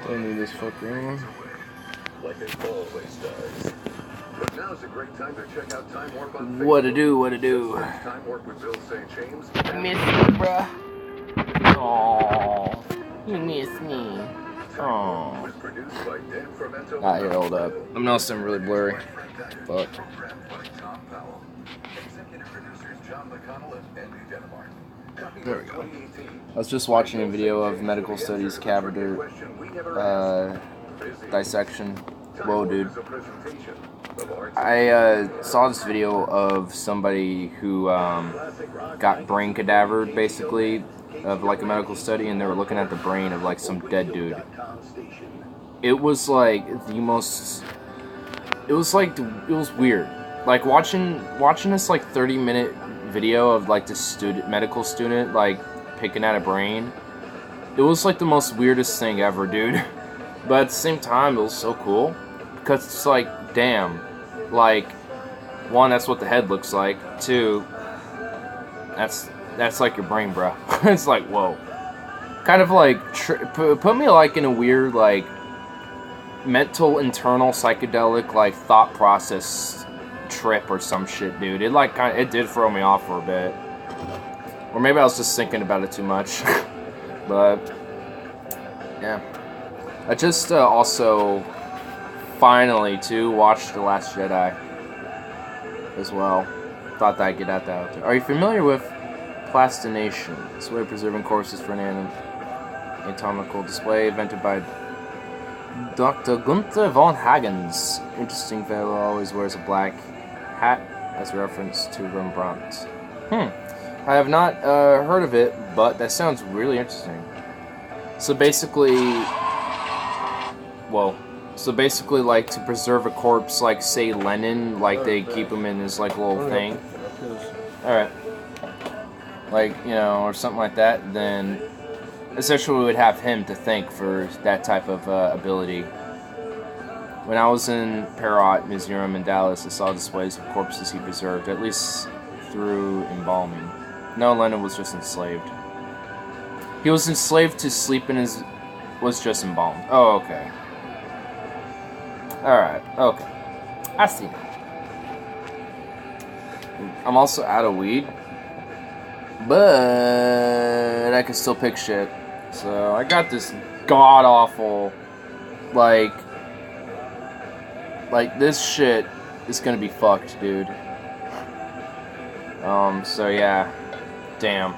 Don't need this fucker. Like it always does. But now's a great time to check out Time Warp on Facebook. What to do? What to do? Time Warp with Bill St. James. Miss you, bruh. Aww. You miss me. Aww. Was produced by Dan Fermento. Ah, here, hold up. I'm noticing I'm really blurry. Fuck. There we go. I was just watching a video of medical studies cadaver dissection. Whoa, dude. I saw this video of somebody who got brain cadavered, basically, of like a medical study, and they were looking at the brain of like some dead dude. It was like the most. It was weird. Like watching this like 30-minute video of like this medical student like picking at a brain. It was like the most weirdest thing ever, dude. But at the same time, it was so cool because it's like, damn, like, one, that's what the head looks like. Two, that's like your brain, bro. It's like, whoa. Kind of like put me like in a weird like mental internal psychedelic like thought process trip or some shit, dude. It like it did throw me off for a bit, or maybe I was just thinking about it too much. But yeah, I just also finally too watched The Last Jedi as well. Thought that I'd get that out there. Are you familiar with plastination? It's a way of preserving corpses for an anatomical display invented by Dr. Gunther von Hagens. Interesting fellow, always wears a black hat as a reference to Rembrandt. I have not heard of it, but that sounds really interesting. So basically, like to preserve a corpse, like say Lenin, like they keep him in this like little thing. Alright. Like, you know, or something like that, then essentially we would have him to thank for that type of ability. When I was in Perot Museum in Dallas, I saw displays of corpses he preserved, at least through embalming. No, Lenin was just enslaved. He was enslaved to sleep in his... was just embalmed. Oh, okay. Alright, okay. I see now. I'm also out of weed, but I can still pick shit. So I got this god-awful, like this shit is gonna be fucked, dude. So yeah. Damn.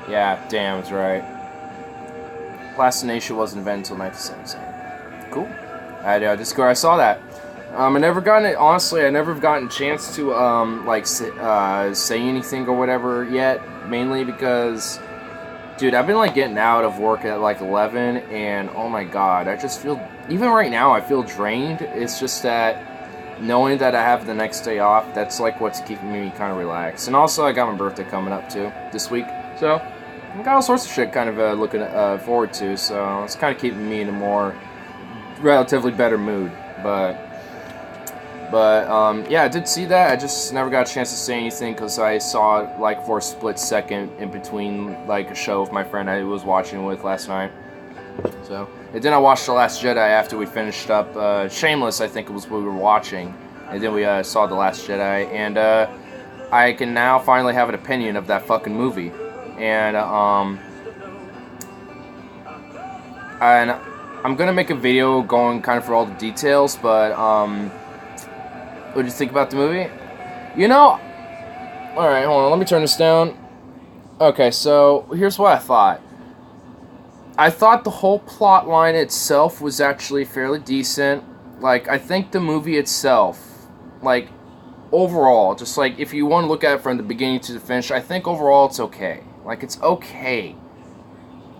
Yeah, damn, it's right. Plastination wasn't invented until 1977. Cool. I saw that. I never gotten it, honestly, I never gotten a chance to, say anything or whatever yet, mainly because, dude, I've been, like, getting out of work at, like, 11, and, oh my god, I just feel, even right now, I feel drained. It's just that, knowing that I have the next day off, that's, like, what's keeping me kind of relaxed. And also, I got my birthday coming up, too, this week, so, I got all sorts of shit kind of, looking forward to, so, it's kind of keeping me in a more relatively better mood, but yeah, I did see that. I just never got a chance to say anything because I saw it like for a split second in between like a show with my friend I was watching with last night. So, and then I watched The Last Jedi after we finished up Shameless, I think it was what we were watching, and then we saw The Last Jedi, and I can now finally have an opinion of that fucking movie, and I'm gonna make a video going kind of for all the details, but what did you think about the movie? You know, alright, hold on, let me turn this down. Okay, so here's what I thought. I thought the whole plot line itself was actually fairly decent. Like, I think the movie itself, like, overall, just like, if you want to look at it from the beginning to the finish, I think overall it's okay. Like, it's okay.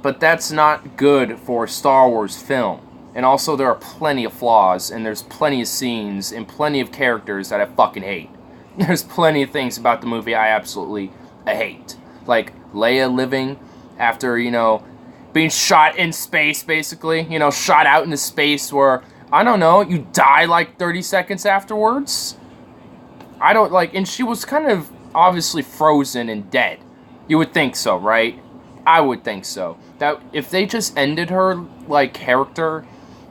But that's not good for a Star Wars film. And also, there are plenty of flaws, and there's plenty of scenes, and plenty of characters that I fucking hate. There's plenty of things about the movie I absolutely hate. Like, Leia living after, you know, being shot in space, basically. You know, shot out into space where, I don't know, you die like 30 seconds afterwards? I don't, like, and she was kind of obviously frozen and dead. You would think so, right? I would think so. That if they just ended her, like, character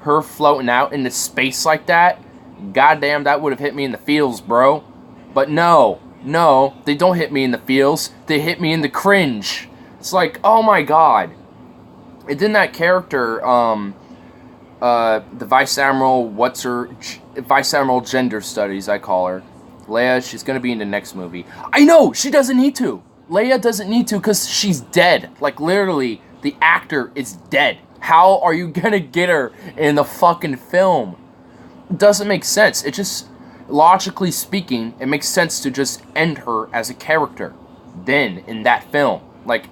her floating out into space like that, goddamn, that would have hit me in the feels, bro. But no, they don't hit me in the feels. They hit me in the cringe. It's like, oh my god. And then that character, the Vice Admiral, Vice Admiral Gender Studies, I call her. Leia, she's gonna be in the next movie. I know, she doesn't need to. Leia doesn't need to because she's dead. Like, literally, the actor is dead. How are you gonna get her in the fucking film? It doesn't make sense. It just, logically speaking, it makes sense to just end her as a character. Then, in that film. Like,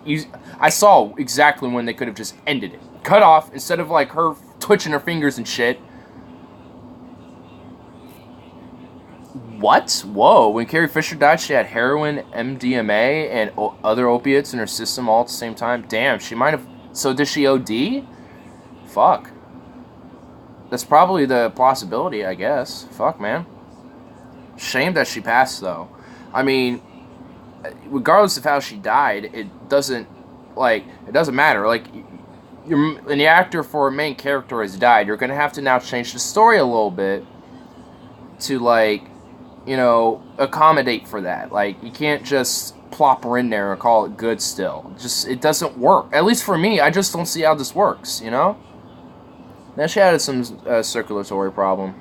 I saw exactly when they could have just ended it. Cut off, instead of, like, her twitching her fingers and shit. What? Whoa, when Carrie Fisher died, she had heroin, MDMA, and other opiates in her system all at the same time? Damn, she might have... So, did she OD? Fuck. That's probably the possibility, I guess. Fuck, man. Shame that she passed, though. I mean, regardless of how she died, it doesn't matter. Like, when the actor for a main character has died, you're gonna have to now change the story a little bit to, like, you know, accommodate for that. Like, you can't just plop her in there and call it good still. Just, it doesn't work. At least for me, I just don't see how this works, you know? Then she had some circulatory problem.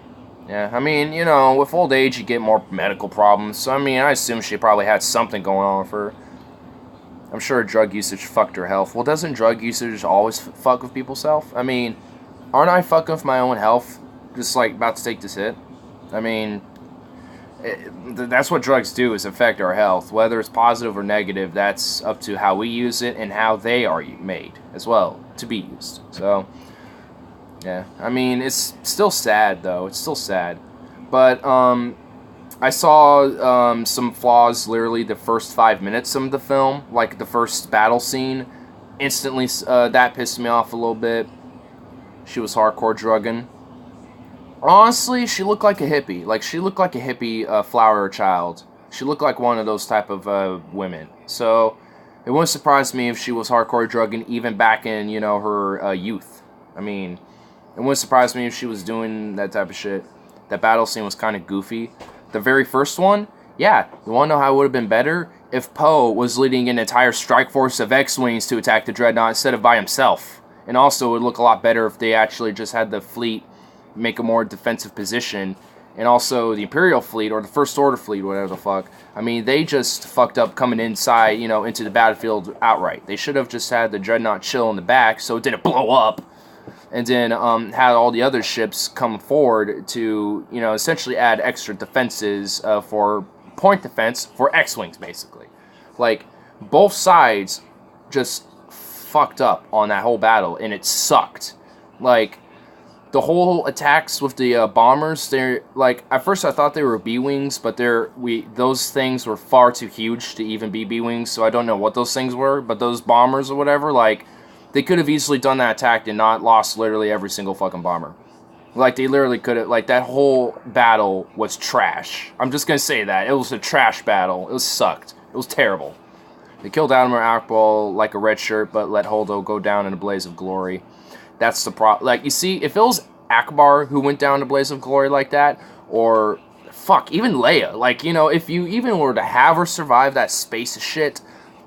Yeah, I mean, you know, with old age, you get more medical problems. So, I mean, I assume she probably had something going on with her. I'm sure drug usage fucked her health. Well, doesn't drug usage always fuck with people's health? I mean, aren't I fucking with my own health? Just, like, about to take this hit? I mean, that's what drugs do, is affect our health. Whether it's positive or negative, that's up to how we use it and how they are made as well to be used. So, yeah. I mean, it's still sad, though. It's still sad. But, I saw some flaws literally the first 5 minutes of the film, like the first battle scene. Instantly, that pissed me off a little bit. She was hardcore drugging. Honestly, she looked like a hippie. Like, she looked like a hippie flower child. She looked like one of those type of women. So, it wouldn't surprise me if she was hardcore drugging even back in, you know, her youth. I mean, it wouldn't surprise me if she was doing that type of shit. That battle scene was kind of goofy. The very first one, yeah, you want to know how it would have been better? If Poe was leading an entire strike force of X-Wings to attack the Dreadnought instead of by himself. And also, it would look a lot better if they actually just had the fleet make a more defensive position. And also, the Imperial fleet, or the First Order fleet, whatever the fuck. I mean, they just fucked up coming inside, you know, into the battlefield outright. They should have just had the Dreadnought chill in the back so it didn't blow up. And then had all the other ships come forward to, you know, essentially add extra defenses for point defense for X-Wings, basically. Like, both sides just fucked up on that whole battle, and it sucked. Like, the whole attacks with the bombers, they're, like, at first I thought they were B-Wings, but those things were far too huge to even be B-Wings, so I don't know what those things were, but those bombers or whatever, like, they could have easily done that attack and not lost literally every single fucking bomber. Like, they literally could have, like, that whole battle was trash. I'm just gonna say that. It was a trash battle. It sucked. It was terrible. They killed Admiral Akbar like a red shirt, but let Holdo go down in a blaze of glory. That's the problem. Like, you see, if it was Akbar who went down in a blaze of glory like that, or, fuck, even Leia. Like, you know, if you even were to have her survive that space shit,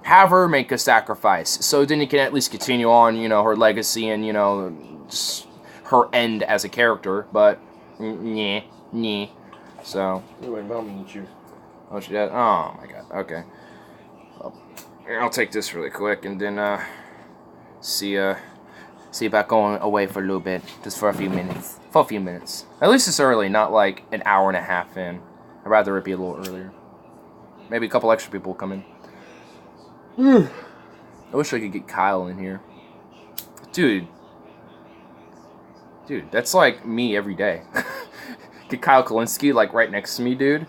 have her make a sacrifice, so then you can at least continue on, you know, her legacy and, you know, just her end as a character, but, nyeh. So. Wait, Mom needs you. Oh, she did? Oh, my God. Okay. Well, I'll take this really quick, and then, see about going away for a little bit, just for a few minutes. At least it's early, not like an hour and a half in. I'd rather it be a little earlier. Maybe a couple extra people will come in. I wish I could get Kyle in here. Dude, that's like me every day. Get Kyle Kalinske, like, right next to me, dude.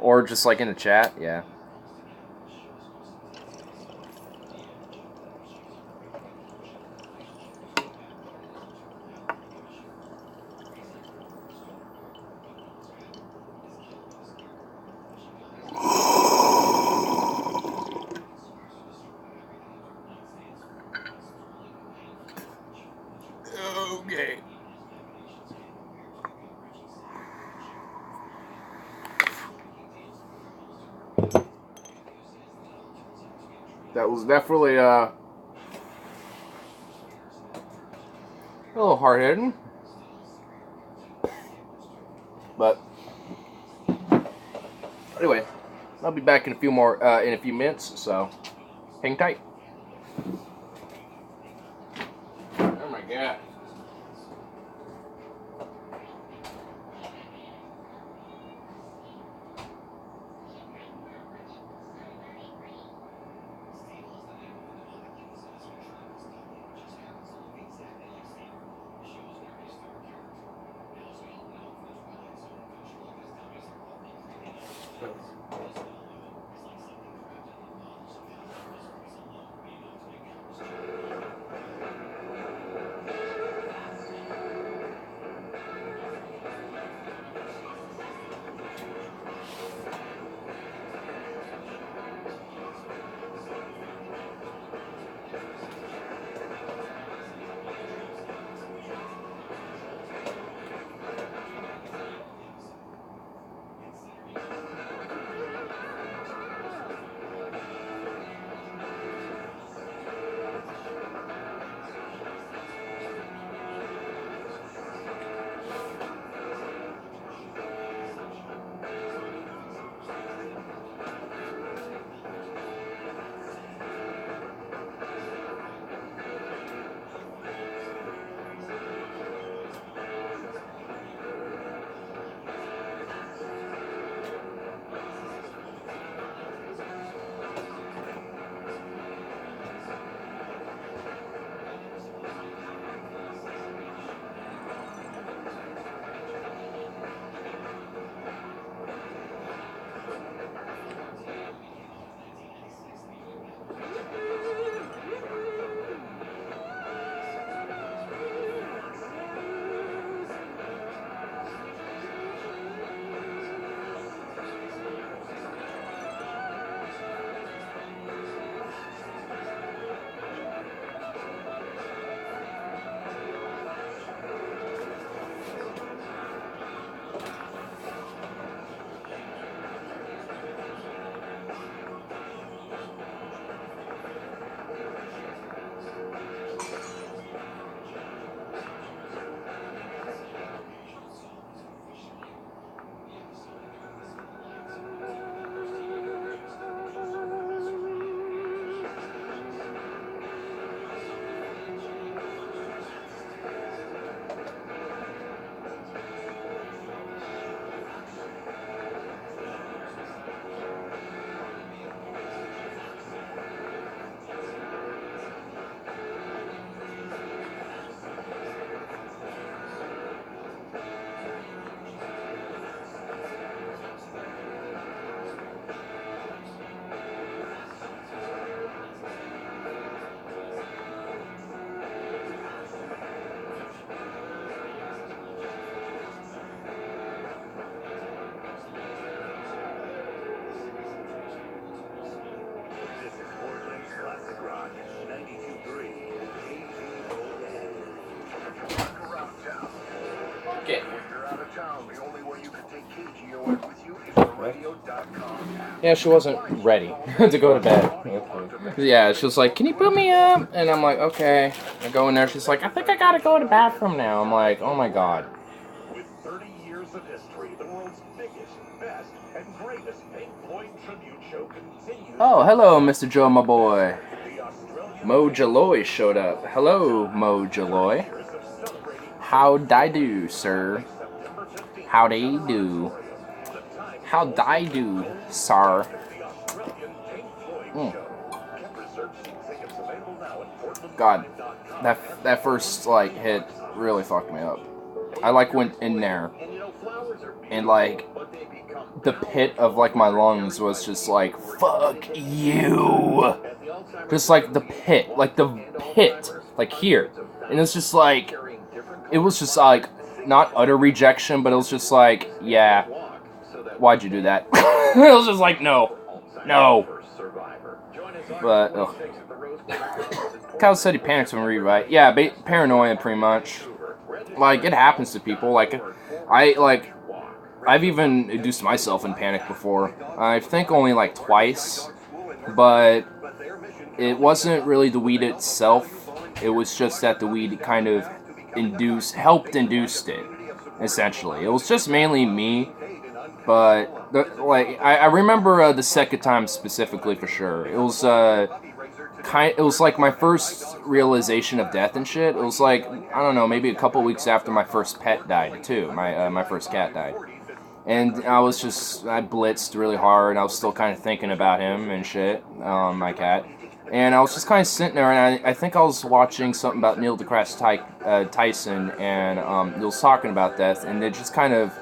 Or just, like, in the chat, yeah. Okay. That was definitely a little hard-hitting. But anyway, I'll be back in a few minutes, so hang tight. Oh my god. Okay. When you're out of town, the only way you can take KGON with you is the radio.com app. Yeah, she wasn't ready to go to bed. Yeah, she was like, "Can you put me up?" And I'm like, "Okay." I go in there. She's like, "I think I gotta go to the bathroom now." I'm like, "Oh my god." With 30 years of history, the world's biggest, best, and greatest Pink Floyd tribute show continues. Oh, hello, Mr. Joe, my boy. The Australian Mo Jaloy showed up. Hello, Mo Jaloy. years of celebrating How'd I do, sir? September 15th. How'd I do? How'd I do, sir? The Australian Pink Floyd Mm. show. Get reserved seat tickets available now at God, portlandlive.com. that first like hit really fucked me up. I like went in there And you know, flowers are and like but they become the pit of like my lungs was just like fuck you, at the Alzheimer's just like the pit, like here, and it's just like carrying different it was just like not utter rejection, but it was just like yeah, walk so that why'd you do that? It was just like no. first survivor. Join us But, August ugh. 26th at the Rose Quarter. Kyle said he panics when we read, right? Yeah, paranoia pretty much. Like it happens to people. Like I've even induced myself in panic before. I think only like twice, but it wasn't really the weed itself. It was just that the weed kind of helped induce it, essentially. It was just mainly me, but I remember the second time specifically for sure. It was it was like my first realization of death and shit. It was like, I don't know, maybe a couple weeks after my first pet died too. My first cat died. And I blitzed really hard. I was still kind of thinking about him and shit, my cat. And I was just kind of sitting there, and I think I was watching something about Neil deGrasse Tyson, and he was talking about death, and it just kind of...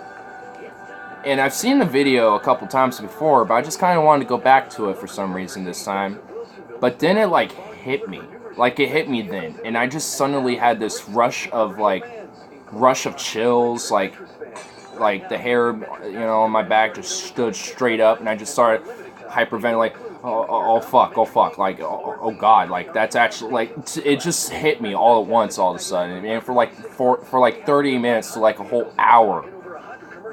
And I've seen the video a couple times before, but I just kind of wanted to go back to it for some reason this time. But then it, like, hit me. Like, it hit me then. And I just suddenly had this rush of chills, like the hair, on my back just stood straight up, and I just started hyperventilating, like, oh fuck, like, oh god, like, that's actually, like, it just hit me all at once all of a sudden, and for 30 minutes to, like, a whole hour,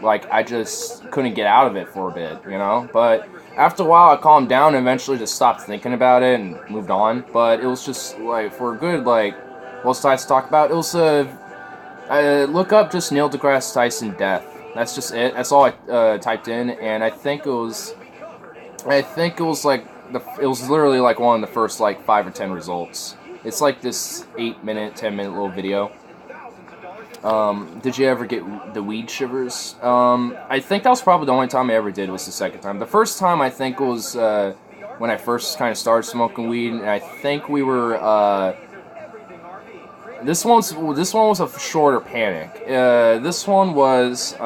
like, I just couldn't get out of it for a bit, but after a while, I calmed down and eventually just stopped thinking about it and moved on, but it was just, like, for a good, like, what's I to talk about, it was, look up just Neil deGrasse Tyson death. That's just it. That's all I typed in, and I think it was like it was literally like one of the first like 5 or 10 results. It's like this 8-minute, 10-minute little video. Did you ever get the weed shivers? I think that was probably the only time I ever did. Was the second time. The first time I think was when I first kind of started smoking weed, and I think we were. This one was a shorter panic. This one was okay.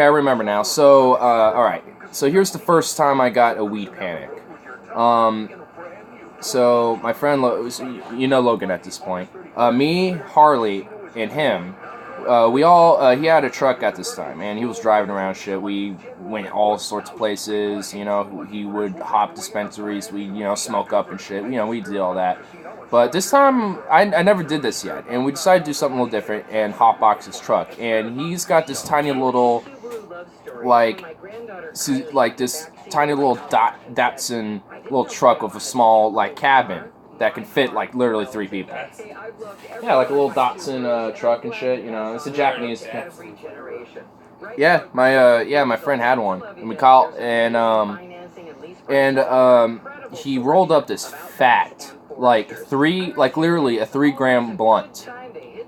I remember now. So all right. So here's the first time I got a weed panic. So my friend, Logan at this point. Me, Harley, and him. We all. He had a truck at this time, and he was driving around shit. We went all sorts of places. He would hop dispensaries. We smoke up and shit. We did all that. But this time, I never did this yet, and we decided to do something a little different and hotbox his truck. And he's got this tiny little, this tiny little Datsun little truck with a small, cabin that can fit, literally 3 people. Yeah, like a little Datsun truck and shit, It's a Japanese... Yeah, my friend had one. And we called, he rolled up this fat... literally a 3-gram blunt.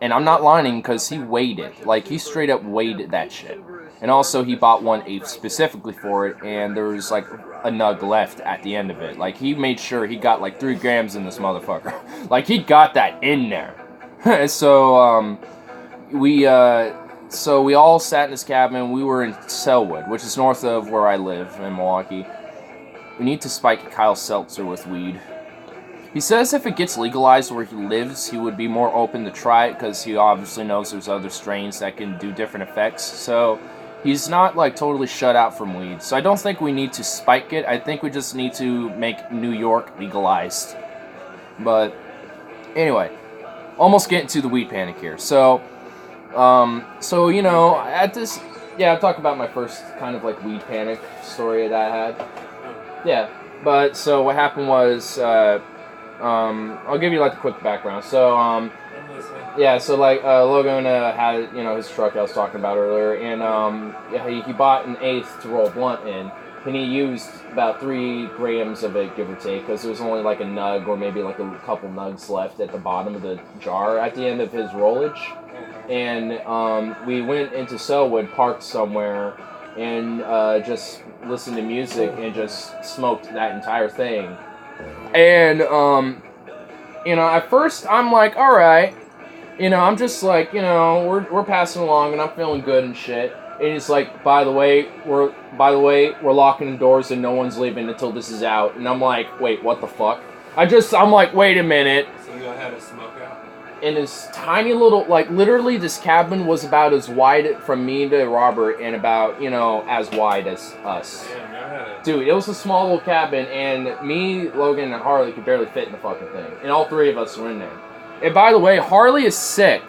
And I'm not lying because he weighed it. He straight up weighed that shit. And also he bought one specifically for it, and there was a nug left at the end of it. He made sure he got 3 grams in this motherfucker. He got that in there. So we all sat in this cabin. We were in Selwood, which is north of where I live in Milwaukee. We need to spike Kyle Seltzer with weed. He says if it gets legalized where he lives, he would be more open to try it because he obviously knows there's other strains that can do different effects. So he's not totally shut out from weed. So I don't think we need to spike it. I think we just need to make New York legalized. But anyway, almost getting to the weed panic here. So at this, I'm talking about my first kind of weed panic story that I had. Yeah, but so what happened was. I'll give you a quick background. So, Logan had his truck I was talking about earlier, and he bought an eighth to roll blunt in, and he used about 3 grams of it, give or take, because there was only a nug or maybe a couple nugs left at the bottom of the jar at the end of his rollage, and we went into Selwood, parked somewhere, and just listened to music and just smoked that entire thing. And, at first I'm like, alright, I'm just we're passing along and I'm feeling good and shit. And it's by the way, we're locking the doors and no one's leaving until this is out. And I'm like, wait, what the fuck? I'm like, wait a minute. So you had a smoke out? And this tiny little, literally this cabin was about as wide from me to Robert and about, as wide as us. Damn, Dude, it was a small little cabin, and me, Logan, and Harley could barely fit in the fucking thing. And all 3 of us were in there. And by the way, Harley is sick.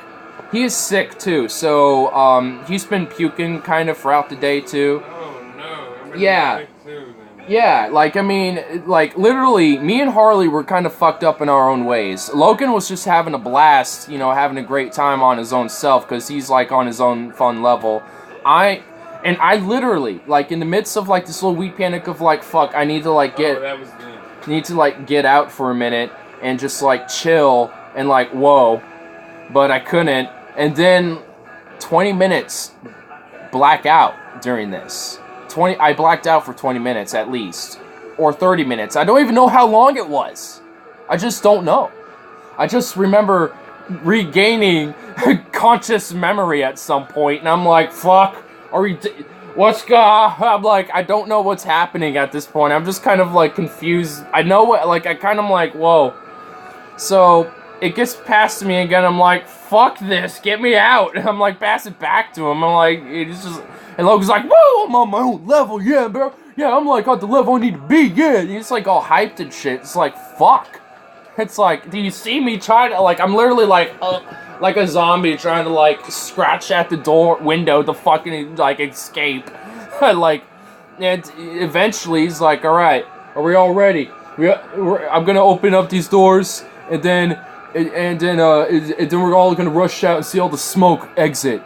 He is sick, too. So, he's been puking kind of throughout the day, too. Oh, no. Yeah. Yeah, like, I mean, like, literally, me and Harley were kind of fucked up in our own ways. Logan was just having a blast, you know, having a great time on his own self, because he's, like, on his own fun level. I literally, like, in the midst of, like, this little weed panic of, like, fuck, I need to, like, get out for a minute, and just, like, chill, and, like, whoa, but I couldn't, and then 20 minutes black out during this. I blacked out for 20 minutes at least. Or 30 minutes. I don't even know how long it was. I just don't know. I just remember regaining conscious memory at some point, and I'm like, fuck, what's going on? I'm like, I don't know what's happening at this point. I'm just kind of like confused. I know what, like, I kind of like, whoa. So, it gets past me again, I'm like, fuck this, get me out. And I'm like, pass it back to him. I'm like, it's just... And Logan's like, whoa, I'm on my own level, yeah, bro. Yeah, I'm like at the level I need to be, yeah. He's like all hyped and shit. It's like, fuck. It's like, do you see me trying to, like, I'm literally like a zombie trying to, like, scratch at the window to fucking, like, escape. Like, and eventually he's like, alright, are we all ready? I'm gonna open up these doors, and then we're all gonna rush out and see all the smoke exit.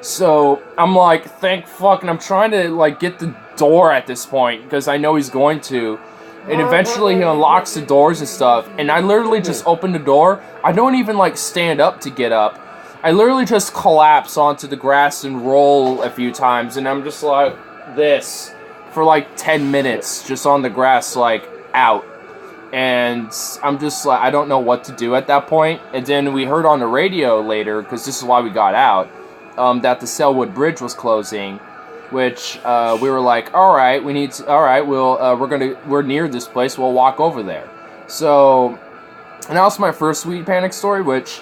So, I'm like, thank fuck, and I'm trying to, like, get the door at this point, because I know he's going to. And eventually he unlocks the doors and stuff, and I literally just open the door. I don't even, like, stand up to get up. I literally just collapse onto the grass and roll a few times, and I'm just like, this, for, like, 10 minutes, just on the grass, like, out. And I'm just like, I don't know what to do at that point. And then we heard on the radio later, because this is why we got out, that the Selwood Bridge was closing, which we were like, all right, we're near this place, we'll walk over there. So, and that was my first weed panic story, which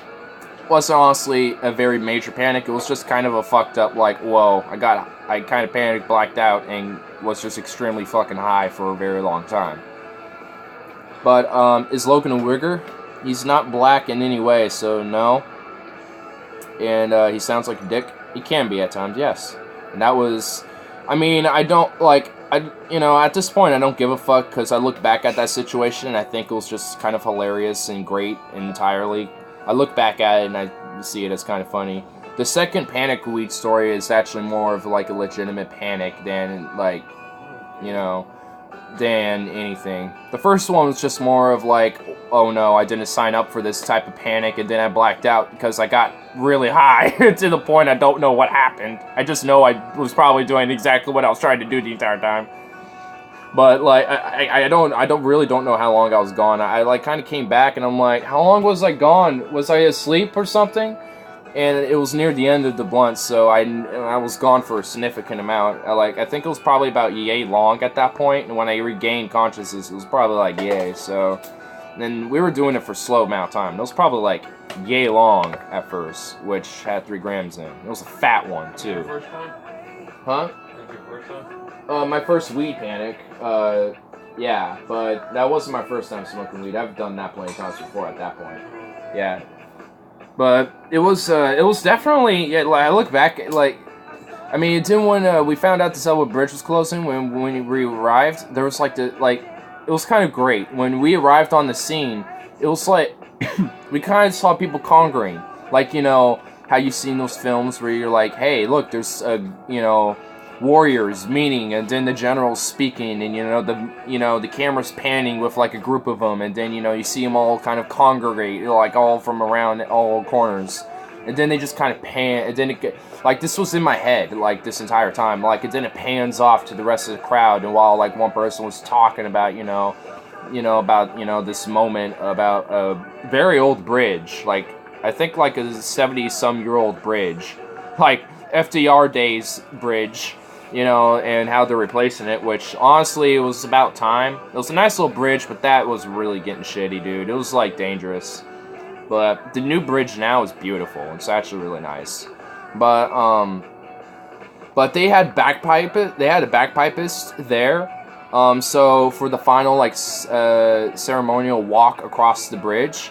wasn't honestly a very major panic. It was just kind of a fucked up, like, whoa, I kind of panicked, blacked out, and was just extremely fucking high for a very long time. But is Logan a wigger? He's not black in any way, so no. And he sounds like a dick. He can be at times, yes. And that was, I mean, I don't, like, at this point, I don't give a fuck, because I look back at that situation, and I think it was just kind of hilarious and great entirely. I look back at it, and I see it as kind of funny. The second panic weed story is actually more of, like, a legitimate panic than, like, than anything. The first one was just more of like, oh no, I didn't sign up for this type of panic, and then I blacked out because I got really high to the point I don't know what happened. I just know I was probably doing exactly what I was trying to do the entire time. But like, I really don't know how long I was gone. I like kind of came back, and I'm like, how long was I gone? Was I asleep or something? And it was near the end of the blunt, so I was gone for a significant amount. I think it was probably about yay long at that point, and when I regained consciousness, it was probably like yay, so... And we were doing it for a slow amount of time. It was probably like yay long at first, which had 3 grams in. It was a fat one, too. Your first one? Huh? Your first one? My first weed panic, yeah, but that wasn't my first time smoking weed. I've done that plenty of times before at that point. Yeah. But it was definitely, yeah, like, I look back, like, I mean, it's in when we found out the Selwood Bridge was closing, when we arrived, there was like it was kind of great. When we arrived on the scene, it was like, we kind of saw people congering, like, how you've seen those films where you're like, hey, look, there's, warriors meeting, and then the general's speaking, and the camera's panning with like a group of them, and then you see them all kind of congregate, like all from around all corners, and then they just kind of pan, and then like this was in my head like this entire time, like, and then it pans off to the rest of the crowd, and while like one person was talking about about this moment about a very old bridge, like I think like a 70-some-year-old bridge, like FDR days bridge, and how they're replacing it, which, honestly, it was about time. It was a nice little bridge, but that was really getting shitty, dude. It was, like, dangerous. But the new bridge now is beautiful. It's actually really nice. But they had a bagpipist there. So for the final, like, ceremonial walk across the bridge,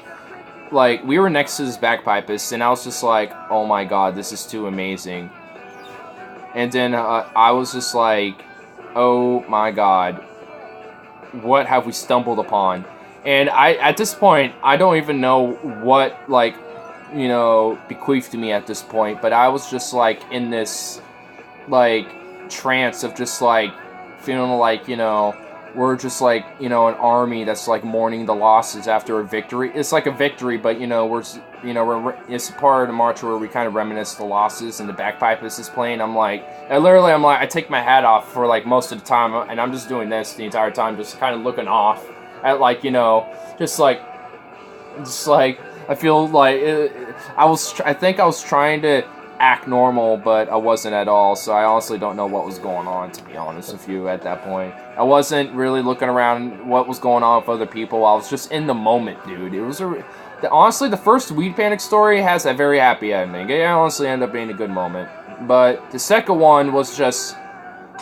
like, we were next to this bagpipist, and I was just like, oh my god, this is too amazing. And then I was just like, oh my god, what have we stumbled upon? And at this point, I don't even know what, like, you know, bequeathed to me at this point, but I was just, like, in this, like, trance of just, like, feeling like, you know, we're just, like, you know, an army that's, like, mourning the losses after a victory. It's like a victory, but, you know, it's a part of the march where we kind of reminisce the losses, and the bagpipe is playing. I'm like, I take my hat off for, like, most of the time, and I'm just doing this the entire time, just kind of looking off at, like, you know, just like, I feel like, I think I was trying to act normal, but I wasn't at all, so I honestly don't know what was going on, to be honest with you, at that point. I wasn't really looking around what was going on with other people. I was just in the moment, dude. It was honestly, the first Weed Panic story has a very happy ending. It honestly ended up being a good moment. But the second one was just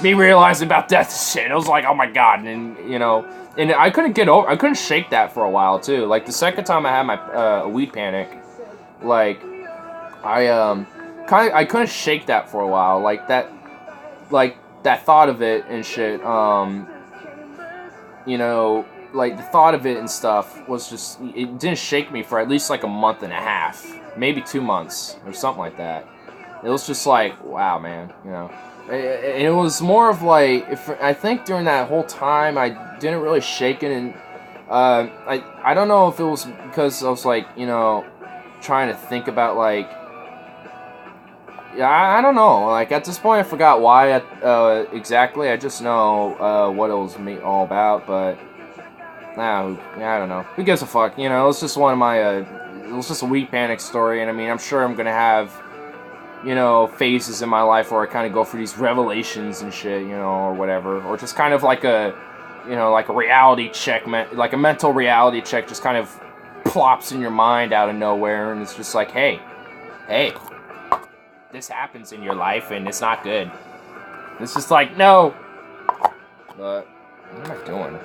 me realizing about death and shit. It was like, oh my god, and, you know, and I couldn't shake that for a while, too. Like, the second time I had my Weed Panic, like, I couldn't shake that for a while, like that thought of it and shit, you know, like, the thought of it and stuff was just, it didn't shake me for at least, like, a month and a half, maybe 2 months, or something like that. It was just like, wow, man, you know. It was more of like, I think during that whole time, I didn't really shake it, and, I don't know if it was because I was, like, you know, trying to think about, like, yeah, I don't know. Like, at this point, I forgot why exactly. I just know what it was all about, but nah, I don't know. Who gives a fuck? You know, it's just one of my. It was just a Weed Panic story, and I mean, I'm sure I'm gonna have, you know, phases in my life where I kind of go through these revelations and shit, you know, or whatever, or just kind of like a, you know, like a reality check, like a mental reality check, just kind of plops in your mind out of nowhere, and it's just like, hey. This happens in your life, and it's not good. It's just like, no. But, what am I doing?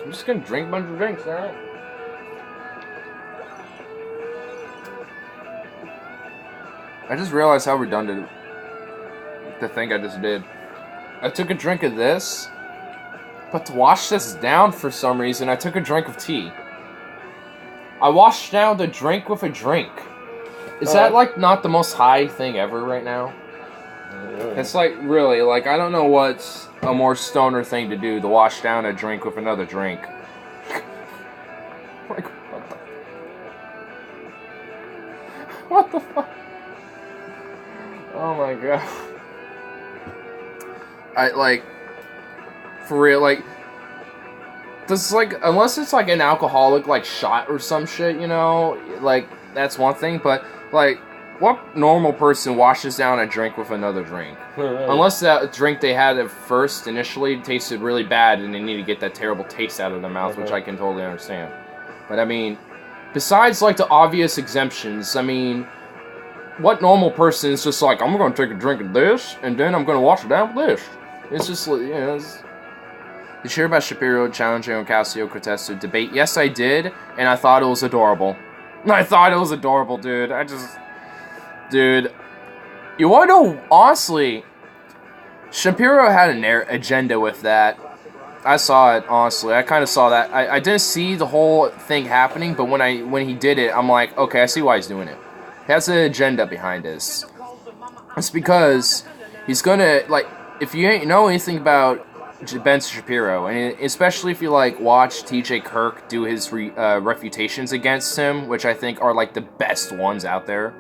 I'm just gonna drink a bunch of drinks, alright? I just realized how redundant the thing I just did. I took a drink of this, but to wash this down for some reason, I took a drink of tea. I washed down the drink with a drink. Is that, like, not the most high thing ever right now? It's like, really, like, I don't know what's a more stoner thing to do, to wash down a drink with another drink. Like, what the fuck? Oh my god. For real, like, this, like, unless it's, like, an alcoholic, like, shot or some shit, you know, like, that's one thing, but, like, what normal person washes down a drink with another drink? Unless that drink they had at first, initially, tasted really bad, and they need to get that terrible taste out of their mouth, which I can totally understand. But, I mean, besides, like, the obvious exemptions, I mean, what normal person is just like, I'm gonna take a drink of this, and then I'm gonna wash it down with this? It's just, you know, Did you hear about Shapiro challenging Ocasio-Cortez to debate? Yes, I did, and I thought it was adorable. I thought it was adorable, dude. Dude, you wanna know, honestly, Shapiro had an agenda with that. I saw it, honestly. I kind of saw that. I didn't see the whole thing happening, but when he did it, I'm like, okay, I see why he's doing it. He has an agenda behind this. It's because he's gonna, like, if you ain't know anything about Ben Shapiro, and especially if you, like, watch TJ Kirk do his refutations against him, which I think are, like, the best ones out there,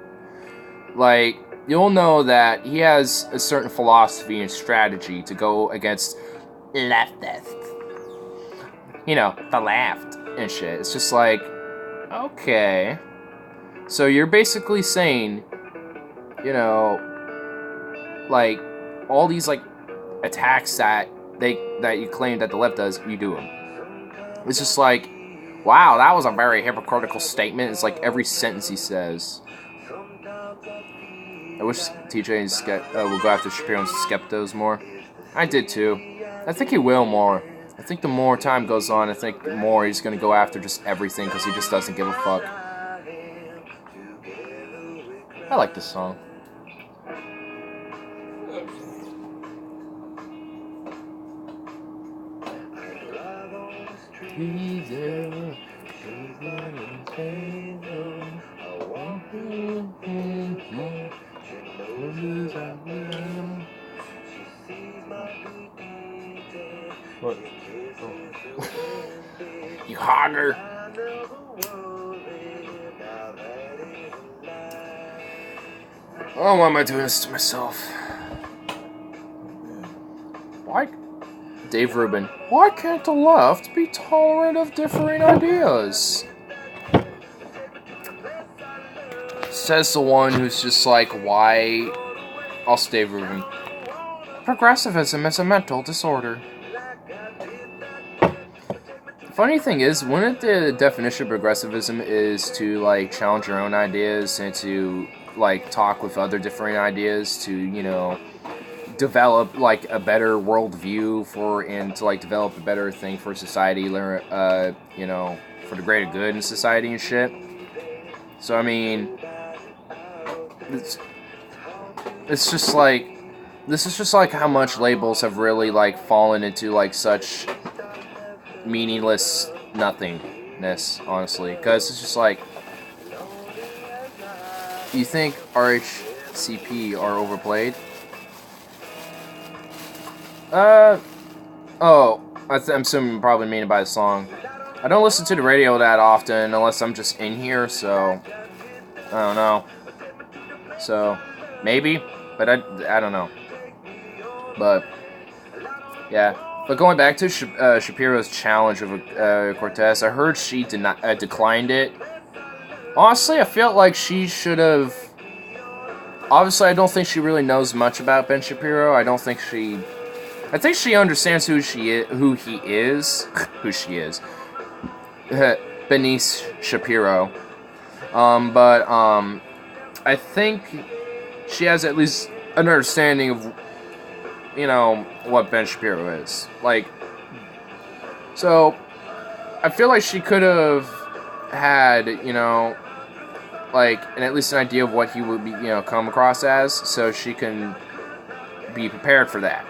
like, you'll know that he has a certain philosophy and strategy to go against leftists. You know, the left and shit. It's just like, okay. So you're basically saying, you know, like, all these, like, attacks that you claim that the left does, you do them. It's just like, wow, that was a very hypocritical statement. It's like every sentence he says. I wish TJ will go after Shapiro and Skeptos more. I did too. I think he will more. I think the more time goes on, I think the more he's going to go after just everything because he just doesn't give a fuck. I like this song. What? Oh. You hogger. Oh, why am I doing this to myself? Why? Dave Rubin. Why can't the left be tolerant of differing ideas? Says the one who's just like, why? Also Dave Rubin. Progressivism is a mental disorder. The funny thing is, wouldn't the definition of progressivism is to, like, challenge your own ideas and to, like, talk with other differing ideas to, you know, develop, like, a better worldview and to, like, develop a better thing for society, you know, for the greater good in society and shit. So, I mean, it's just like, this is just like how much labels have really, like, fallen into, like, such meaningless nothingness, honestly. Because it's just like, you think RHCP are overplayed? Oh, I'm assuming you probably mean by the song. I don't listen to the radio that often unless I'm just in here, so I don't know. So, maybe, but I don't know. But, yeah. But going back to Shapiro's challenge of Cortez, I heard she declined it. Honestly, I felt like she should have... Obviously, I don't think she really knows much about Ben Shapiro. I think she understands who he is. Benice Shapiro. I think she has at least an understanding of, you know, what Ben Shapiro is. Like, so, I feel like she could have had, you know, like, at least an idea of what he would be, you know, come across as, so she can be prepared for that.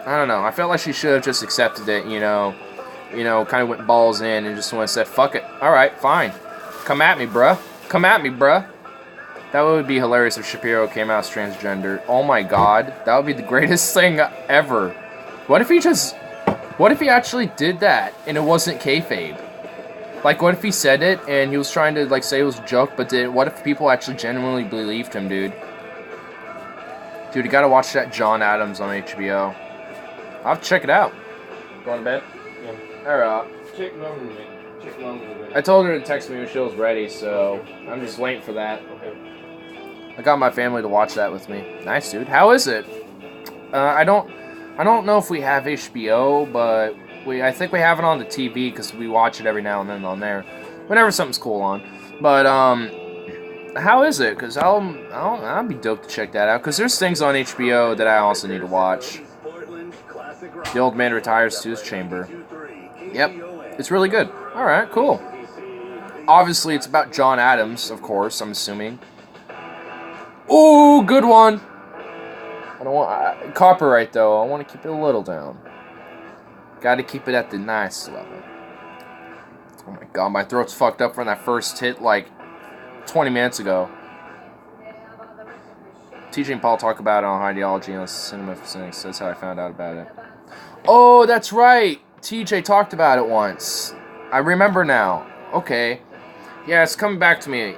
I don't know. I felt like she should have just accepted it, you know, kind of went balls in and just said, fuck it. Alright, fine. Come at me, bruh. Come at me, bruh. That would be hilarious if Shapiro came out as transgender. Oh my god. That would be the greatest thing ever. What if he actually did that and it wasn't kayfabe? Like, what if he said it and he was trying to, like, say it was a joke, but what if people actually genuinely believed him, dude? Dude, you gotta watch that John Adams on HBO. I'll have to check it out. Going to bed? Yeah. Alright. Check number with me. I told her to text me when she was ready, so I'm just waiting for that. Okay. I got my family to watch that with me. Nice, dude. How is it? I don't know if we have HBO, but I think we have it on the TV because we watch it every now and then on there, whenever something's cool on. But how is it? Because I'll be dope to check that out. Because there's things on HBO that I also need to watch. The Old Man Retires to His Chamber. Yep, it's really good. All right, cool. Obviously, it's about John Adams, of course. I'm assuming. Ooh, good one. I don't want copyright though. I want to keep it a little down. Got to keep it at the nice level. Oh my god, my throat's fucked up from that first hit like 20 minutes ago. TJ and Paul talk about it on Ideology and Cinema Cynics. That's how I found out about it. Oh, that's right. TJ talked about it once. I remember now. Okay. Yeah, it's coming back to me.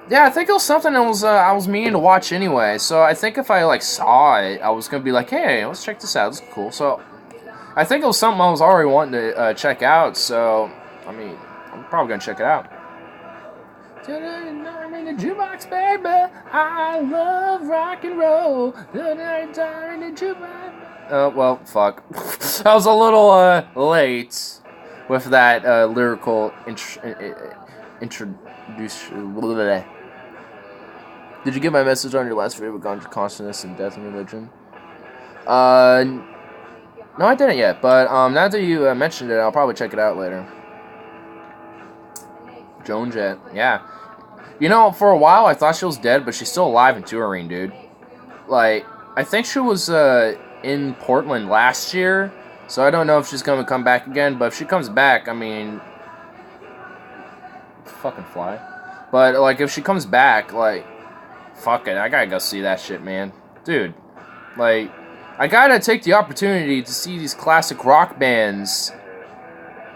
Yeah, I think it was something that I was meaning to watch anyway. So I think if I like saw it, I was gonna be like, hey, let's check this out. This is cool. So I think it was something I was already wanting to check out. So I mean, I'm probably gonna check it out. I'm in the jukebox, baby. I love rock and roll. I'm in the jukebox. Well, fuck. I was a little late with that lyrical introduction. Did you get my message on your last video about consciousness and death and religion? No, I didn't yet. But now that you mentioned it, I'll probably check it out later. Joan Jett, yeah. You know, for a while I thought she was dead, but she's still alive and touring, dude. Like, I think she was in Portland last year, so I don't know if she's gonna come back again. But if she comes back, I mean, fucking fly. But like, if she comes back, like, fuck it, I gotta go see that shit, man, dude. Like, I gotta take the opportunity to see these classic rock bands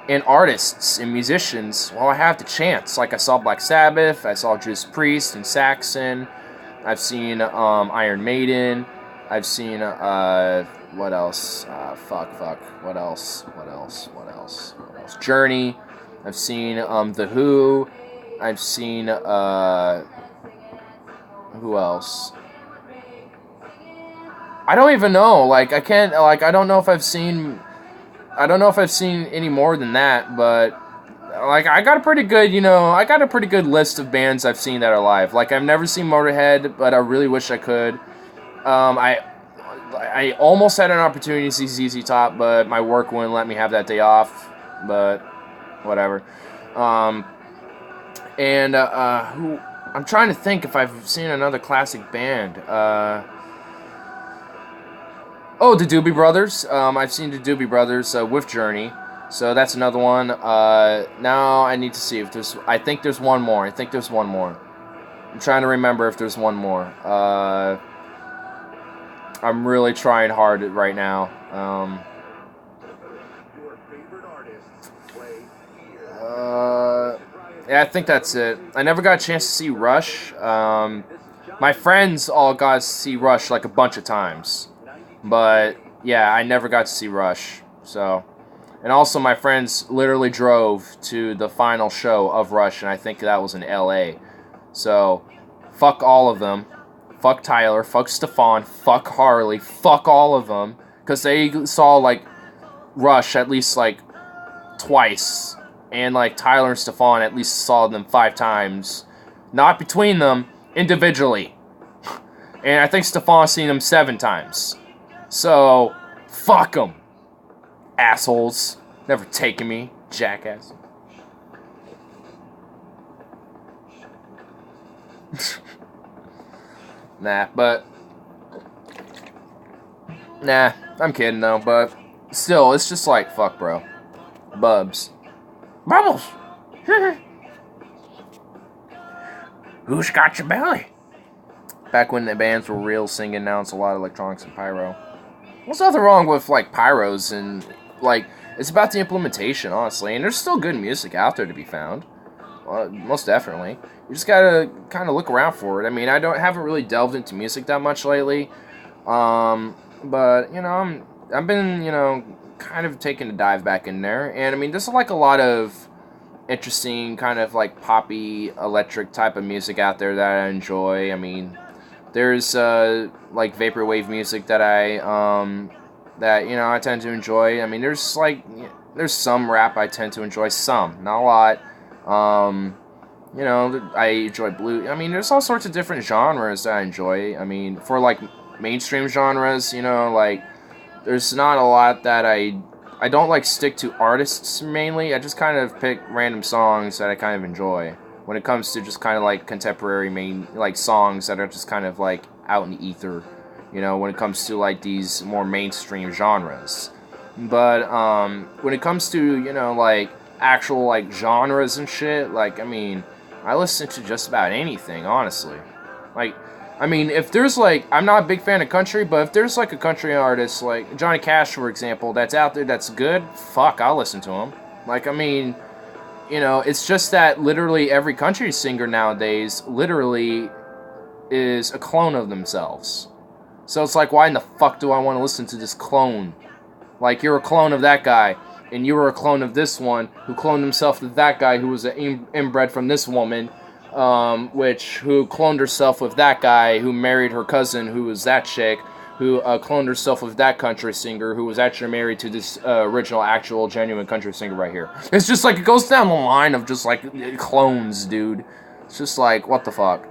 and artists and musicians while I have the chance. Like, I saw Black Sabbath, I saw Judas Priest and Saxon, I've seen Iron Maiden, I've seen what else? What else? Journey. I've seen The Who. I've seen who else? I don't even know. Like, I can't. Like, I don't know if I've seen any more than that. But like, I got a pretty good, list of bands I've seen that are live. Like, I've never seen Motorhead, but I really wish I could. I almost had an opportunity to see ZZ Top, but my work wouldn't let me have that day off. But whatever. And who I'm trying to think if I've seen another classic band. Oh, the Doobie Brothers. I've seen the Doobie Brothers with Journey. So that's another one. Now I need to see if there's... I think there's one more. I'm trying to remember if there's one more. I'm really trying hard right now. Yeah, I think that's it. I never got a chance to see Rush. My friends all got to see Rush like a bunch of times. But, yeah, I never got to see Rush. So, and also my friends literally drove to the final show of Rush, and I think that was in L.A. So, fuck all of them. Fuck Tyler. Fuck Stefan. Fuck Harley. Fuck all of them. Because they saw, like, Rush at least, like, twice. And, like, Tyler and Stefan at least saw them 5 times. Not between them, individually. And I think Stefan seen them 7 times. So, fuck them. Assholes. Never taking me. Jackass. Nah, I'm kidding though, but still, it's just like, fuck, bro. Bubs. Bubbles! Who's got your belly? Back when the bands were real singing, now it's a lot of electronics and pyro. There's nothing wrong with, like, pyros and, like, it's about the implementation, honestly. And there's still good music out there to be found. Most definitely. You just gotta kind of look around for it. I mean, haven't really delved into music that much lately. But, you know, I've been, you know, kind of taking a dive back in there. And, I mean, there's, like, a lot of interesting kind of, like, poppy, electric type of music out there that I enjoy. I mean, there's, like, vaporwave music that I tend to enjoy. I mean, there's some rap I tend to enjoy. Some, not a lot. You know, I enjoy blue. I mean, there's all sorts of different genres that I enjoy. I mean, for, like, mainstream genres, you know, like, there's not a lot that I don't, like, stick to artists mainly. I just kind of pick random songs that I kind of enjoy. When it comes to just kind of, like, contemporary songs that are just kind of, like, out in the ether. You know, when it comes to, like, these more mainstream genres. But, when it comes to, you know, like, actual, like, genres and shit, like, I mean, I listen to just about anything, honestly. Like, I mean, if there's, like, I'm not a big fan of country, but if there's, like, a country artist, like Johnny Cash, for example, that's out there that's good, fuck, I'll listen to him. Like, I mean, you know, it's just that literally every country singer nowadays literally is a clone of themselves. So it's like, why in the fuck do I want to listen to this clone? Like, you're a clone of that guy, and you were a clone of this one, who cloned himself to that guy who was inbred from this woman, who cloned herself with that guy, who married her cousin, who was that chick, who cloned herself with that country singer, who was actually married to this original, actual, genuine country singer right here. It's just like, it goes down the line of just, like, clones, dude. It's just like, what the fuck?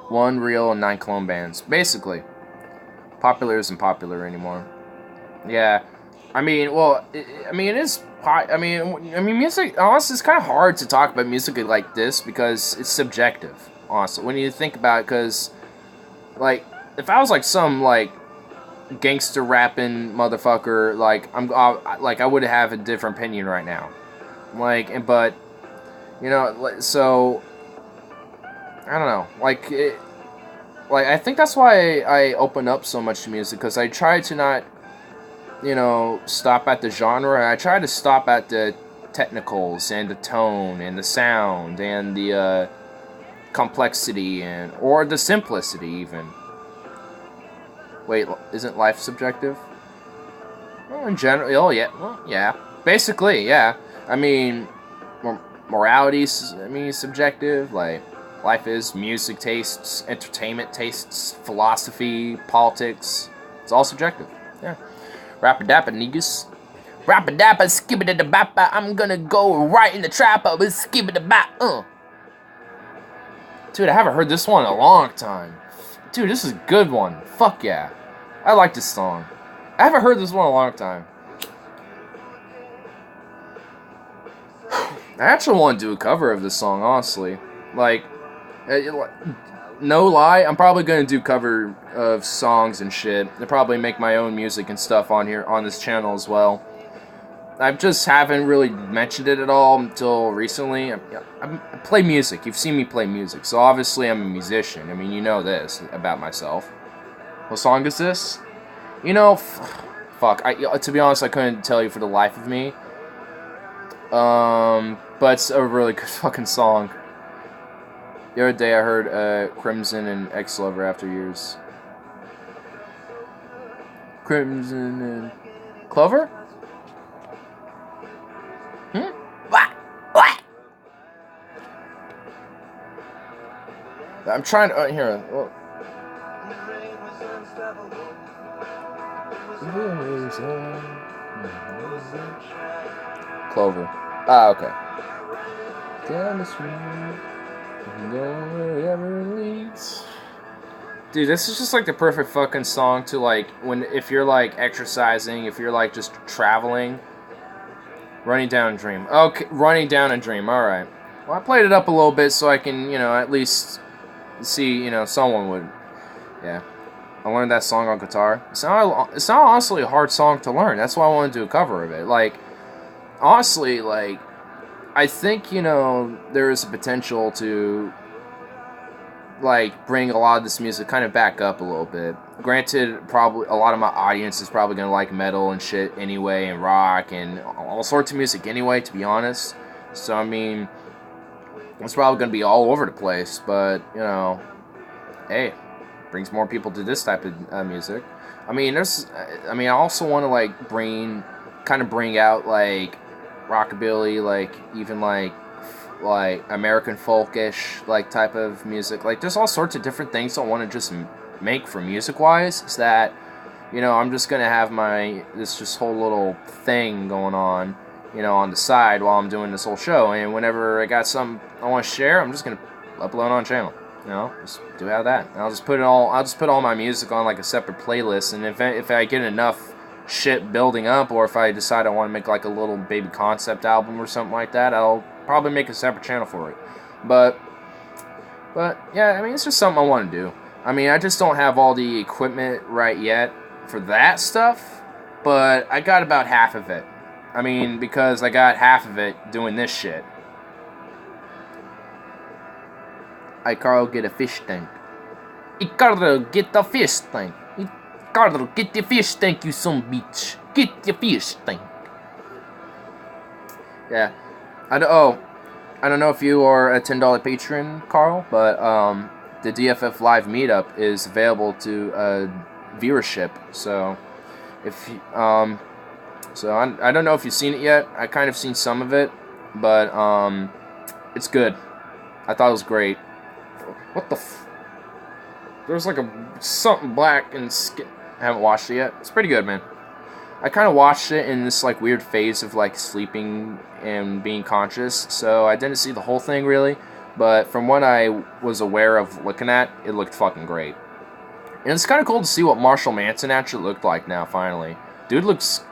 1 real and 9 clone bands. Basically. Popular isn't popular anymore. Yeah. I mean, well, it is music. Honestly, it's kind of hard to talk about music like this because it's subjective. Honestly, when you think about it, because like if I was like some like gangster rapping motherfucker, like like I would have a different opinion right now. But you know, so I don't know. I think that's why I open up so much to music, because I try to not, stop at the genre. I try to stop at the technicals and the tone and the sound and the complexity or the simplicity even. Wait, isn't life subjective? Well, in general, yeah. Basically, yeah. I mean, morality's, subjective. Like, life is music tastes, entertainment tastes, philosophy, politics. It's all subjective. Yeah. Rappa-dappa, niggas. Rappa-dappa, skibba-da-da-bappa. I'm gonna go right in the trapper with skibba-da-bap. Dude, I haven't heard this one in a long time. Dude, this is a good one. Fuck yeah. I like this song. I haven't heard this one in a long time. I actually want to do a cover of this song, honestly. No lie, I'm probably going to do cover of songs and shit. I'll probably make my own music and stuff on this channel as well. I just haven't really mentioned it at all until recently. I play music. You've seen me play music, so obviously I'm a musician. I mean, you know this about myself. What song is this? Fuck. To be honest, I couldn't tell you for the life of me. But it's a really good fucking song. The other day I heard Crimson and Ex-Lover After Years. Crimson and Clover? What? I'm trying to here. Well. Clover. Okay. Down the street, go wherever it leads. Dude, this is just like the perfect fucking song to if you're like exercising, if you're like just traveling. Running Down a Dream. Okay, Running Down a Dream. All right. Well, I played it up a little bit so I can, at least see, someone would. Yeah. I learned that song on guitar. It's not honestly a hard song to learn. That's why I wanted to do a cover of it. Honestly, I think, there is a potential to, bring a lot of this music kind of back up a little bit. Granted, probably a lot of my audience is probably going to like metal and shit anyway, and rock, and all sorts of music anyway, to be honest. So, I mean, it's probably going to be all over the place, but, hey, brings more people to this type of music. I mean, I also want to, bring out, rockabilly, even, American folkish, type of music. There's all sorts of different things I want to just make for music-wise, is that, I'm just going to have this whole little thing going on, on the side while I'm doing this whole show, and whenever I got something I want to share, I'm just going to upload on channel, just do that. And I'll just put all my music on, a separate playlist, and if I get enough shit building up, or if I decide I want to make, a little baby concept album or something like that, I'll probably make a separate channel for it. But yeah, it's just something I want to do. I just don't have all the equipment right yet for that stuff, but I got about half of it. Because I got half of it doing this shit. Carl, get a fish tank. Carl, get the fish tank. Carl, get the fish tank, you son bitch. Get the fish tank. Yeah. I don't know if you are a $10 patron, Carl, but the DFF Live meetup is available to viewership. So I don't know if you've seen it yet. I kind of seen some of it, but it's good. I thought it was great. What the There's something black and skin. I haven't watched it yet. It's pretty good, man. I kind of watched it in this weird phase of sleeping and being conscious, so I didn't see the whole thing really, but from what I was aware of looking at, it looked fucking great. And it's kind of cool to see what Marshall Manson actually looked like now, finally. Dude looks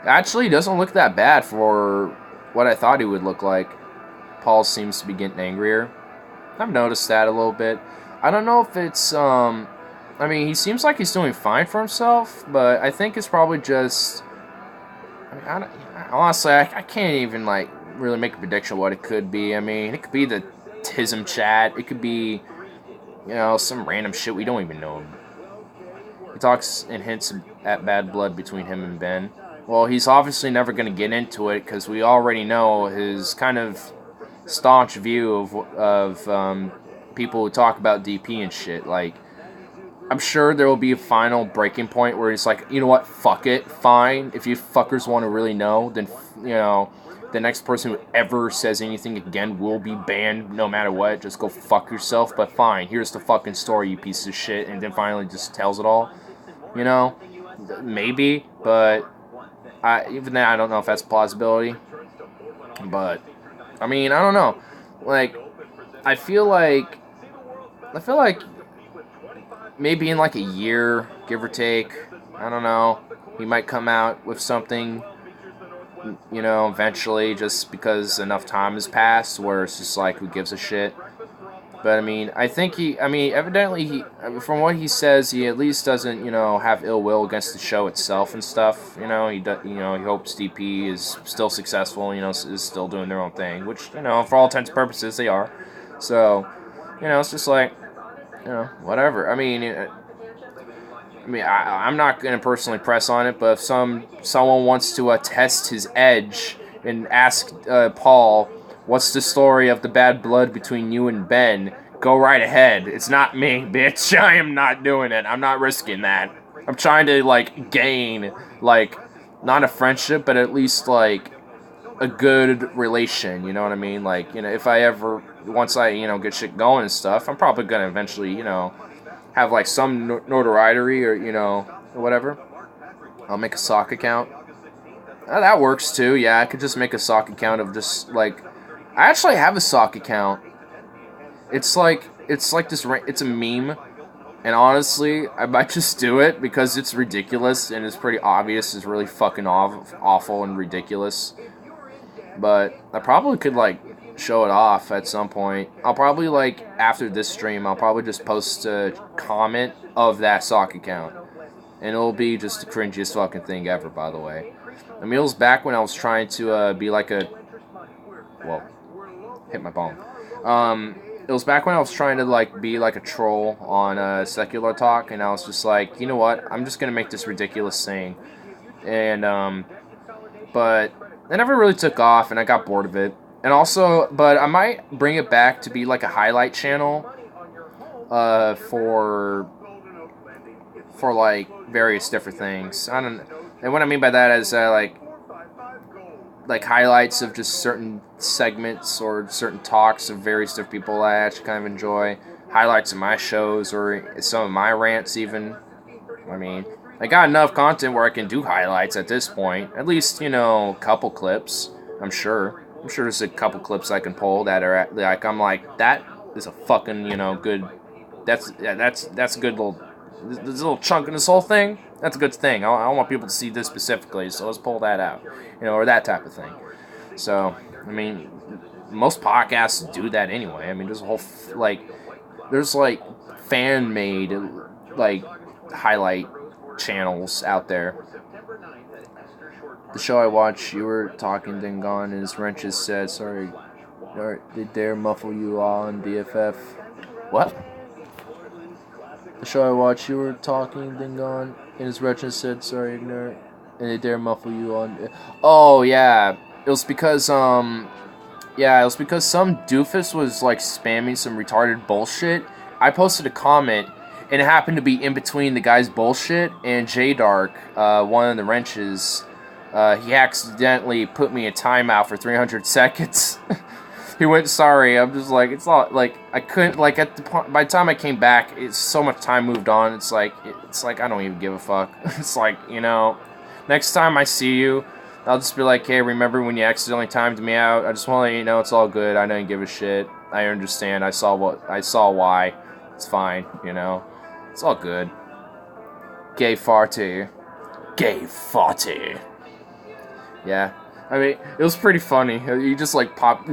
Actually, he doesn't look that bad for what I thought he would look like. Paul seems to be getting angrier. I've noticed that a little bit. I don't know if it's, I mean, he seems like he's doing fine for himself, but I think it's probably just, I mean, honestly, I can't even, like, really make a prediction what it could be. I mean, it could be the TISM chat. It could be, you know, some random shit we don't even know. He talks and hints at bad blood between him and Ben. Well, he's obviously never going to get into it because we already know his kind of staunch view of people who talk about DP and shit. Like, I'm sure there will be a final breaking point where it's like, you know what, fuck it, fine. If you fuckers want to really know, then, you know, the next person who ever says anything again will be banned no matter what. Just go fuck yourself, but fine, here's the fucking story, you piece of shit. And then finally just tells it all. You know? Maybe, but even then, I don't know if that's a plausibility. But, I mean, I don't know. Like, I feel like maybe in like a year, give or take, I don't know, he might come out with something, you know, eventually, just because enough time has passed where it's just like, who gives a shit. But, I mean, evidently, from what he says, he at least doesn't, you know, have ill will against the show itself and stuff. You know, he hopes DP is still successful, you know, is still doing their own thing, which, you know, for all intents and purposes, they are. So, you know, it's just like, you know, whatever. I mean, I'm not going to personally press on it, but if someone wants to test his edge and ask Paul, what's the story of the bad blood between you and Ben? Go right ahead. It's not me, bitch. I am not doing it. I'm not risking that. I'm trying to, like, gain, like, not a friendship, but at least, like, a good relation, you know what I mean? Like, you know, if I ever, once I, you know, get shit going and stuff, I'm probably going to eventually, you know, have, like, some notoriety or, you know, whatever. I'll make a sock account. That works, too. Yeah, I could just make a sock account of just, like, I actually have a sock account. It's like this, it's a meme. And honestly, I might just do it because it's ridiculous and it's pretty obvious. It's really fucking awful and ridiculous. But I probably could, like, show it off at some point. I'll probably, like, after this stream, I'll probably just post a comment of that sock account. And it'll be just the cringiest fucking thing ever, by the way. I mean, it was back when I was trying to be like a... Whoa. Hit my bone. It was back when I was trying to, like, be like a troll on Secular Talk. And I was just like, you know what? I'm just going to make this ridiculous thing. And, but... It never really took off, and I got bored of it. And also, but I might bring it back to be like a highlight channel for like various different things. I don't, and what I mean by that is like highlights of just certain segments or certain talks of various different people I actually kind of enjoy. Highlights of my shows or some of my rants even. I mean, I got enough content where I can do highlights at this point. At least, you know, a couple clips, I'm sure. I'm sure there's a couple clips I can pull that are, like, I'm like, that is a fucking, you know, good, that's a good little, this little chunk in this whole thing, that's a good thing. I want people to see this specifically, so let's pull that out. You know, or that type of thing. So, I mean, most podcasts do that anyway. I mean, there's a whole, there's, like, fan-made, like, highlight channels out there. The show I watched, you were talking, then gone, and his wrenches said, sorry, they dare muffle you all on DFF. What? The show I watched, you were talking, then gone, and his wrenches said, sorry, ignorant, and they dare muffle you on... Oh, yeah. It was because, some doofus was, like, spamming some retarded bullshit. I posted a comment, and it happened to be in between the guy's bullshit and J-Dark, one of the wrenches. He accidentally put me in timeout for 300 seconds. He went, sorry. I'm just like, it's not, like, I couldn't, like, by the time I came back, it's so much time moved on. It's like, I don't even give a fuck. It's like, you know, next time I see you, I'll just be like, hey, remember when you accidentally timed me out? I just want to let you know it's all good. I didn't give a shit. I understand. I saw why. It's fine, you know. It's all good. Gay farty. Gay farty. Yeah. I mean, it was pretty funny. He just like popped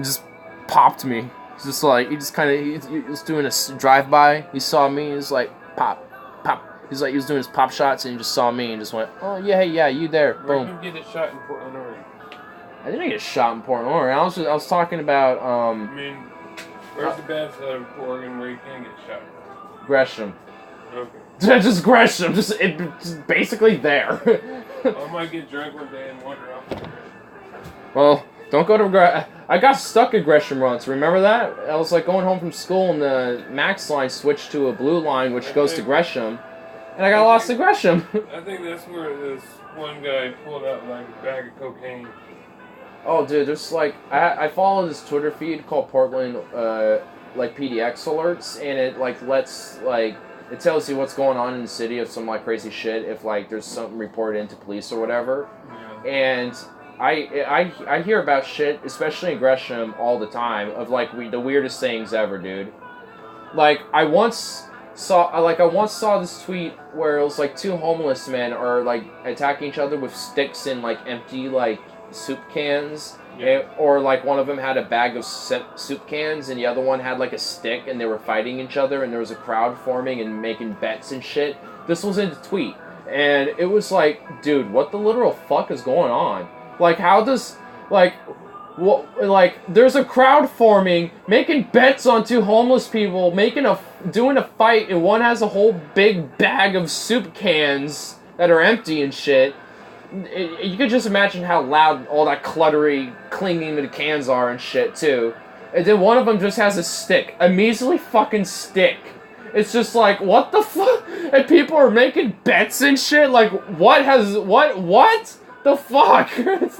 me. He's just like, he just kind of, he was doing a drive-by. He saw me. He was like, pop, pop. He's like, he was doing his pop shots, and he just saw me and just went, oh yeah, hey, yeah, you there? Where Boom. did you get shot in Portland, Oregon? I didn't get shot in Portland, Oregon. I was talking about I mean, where's the bad side of Oregon where you can't get shot? Gresham. Okay. Just Gresham. Just basically there. I might get drunk one day and wander off. Well, don't go to Gresham. I got stuck at Gresham once. Remember that? I was like going home from school, and the Max line switched to a blue line, which goes to Gresham, and I got lost at Gresham. I think that's where this one guy pulled out like a bag of cocaine. Oh, dude, there's like I follow this Twitter feed called Portland like PDX alerts, and it like lets like it tells you what's going on in the city of some like crazy shit if like there's something reported into police or whatever, Yeah. and. I hear about shit, especially in Gresham, all the time, of like the weirdest things ever, dude. Like I once saw this tweet where it was like two homeless men are like attacking each other with sticks and like empty like soup cans, Yeah. or like one of them had a bag of soup cans and the other one had like a stick, and they were fighting each other, and there was a crowd forming and making bets and shit. This was in the tweet, and it was like, dude, what the literal fuck is going on? Like, how does, like, there's a crowd forming, making bets on two homeless people, doing a fight, and one has a whole big bag of soup cans that are empty and shit. You could just imagine how loud all that cluttery clinging to the cans are and shit, too. And then one of them just has a stick. A measly fucking stick. It's just like, what the fuck? And people are making bets and shit? Like, what? The fuck? It's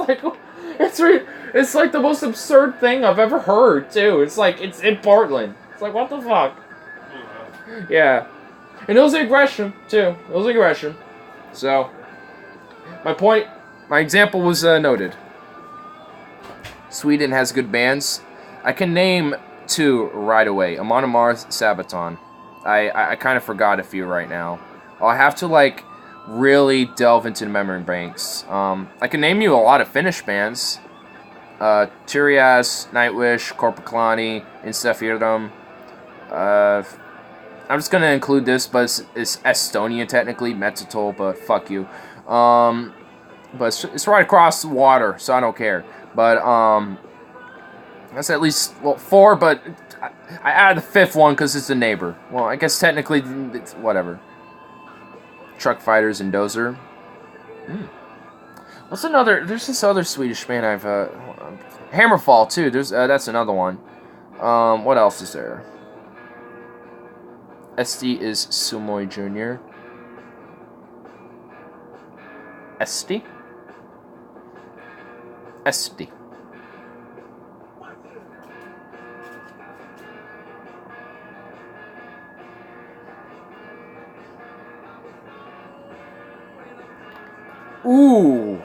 like the most absurd thing I've ever heard, too. It's like, it's in Portland. It's like, what the fuck? Yeah. And it was aggression, too. It was aggression. So, my example was noted. Sweden has good bands. I can name two right away. Amon Amarth, Sabaton. I kind of forgot a few right now. I'll have to, like, really delve into the memory banks. I can name you a lot of Finnish bands. Tyrias, Nightwish, Korpiklani, Instafirdum. I'm just gonna include this, but it's Estonia technically, Metatol, but fuck you. But it's right across the water, so I don't care. But that's at least 4, but I added the 5th one because it's a neighbor. Well, I guess technically it's whatever. Truck Fighters and Dozer. What's another? There's this other Swedish band I've Hammerfall too. There's that's another one. What else is there? SD is Sumoy Jr. SD. SD. Ooh.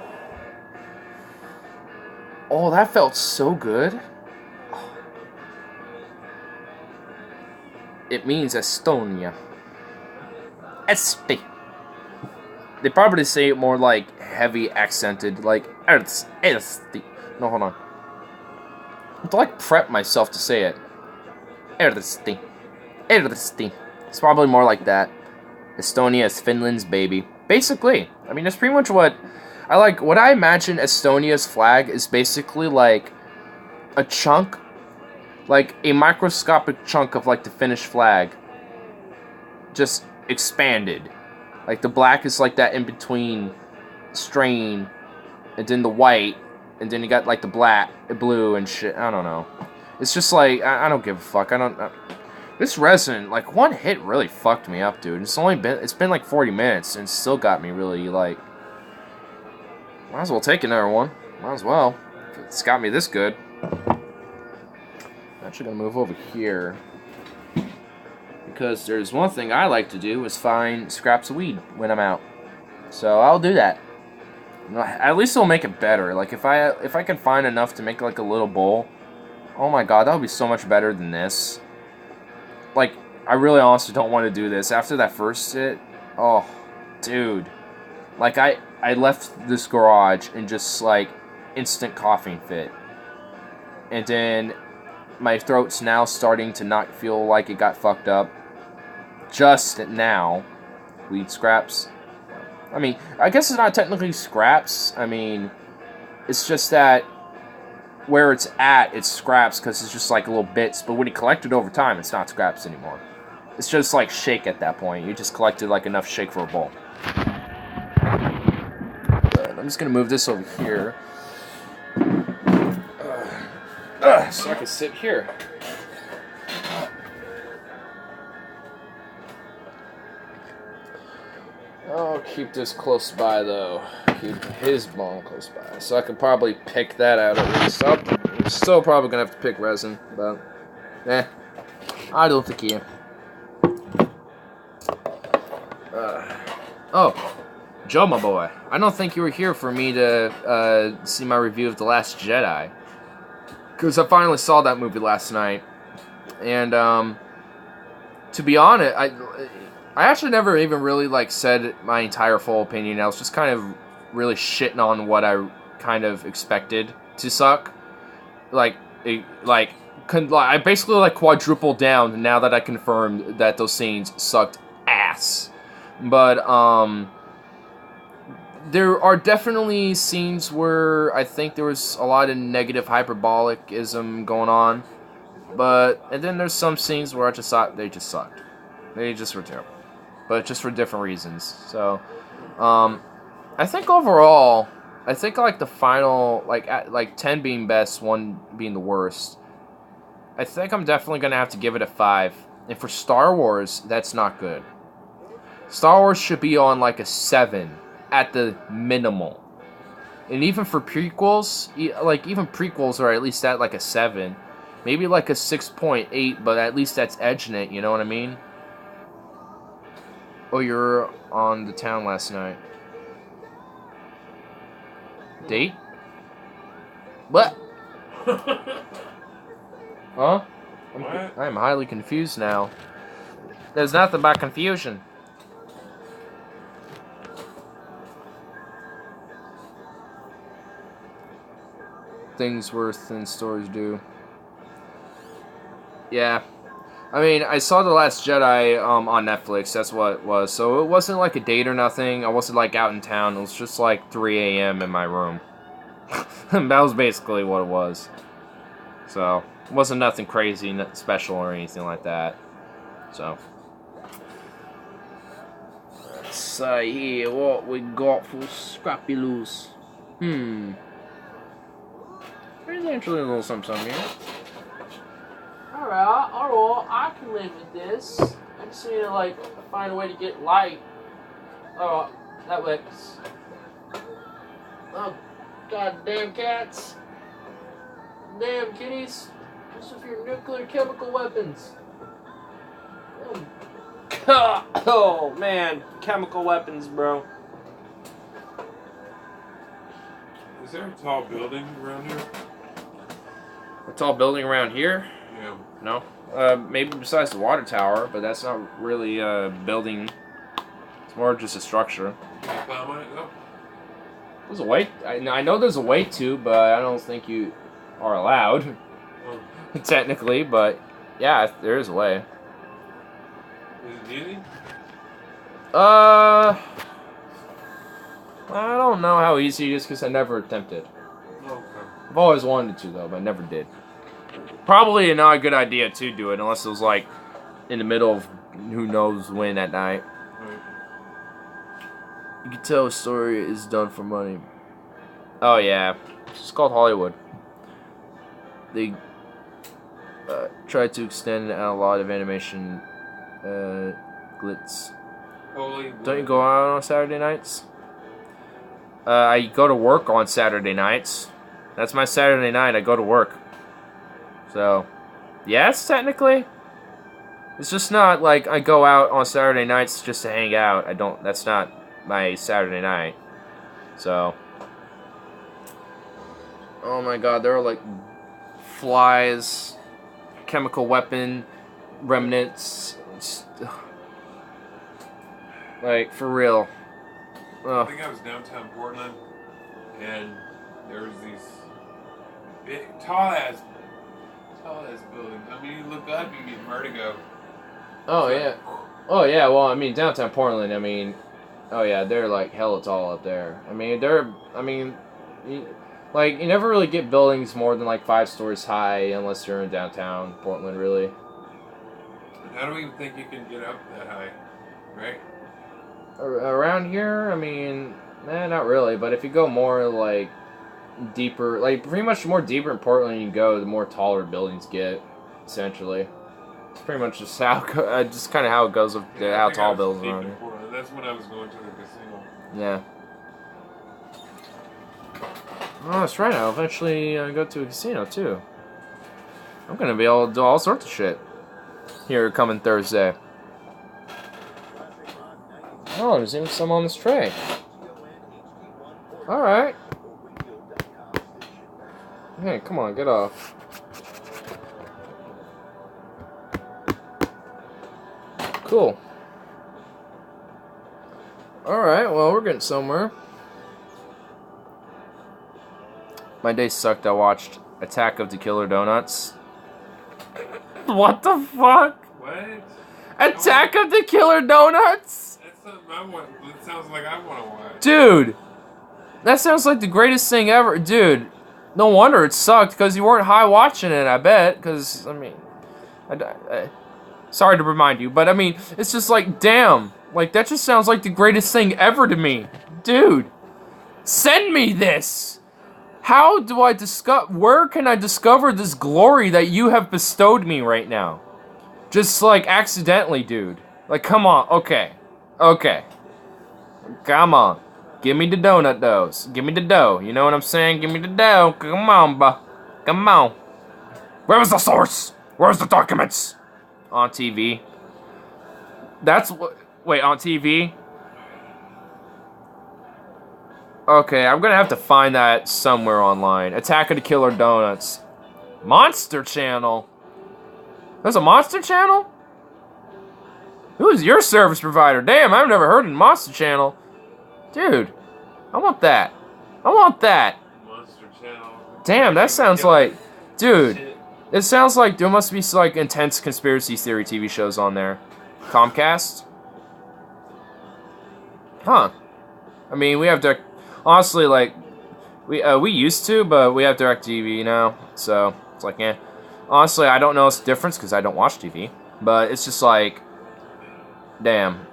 Oh, that felt so good. It means Estonia. Eesti. They probably say it more like heavy accented, like Eesti. No, hold on. I have to like prep myself to say it. Eesti. Eesti. It's probably more like that. Estonia is Finland's baby. Basically, I mean, that's pretty much what I like. What I imagine Estonia's flag is basically like a chunk, like a microscopic chunk of like the Finnish flag, just expanded. Like the black is like that in between strain, and then the white, and then you got like the black, the blue, and shit. I don't know. It's just like I don't give a fuck. This resin, like, one hit really fucked me up, dude. It's been like 40 minutes, and it still got me really, like, might as well take another one. Might as well. It's got me this good. I'm actually gonna move over here, because there's one thing I like to do is find scraps of weed when I'm out. So I'll do that. At least it'll make it better. Like, if I can find enough to make, like, a little bowl, oh my god, that would be so much better than this. Like, I really honestly don't want to do this. After that first hit, oh, dude. Like, I left this garage and just, like, instant coughing fit. And then my throat's now starting to not feel like it got fucked up. Just now. Weed scraps. I mean, I guess it's not technically scraps. I mean, it's just that where it's at, it's scraps because it's just like little bits. But when you collect it over time, it's not scraps anymore. It's just like shake at that point. You just collected like enough shake for a bowl. But I'm just going to move this over here. So I can sit here. I'll keep this close by, though. Keep his bone close by. So I could probably pick that out at least. I'm still probably going to have to pick resin, but... I don't think he... Oh, Joe, my boy. I don't think you were here for me to see my review of The Last Jedi. Because I finally saw that movie last night. And, to be honest, I actually never even really, like, said my entire full opinion. I was just kind of really shitting on what I kind of expected to suck. I basically, like, quadrupled down now that I confirmed that those scenes sucked ass. But, there are definitely scenes where I think there was a lot of negative hyperbolicism going on. And then there's some scenes where I just thought they just sucked. They just were terrible. But just for different reasons. So, I think overall, like the final, like 10 being best, 1 being the worst. I think I'm definitely going to have to give it a 5. And for Star Wars, that's not good. Star Wars should be on like a 7 at the minimal. And even for prequels, even prequels are at least at like a 7. Maybe like a 6.8, but at least that's edging it, you know what I mean? Oh, you were on the town last night. Date? What? Huh? I'm highly confused now. There's nothing but confusion. Things worse than stories do. Yeah. I mean, I saw The Last Jedi on Netflix. That's what it was. So it wasn't like a date or nothing. I wasn't like out in town. It was just like 3 a.m. in my room. That was basically what it was. So it wasn't nothing crazy, nothing special or anything like that. So let's see here what we got for Scrappy Loose. There's actually a little something here. Alright, I can live with this. I just need to, like, find a way to get light. Oh, that works. Oh, goddamn cats. Damn kitties. What's with your nuclear chemical weapons? Oh, man. Chemical weapons, bro. Is there a tall building around here? A tall building around here? Yeah. No. Maybe besides the water tower, but that's not really a building. It's more just a structure. Can you climb on it, though? There's a way. I know there's a way to, but I don't think you are allowed. Oh. Technically, but yeah, there is a way. Is it easy? I don't know how easy it is because I never attempted. Okay. I've always wanted to, though, but I never did. Probably not a good idea to do it unless it was like in the middle of who knows when at night. Right. You can tell a story is done for money. Oh yeah, it's called Hollywood. They tried to extend out a lot of animation glitz. Holy. Don't you go out on Saturday nights? I go to work on Saturday nights. That's my Saturday night. I go to work. So, yes, technically. It's just not like I go out on Saturday nights just to hang out. That's not my Saturday night. So. Oh my god, there are like flies, chemical weapon remnants. Like, for real. I think I was downtown Portland, and there was these big, tall ass buildings. I mean, you look up, you get vertigo. Oh yeah. Oh yeah. Well, I mean, downtown Portland. I mean, oh yeah, they're like hella tall up there. I mean, like you never really get buildings more than like 5 stories high unless you're in downtown Portland, really. I don't even think you can get up that high, right? Around here, I mean, not really. But if you go more like deeper, like pretty much the more deeper in Portland you go, the more taller buildings get. Essentially, it's pretty much just just kind of how it goes with how tall buildings are around here. That's when I was going to the casino. Yeah. Oh, that's right. I'll eventually go to a casino too. I'm gonna be able to do all sorts of shit here coming Thursday. Oh, there's even some on this tray. Alright. Hey, come on, get off. Cool. Alright, well, we're getting somewhere. My day sucked. I watched Attack of the Killer Donuts. What the fuck? What? Attack of the Killer Donuts? That's something I want. It sounds like I want to watch. Dude, that sounds like the greatest thing ever. Dude, no wonder it sucked, because you weren't high watching it, I bet. Because, I mean, sorry to remind you, but I mean, it's just like, damn. Like, that just sounds like the greatest thing ever to me. Dude, send me this. How do I where can I discover this glory that you have bestowed me right now? Just, like, accidentally, dude. Like, come on. Okay. Okay. Come on. Give me the donut doughs. Give me the dough. You know what I'm saying? Give me the dough. Come on, buh. Come on. Where's the source? Where's the documents? On TV. That's what... Wait, on TV? Okay, I'm gonna have to find that somewhere online. Attack of the Killer Donuts. Monster Channel? There's a Monster Channel? Who's your service provider? Damn, I've never heard of Monster Channel. Dude, I want that. I want that. Monster Channel. Damn, that sounds like... Dude, it sounds like there must be like intense conspiracy theory TV shows on there. Comcast? Huh. I mean, we have to... Honestly, like... We used to, but we have DirecTV now. So, it's like, eh. Honestly, I don't know what's the difference because I don't watch TV. But it's just like... Damn.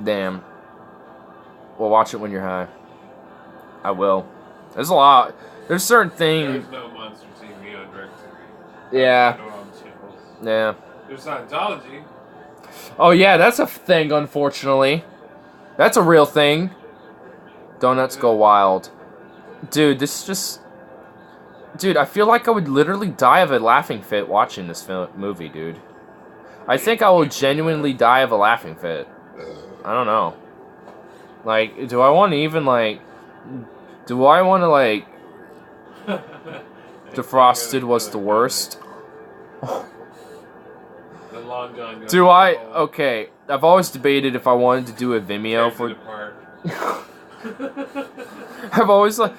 Damn. Well, watch it when you're high. I will. There's a lot. There's certain things... There's no Monster TV on DirecTV. Yeah. No channels. Yeah. There's Scientology. Oh, yeah, that's a thing, unfortunately. That's a real thing. Donuts Go Wild. Dude, this is just... Dude, I feel like I would literally die of a laughing fit watching this movie, dude. I think I will genuinely die of a laughing fit. I don't know. Like, do I want to even, like... Do I want to, like... Defrosted was the worst. The Long John goes Do I... Okay, I've always debated if I wanted to do a Vimeo for... I've also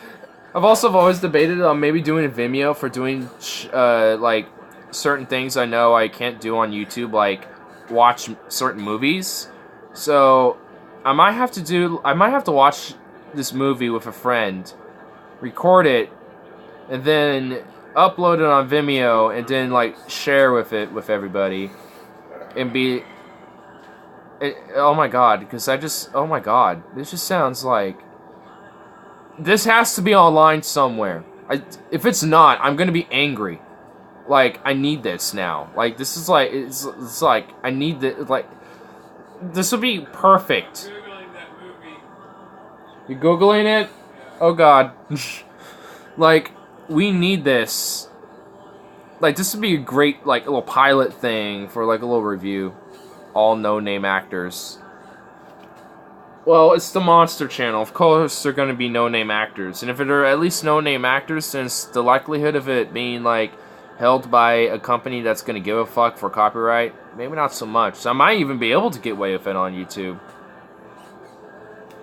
always debated on maybe doing a Vimeo for doing, like, certain things I know I can't do on YouTube, like, watch certain movies. So, I might have to watch this movie with a friend, record it, and then upload it on Vimeo, and then, like, share with everybody, and be... oh my god, because oh my god, this just sounds like... This has to be online somewhere. If it's not, I'm gonna be angry. Like, I need this now. Like, this is like, it's like, I need this, like... This would be perfect. Googling that movie. You Googling it? Oh god. Like, we need this. Like, this would be a great, like, little pilot thing for, like, a little review. All no-name actors. Well, it's the Monster Channel. Of course, they're going to be no-name actors. And if it are at least no-name actors, since the likelihood of it being, like, held by a company that's going to give a fuck for copyright, maybe not so much. So I might even be able to get away with it on YouTube.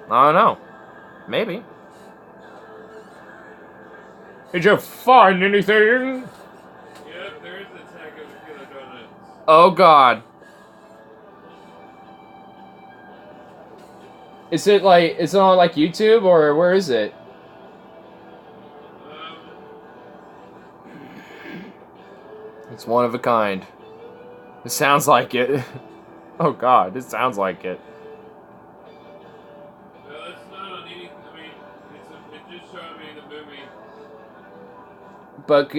I don't know. Maybe. Did you find anything? Yep, there is an attack of the killer donuts. Oh God. Is it on like YouTube or where is it? It's one of a kind. It sounds like it. Oh God, it sounds like it. No, that's not on anything. I mean, it just showed me the movie. But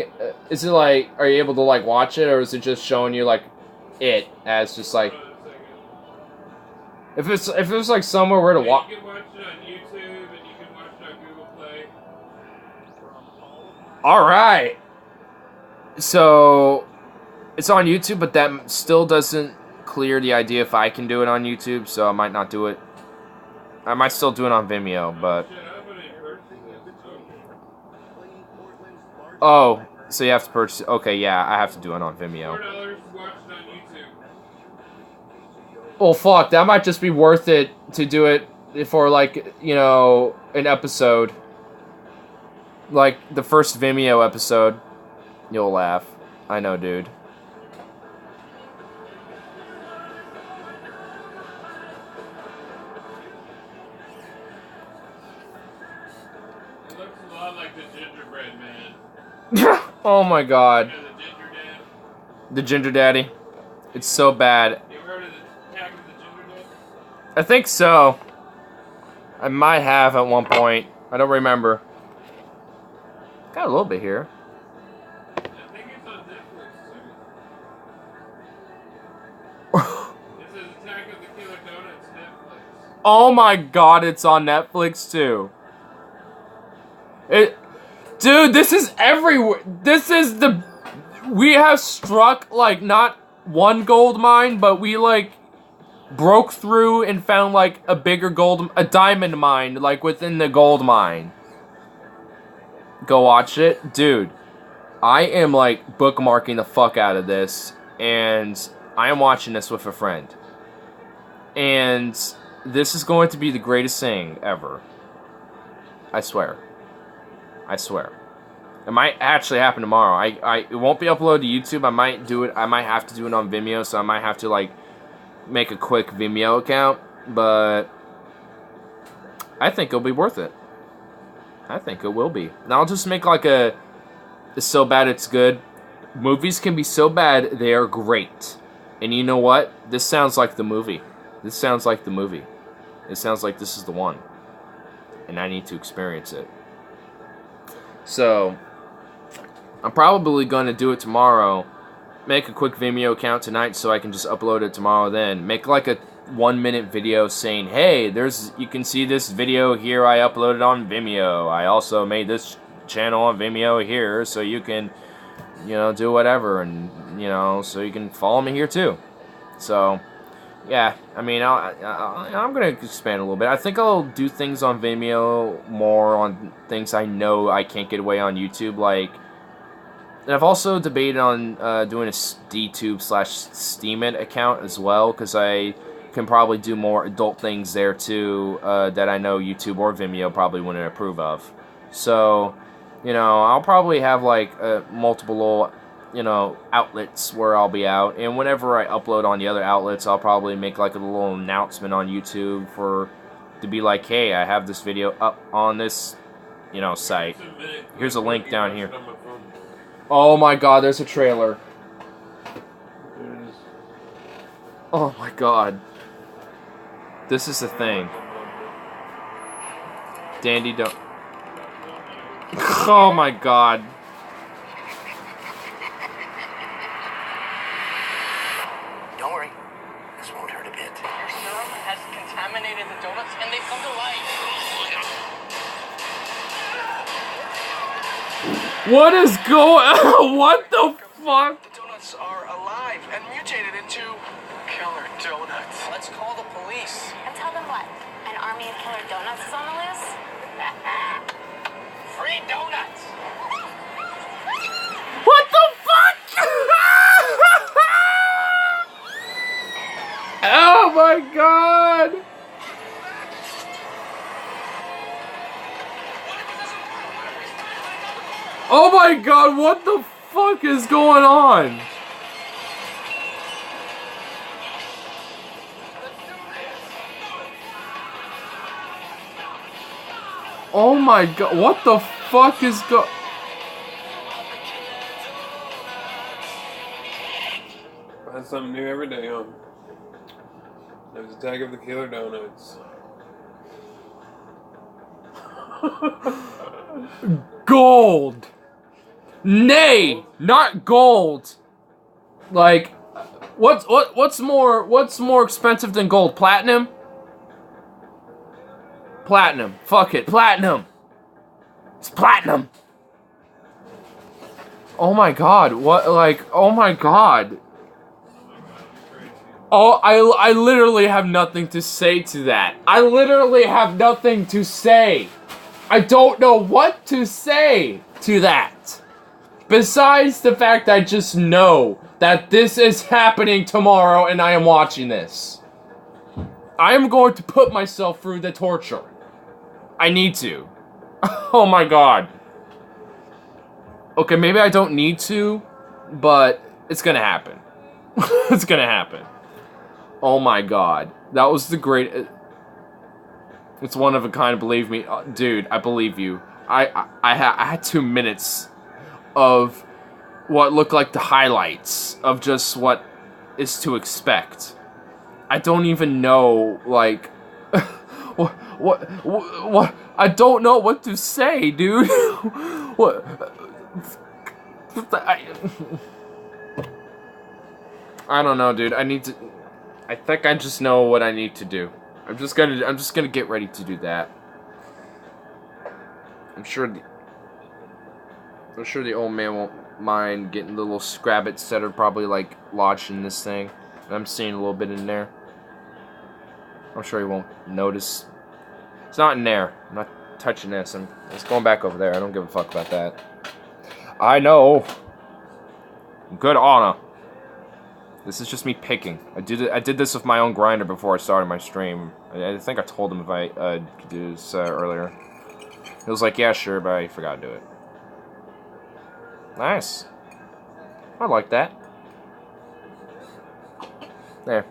is it like, are you able to like watch it, or is it just showing you like it as just like? Hold on a second. If it's like somewhere where to watch. You can watch it on YouTube and you can watch it on Google Play. All right. So it's on YouTube, but that still doesn't clear the idea if I can do it on YouTube. So I might not do it. I might still do it on Vimeo, but. Shut up and it hurts. Oh, so you have to purchase. Okay, yeah, I have to do it on Vimeo. $4 to watch it on YouTube. Well, fuck, that might just be worth it to do it for, like, you know, an episode. Like, the first Vimeo episode. You'll laugh. I know, dude. It looks a lot like the Gingerbread Man. Oh my God. You know, the Ginger Dad. The Ginger Daddy. It's so bad. You ever heard of the Attack of the Ginger Dad? I think so. I might have at one point. I don't remember. Got a little bit here. I think it's on Netflix too. It says Attack of the Killer Donuts Netflix. Oh my God, it's on Netflix too. Dude, this is everywhere. This is we have struck like not one gold mine, but we like broke through and found like a diamond mine like within the gold mine. Go watch it. Dude, I am like bookmarking the fuck out of this, and I am watching this with a friend. And this is going to be the greatest thing ever. I swear. I swear. It might actually happen tomorrow. It won't be uploaded to YouTube. I might do it. I might have to do it on Vimeo, so I might have to like make a quick Vimeo account, but I think it'll be worth it. I think it will be. And I'll just make like it's so bad it's good. Movies can be so bad they are great. And you know what? This sounds like the movie. This sounds like the movie. It sounds like this is the one. And I need to experience it. So, I'm probably going to do it tomorrow. Make a quick Vimeo account tonight so I can just upload it tomorrow then. Make like a 1-minute video saying, hey, you can see this video here I uploaded on Vimeo. I also made this channel on Vimeo here so you can, you know, do whatever. And, you know, so you can follow me here too. So, yeah, I mean, I'm going to expand a little bit. I think I'll do things on Vimeo more on things I know I can't get away on YouTube, like, and I've also debated on doing a DTube/Steemit account as well, because I can probably do more adult things there too that I know YouTube or Vimeo probably wouldn't approve of. So, you know, I'll probably have like multiple little, you know, outlets where I'll be out, and whenever I upload on the other outlets, I'll probably make like a little announcement on YouTube to be like, hey, I have this video up on this, you know, site. Here's a link down here. Oh my God, there's a trailer. Oh my God. This is the thing. Dandy don't. Oh my God. Don't worry. This won't hurt a bit. Your serum has contaminated the donuts and they've come to life. What is going on? What the fuck? The donuts are alive and mutated into killer donuts. Let's call the police. And tell them what? An army of killer donuts is on the loose? Free donuts. What the fuck? Oh my God. Oh my god, what the fuck is going on? Oh my god, what the fuck is Find something new every day, huh? There's Attack of the Killer Donuts. Gold! Nay, not gold. Like, what's more expensive than gold? Platinum? Platinum. Fuck it, platinum. It's platinum. Oh my god, what, like, oh my god. Oh, I literally have nothing to say to that. I literally have nothing to say. I don't know what to say to that. Besides the fact I just know that this is happening tomorrow and I am watching this. I am going to put myself through the torture. I need to. Oh my god. Okay, maybe I don't need to, but it's gonna happen. It's gonna happen. Oh my god. That was the great... It's one of a kind, believe me. Dude, I believe you. I had 2 minutes of what looked like the highlights of just what is to expect. I don't even know, like... what? I don't know what to say, dude. What? I don't know, dude. I need to... I think I just know what I need to do. I'm just gonna get ready to do that. I'm sure the old man won't mind getting the little scrabbits that are probably like lodged in this thing. I'm seeing a little bit in there. I'm sure he won't notice. It's not in there. I'm not touching this. It's going back over there. I don't give a fuck about that. I know. Good honor. This is just me picking. I did this with my own grinder before I started my stream. I think I told him if I could do this earlier. He was like, yeah, sure, but I forgot to do it. Nice. I like that. There.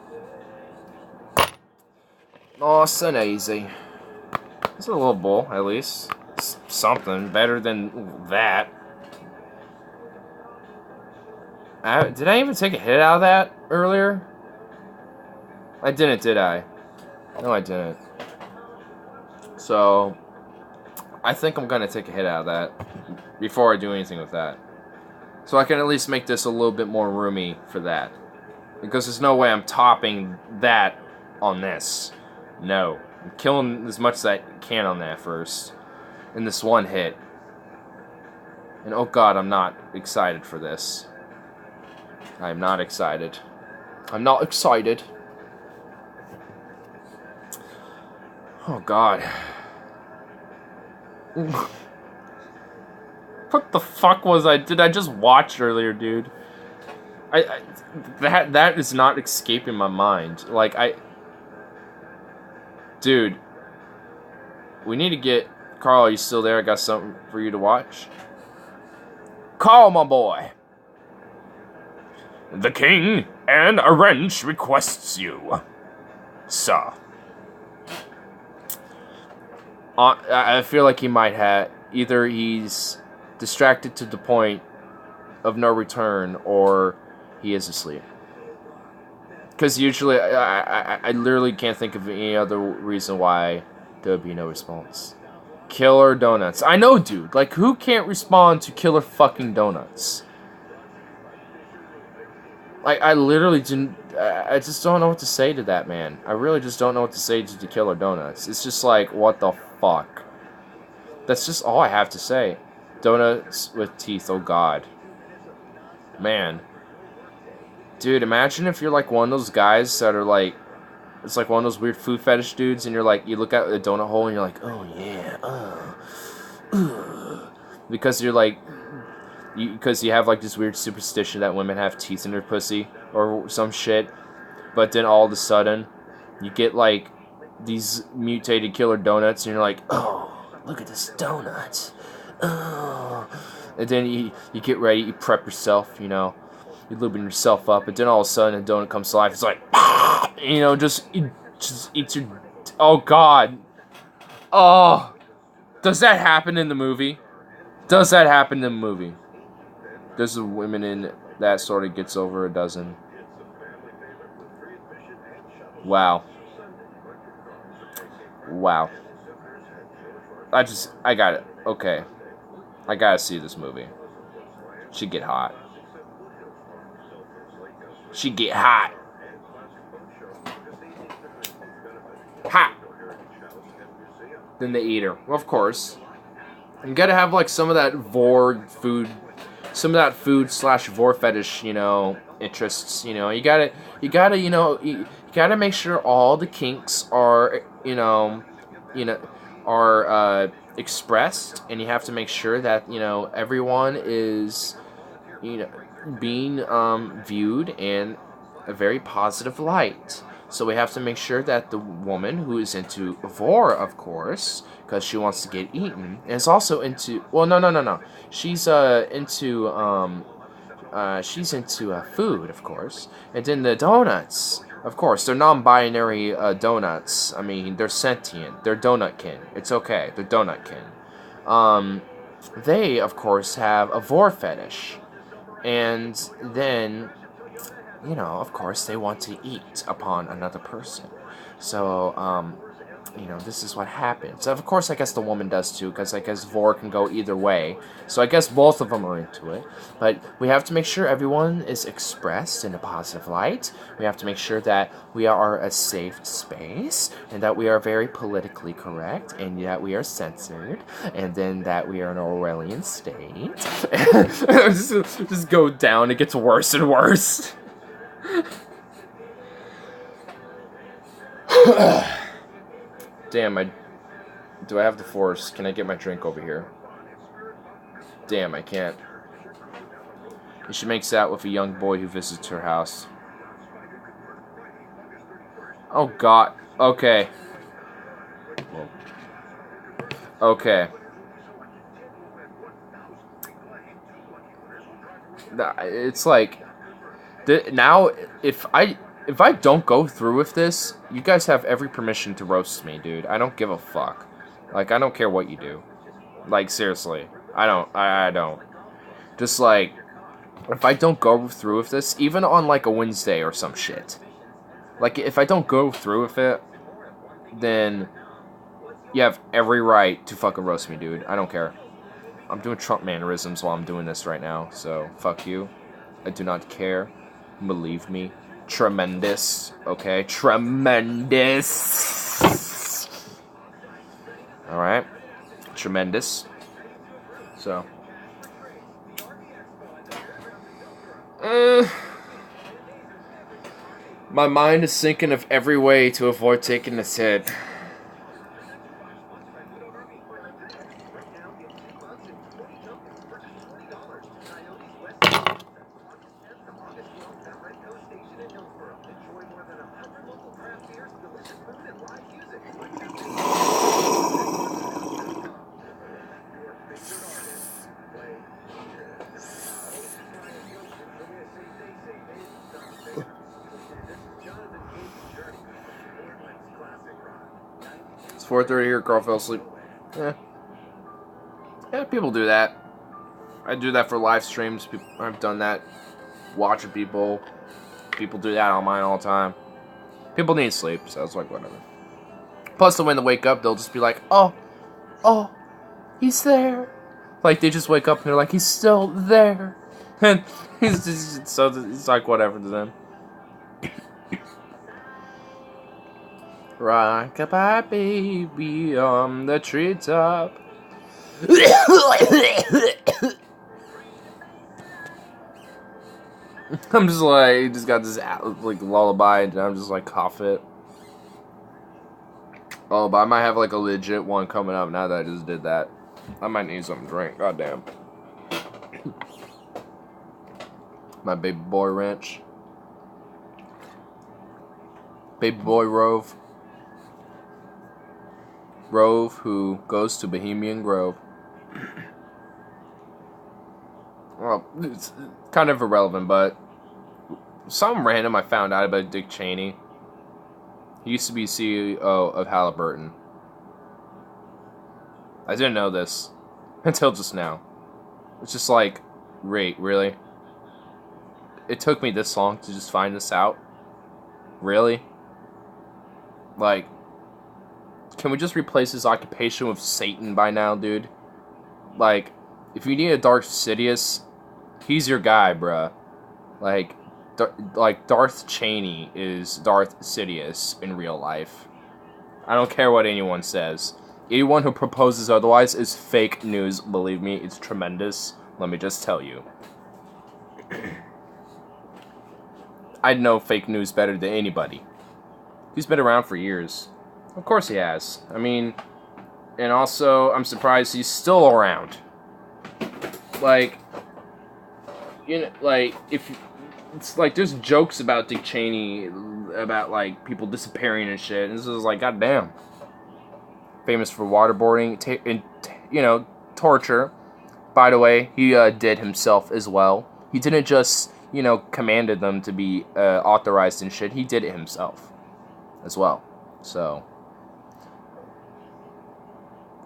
Nice and easy. It's a little bowl, at least. It's something better than that. Did I even take a hit out of that earlier? I didn't, did I? No, I didn't. So, I think I'm gonna take a hit out of that before I do anything with that. So I can at least make this a little bit more roomy for that. Because there's no way I'm topping that on this. No. I'm killing as much as I can on that first. In this one hit. And oh god, I'm not excited for this. I am not excited. I'm not excited. Oh god. What the fuck was did I just watch earlier, dude? That is not escaping my mind. Like, dude. We need to get... Carl, are you still there? I got something for you to watch. Carl, my boy. The king and a wrench requests you, sir. I feel like he might have... Either he's distracted to the point of no return, or he is asleep. Because usually, I literally can't think of any other reason why there would be no response. Killer Donuts. I know, dude. Like, who can't respond to Killer fucking Donuts? Like, I literally didn't... I just don't know what to say to that, man. I really just don't know what to say to the Killer Donuts. It's just like, what the fuck? That's just all I have to say. Donuts with teeth, oh god. Man. Dude, imagine if you're like one of those guys that are like... It's like one of those weird food fetish dudes, and you're like, you look at the donut hole and you're like, oh yeah, because you're like... Because you have like this weird superstition that women have teeth in their pussy or some shit, but then all of a sudden you get like these mutated Killer Donuts and you're like, oh, look at this donut, oh, And then you get ready, you prep yourself, you know, you lubing yourself up, and then all of a sudden a donut comes to life. It's like, you know, just eats your. Oh God. Oh, does that happen in the movie? Does that happen in the movie? There's a women in that sort of gets over a dozen. Wow. Wow. I got it. Okay. I gotta see this movie. She get hot. She get hot. Hot. Then they eat her. Well, of course. You gotta have like some of that vor food, some of that food / vor fetish, you know, interests. You know, you gotta, you know, you gotta make sure all the kinks are, are expressed, and you have to make sure that, you know, everyone is, you know, being viewed in a very positive light. So we have to make sure that the woman who is into vor, of course, because she wants to get eaten, and is also into, well, no. She's into food, of course, and then the donuts. Of course, they're non-binary donuts. I mean, they're sentient. They're donutkin. It's okay. They're donutkin. They, of course, have a vor fetish. And then, you know, of course, they want to eat upon another person. So, you know, this is what happens. Of course, I guess the woman does too, because I guess vor can go either way. So I guess both of them are into it. But we have to make sure everyone is expressed in a positive light. We have to make sure that we are a safe space, and that we are very politically correct, and that we are censored, and then that we are an Orwellian state. just go down. It gets worse and worse. Damn, do I have the force? Can I get my drink over here? Damn, I can't. And she makes out with a young boy who visits her house. Oh God. Okay. Okay. It's like, now if I don't go through with this, you guys have every permission to roast me, dude. I don't give a fuck. Like, I don't care what you do. Like, seriously. I don't. Just, like, if I don't go through with this, even on, like, a Wednesday or some shit. Like, if I don't go through with it, then you have every right to fucking roast me, dude. I don't care. I'm doing Trump mannerisms while I'm doing this right now, so fuck you. I do not care. Believe me. Tremendous. Okay? Tremendous. Alright? Tremendous. So. My mind is thinking of every way to avoid taking this hit. It's 4:30 here, girl fell asleep. Yeah, people do that. I do that for live streams. I've done that watching people. People do that on mine all the time. People need sleep, so it's like, whatever. Plus, when they wake up, they'll just be like, oh, he's there. Like, they just wake up and they're like, he's still there. And so it's like, whatever to them. Rock-a-bye, baby, on the treetop. I'm just like, just got this like lullaby, and I'm just like cough it. Oh, but I might have like a legit one coming up now that I just did that. I might need something to drink. Goddamn. My baby boy ranch. Baby boy Rove. Rove, who goes to Bohemian Grove. it's kind of irrelevant, but something random I found out about Dick Cheney. He used to be CEO of Halliburton. I didn't know this until just now. It's just like, really? It took me this long to just find this out? Really? Like, can we just replace his occupation with Satan by now, dude? Like, if you need a Darth Sidious, he's your guy, bruh. Like Darth Cheney is Darth Sidious in real life. I don't care what anyone says. Anyone who proposes otherwise is fake news, believe me, it's tremendous. Let me just tell you. I know fake news better than anybody. He's been around for years. Of course he has. I mean, and also, I'm surprised he's still around. Like, you know, like, if, it's like, there's jokes about Dick Cheney, about, like, people disappearing and shit, and this is like, goddamn. Famous for waterboarding, and, you know, torture. By the way, he did himself as well. He didn't just, you know, commanded them to be authorized and shit. He did it himself as well. So,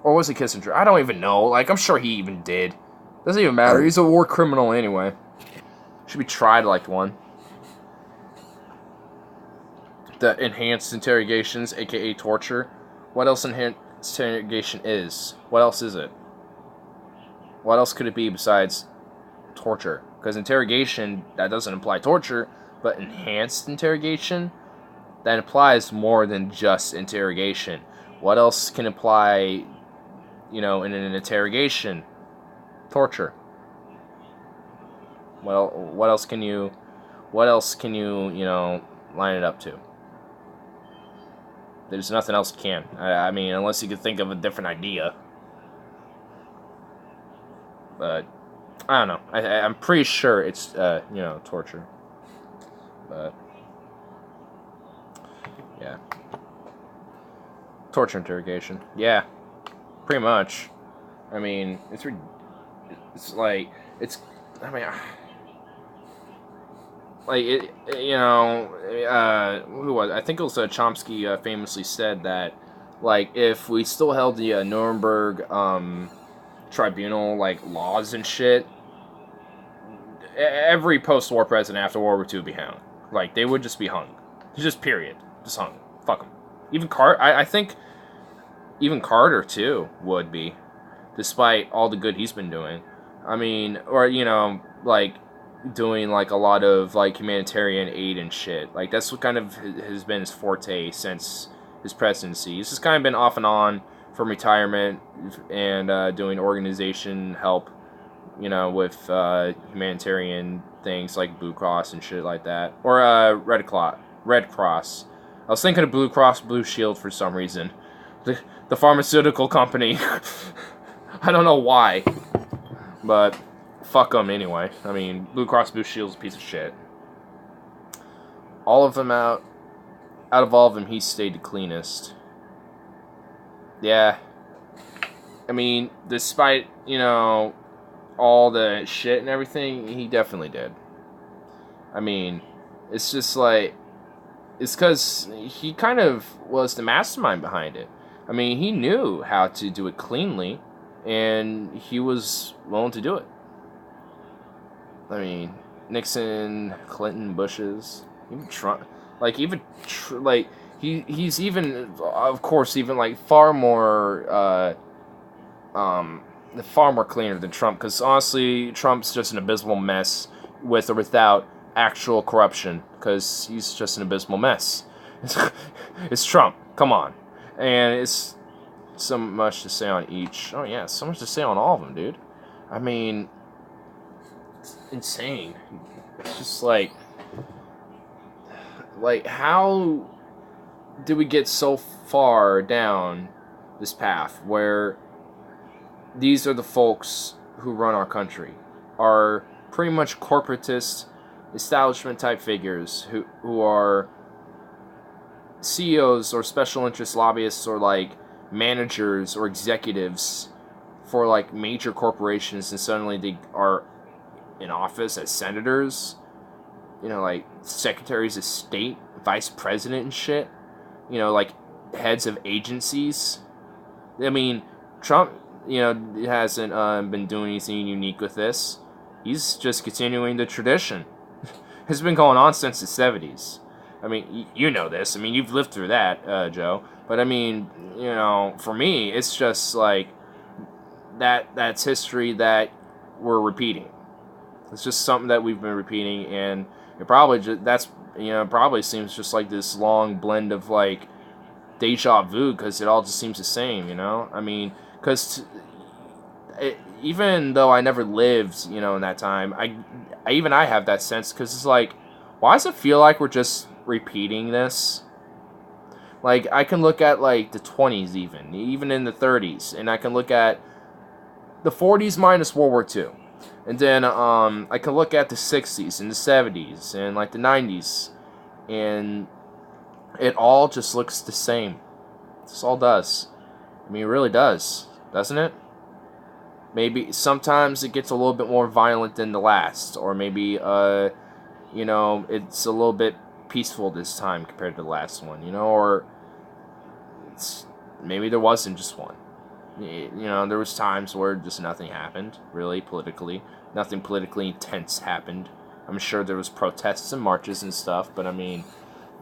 or was it Kissinger? I don't even know. Like, I'm sure he even did. Doesn't even matter. He's a war criminal anyway. Should be tried like one. The enhanced interrogations, aka torture. What else enhanced interrogation is? What else is it? What else could it be besides torture? Because interrogation, that doesn't imply torture, but enhanced interrogation, that implies more than just interrogation. What else can imply, you know, in an interrogation? Torture. Well, what else can you, you know, line it up to? There's nothing else you can. I mean, unless you could think of a different idea. But, I don't know. I'm pretty sure it's, you know, torture. But, yeah. Torture interrogation. Yeah. Pretty much. I mean, it's like, it's, I mean, like, you know, who was it? I think it was Chomsky famously said that, like, if we still held the Nuremberg tribunal, like, laws and shit, every post-war president after World War II would be hung. Like, they would just be hung. Just period. Just hung. Fuck them. Even I think even Carter, too, would be, despite all the good he's been doing. I mean, or, you know, like, doing, like, a lot of, like, humanitarian aid and shit. Like, that's what kind of has been his forte since his presidency. He's just kind of been off and on from retirement and doing organization help, you know, with humanitarian things like Blue Cross and shit like that. Or Red Cross. I was thinking of Blue Cross Blue Shield for some reason. The pharmaceutical company. I don't know why. But fuck them anyway. I mean, Blue Cross Blue Shield's a piece of shit. All of them out of all of them, he stayed the cleanest. Yeah. I mean, despite, you know, all the shit and everything, he definitely did. I mean, it's just like, it's because he kind of was the mastermind behind it. I mean, he knew how to do it cleanly, and he was willing to do it. I mean, Nixon, Clinton, Bush's, even Trump, like, he's even, of course, even, like, far more cleaner than Trump, because honestly, Trump's just an abysmal mess, with or without actual corruption, because he's just an abysmal mess. It's Trump, come on. And it's so much to say on each. Oh yeah, so much to say on all of them, dude. I mean, it's insane. It's just like how did we get so far down this path where these are the folks who run our country, are pretty much corporatist, establishment type figures who are CEOs or special interest lobbyists or like managers or executives for like major corporations, and suddenly they are in office as senators, you know, like secretaries of state, vice president and shit, you know, like heads of agencies. I mean, Trump, you know, hasn't been doing anything unique with this. He's just continuing the tradition. It's been going on since the 70s. I mean, you know this. I mean, you've lived through that, Joe. But I mean, you know, for me, it's just like that's history that we're repeating. It's just something that we've been repeating, and it probably probably seems just like this long blend of like deja vu, because it all just seems the same, you know? I mean, because even though I never lived, you know, in that time, I have that sense, because it's like, why does it feel like we're just repeating this? Like, I can look at, like, the 20s even in the 30s, and I can look at the 40s minus World War II. And then, I can look at the 60s and the 70s and, like, the 90s, and it all just looks the same. This all does. I mean, it really does, doesn't it? Maybe sometimes it gets a little bit more violent than the last, or maybe, you know, it's a little bit peaceful this time compared to the last one, you know, or maybe there wasn't just one. You know, there was times where just nothing happened, really, politically. Nothing politically intense happened. I'm sure there was protests and marches and stuff, but I mean,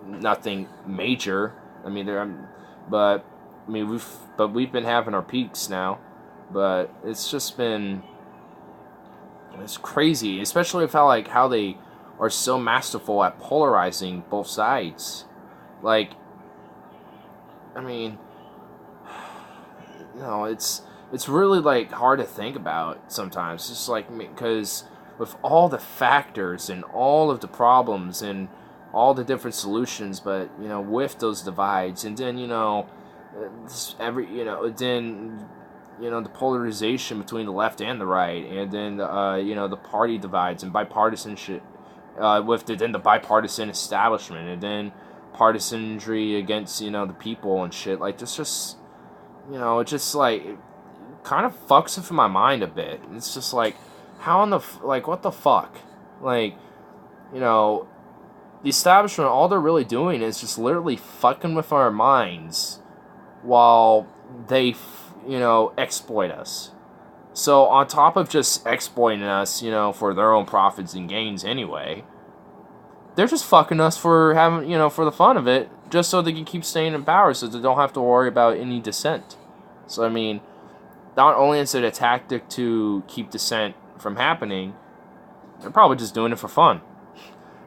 nothing major. I mean, we've been having our peaks now, but it's just been, it's crazy, especially with how they are so masterful at polarizing both sides. Like, I mean, you know, it's really, like, hard to think about sometimes. Just like, because with all the factors and all of the problems and all the different solutions, but, you know, with those divides, and then, you know, the polarization between the left and the right, and then you know, the party divides and bipartisanship, then the bipartisan establishment, and then partisanry against, you know, the people and shit. Like, this just, you know, it just, like, it kind of fucks with my mind a bit. It's just like, how in the like, what the fuck? Like, you know, the establishment, all they're really doing is just literally fucking with our minds while they, you know, exploit us. So on top of just exploiting us, you know, for their own profits and gains anyway, they're just fucking us for having, you know, for the fun of it, just so they can keep staying in power, so they don't have to worry about any dissent. So I mean, not only is it a tactic to keep dissent from happening, they're probably just doing it for fun.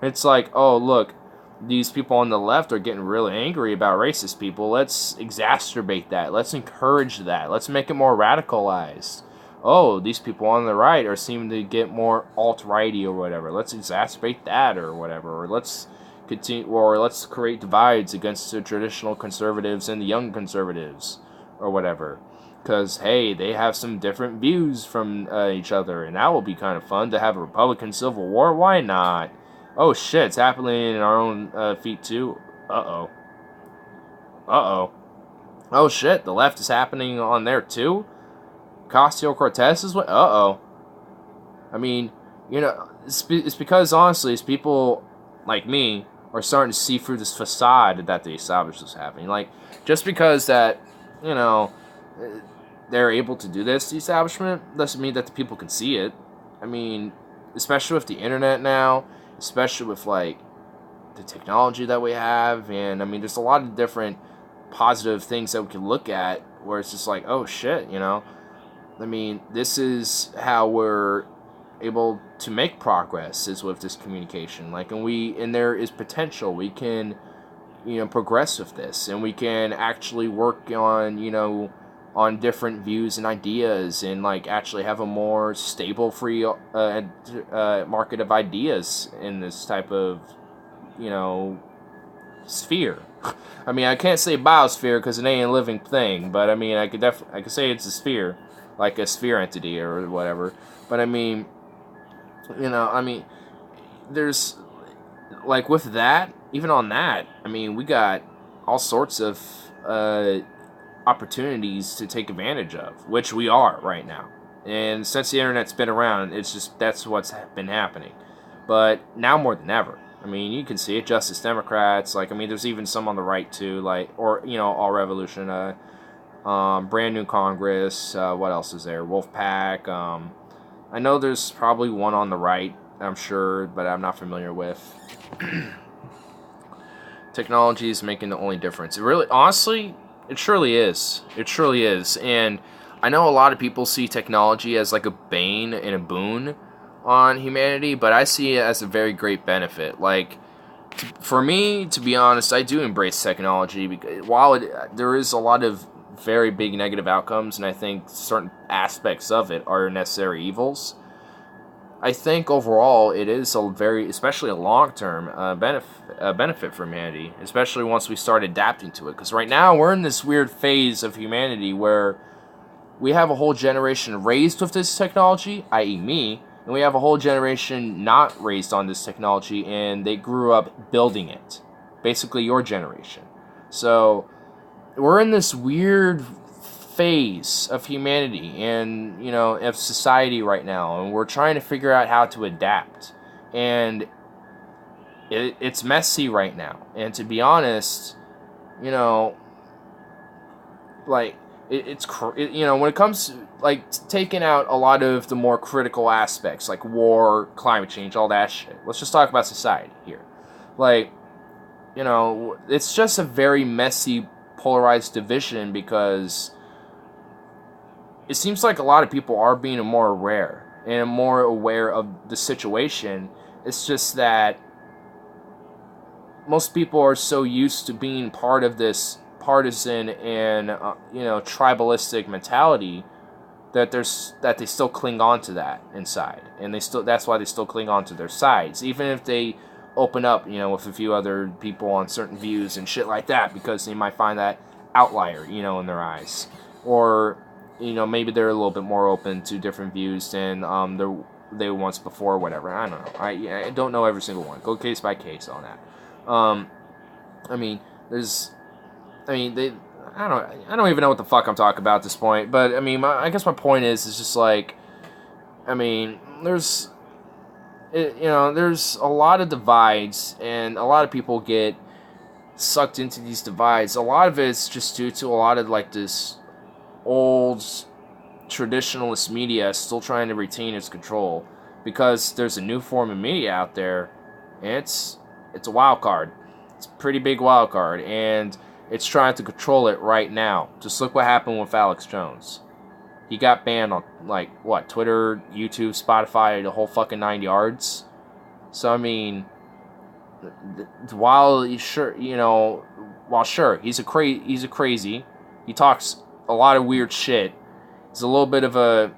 It's like, oh, look, these people on the left are getting really angry about racist people. Let's exacerbate that. Let's encourage that. Let's make it more radicalized. Oh, these people on the right are seeming to get more alt-righty or whatever. Let's exacerbate that or whatever. Or let's continue, or let's create divides against the traditional conservatives and the young conservatives or whatever. Because, hey, they have some different views from each other, and that will be kind of fun to have a Republican Civil War. Why not? Oh shit, it's happening in our own feet too. Uh-oh. Oh shit, the left is happening on there too? Ocasio-Cortez is what? Uh-oh. I mean, you know, it's because, honestly, it's people like me are starting to see through this facade that the establishment is happening. Like, just because that, you know, they're able to do this, the establishment, doesn't mean that the people can see it. I mean, especially with the internet now, especially with, like, the technology that we have, and, I mean, there's a lot of different positive things that we can look at where it's just like, oh, shit, you know? I mean, this is how we're able to make progress, is with this communication. Like, and there is potential. We can, you know, progress with this, and we can actually work on, you know, on different views and ideas, and, like, actually have a more stable, free market of ideas in this type of, you know, sphere. I mean, I can't say biosphere because it ain't a living thing, but I mean, I could say it's a sphere, like a sphere entity or whatever. But I mean, you know, I mean, there's, like, with that, even on that, I mean, we got all sorts of opportunities to take advantage of, which we are right now. And since the internet's been around, that's what's been happening. But now more than ever. I mean, you can see it. Justice Democrats, like, I mean, there's even some on the right too, like, or, you know, All Revolution, Brand New Congress, what else is there? Wolfpack. I know there's probably one on the right, I'm sure, but I'm not familiar with. Technology is making the only difference. It really, honestly, it surely is. It surely is. And I know a lot of people see technology as like a bane and a boon on humanity, but I see it as a very great benefit. Like, for me, to be honest, I do embrace technology because while there is a lot of very big negative outcomes, and I think certain aspects of it are necessary evils, I think overall it is a very, especially a long-term benefit for humanity, especially once we start adapting to it. Because right now we're in this weird phase of humanity where we have a whole generation raised with this technology, i.e. me, and we have a whole generation not raised on this technology, and they grew up building it. Basically, your generation. So, we're in this weird phase of humanity and, you know, of society right now, and we're trying to figure out how to adapt. And it's messy right now. And to be honest, you know, like, you know, when it comes to, like, taking out a lot of the more critical aspects, like war, climate change, all that shit. Let's just talk about society here. Like, you know, it's just a very messy, polarized division because it seems like a lot of people are being more aware and more aware of the situation. It's just that most people are so used to being part of this partisan and you know, tribalistic mentality that they still cling on to that inside, and that's why they still cling on to their sides, even if they open up, you know, with a few other people on certain views and shit like that, because they might find that outlier, you know, in their eyes, or, you know, maybe they're a little bit more open to different views than they were once before, or whatever. I don't know. I don't know every single one. Go case by case on that. I mean, I don't even know what the fuck I'm talking about at this point, but, I mean, I guess my point is just like, I mean, there's a lot of divides, and a lot of people get sucked into these divides. A lot of it's just due to a lot of, like, this old traditionalist media still trying to retain its control, because there's a new form of media out there, and it's a wild card. It's a pretty big wild card, and it's trying to control it right now. Just look what happened with Alex Jones. He got banned on, like, what, Twitter, YouTube, Spotify, the whole fucking 9 yards. So, I mean, while sure, he's a crazy, he talks a lot of weird shit. He's a little bit of a,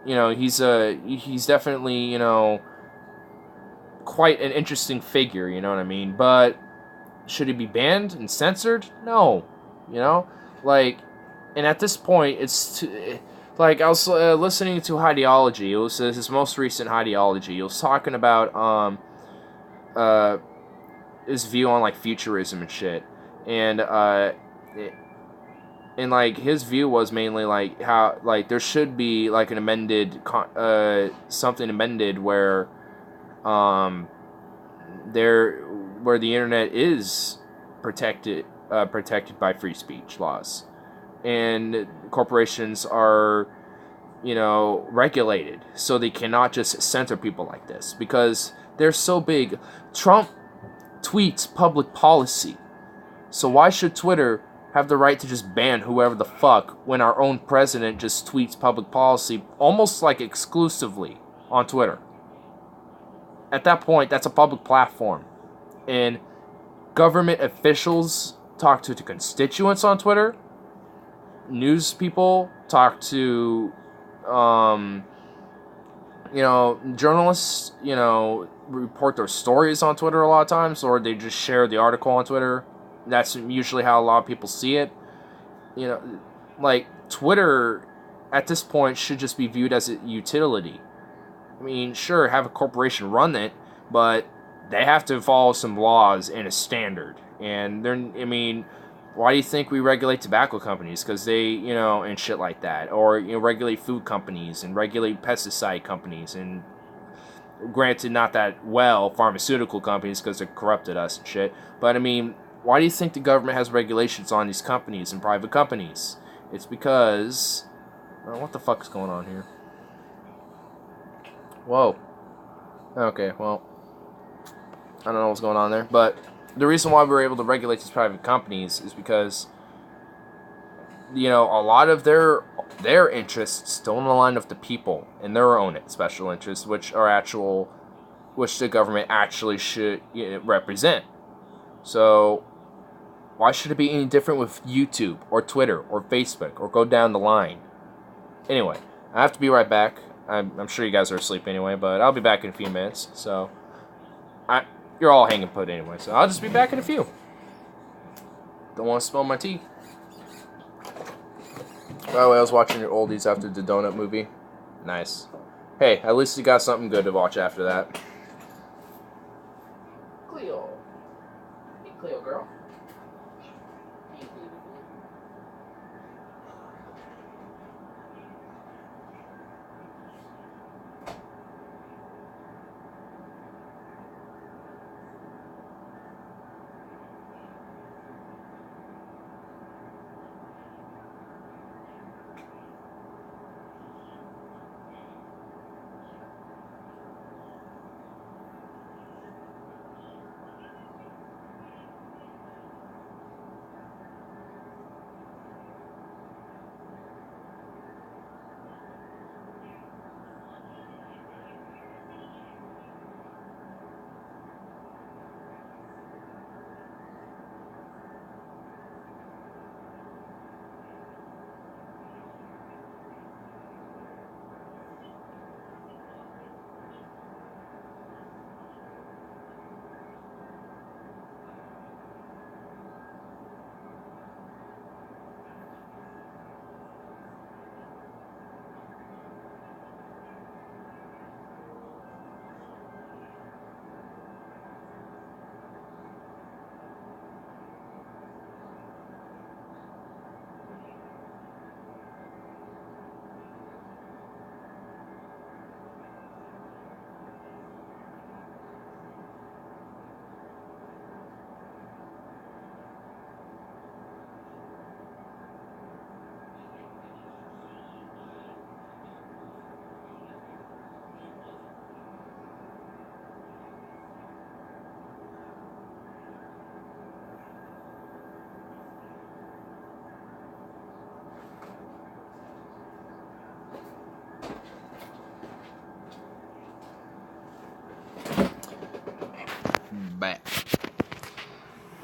he's definitely, you know, quite an interesting figure, you know what I mean? But should he be banned and censored? No, you know, like, and at this point, it's like, I was listening to Ideology. It was his most recent Ideology. He was talking about his view on, like, futurism and shit, and like, his view was mainly, like, how, like, there should be, like, an amended something amended where where the internet is protected by free speech laws, and corporations are, you know, regulated, so they cannot just censor people like this because they're so big. Trump tweets public policy, so why should Twitter have the right to just ban whoever the fuck when our own president just tweets public policy almost like exclusively on Twitter? At that point, that's a public platform. And government officials talk to the constituents on Twitter. News people talk to, journalists, report their stories on Twitter a lot of times, or they just share the article on Twitter. That's usually how a lot of people see it. You know, like, Twitter at this point should just be viewed as a utility. I mean, sure, have a corporation run it, but they have to follow some laws and a standard. And Why do you think we regulate tobacco companies? Because they, you know, and shit like that. Or, you know, regulate food companies and regulate pesticide companies. And granted, not that well, pharmaceutical companies because they corrupted us and shit. But, I mean, why do you think the government has regulations on these companies and private companies? It's because... what the fuck is going on here? Whoa. Okay, well... I don't know what's going on there. But the reason why we were able to regulate these private companies is because... you know, a lot of their interests don't align with the people and their own special interests, which the government actually should, you know, represent. So, why should it be any different with YouTube or Twitter or Facebook or go down the line? Anyway, I have to be right back. I'm sure you guys are asleep anyway, but I'll be back in a few minutes. So, you're all hanging put anyway, so I'll just be back in a few. Don't want to spill my tea. By the way, I was watching your oldies after the Donut movie. Nice. Hey, at least you got something good to watch after that. Cleo. Hey, Cleo girl. Back.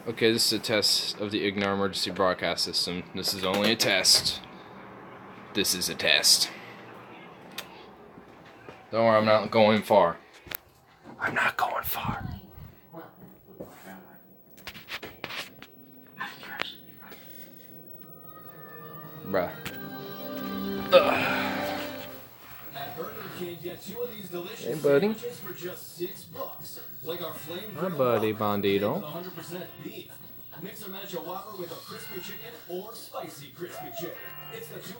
Okay, this is a test of the Ignore Emergency Broadcast System. This is only a test. This is a test. Don't worry, I'm not going far. I'm not going far. Bruh. Ugh. Hey, buddy. Hi, buddy, Bandito.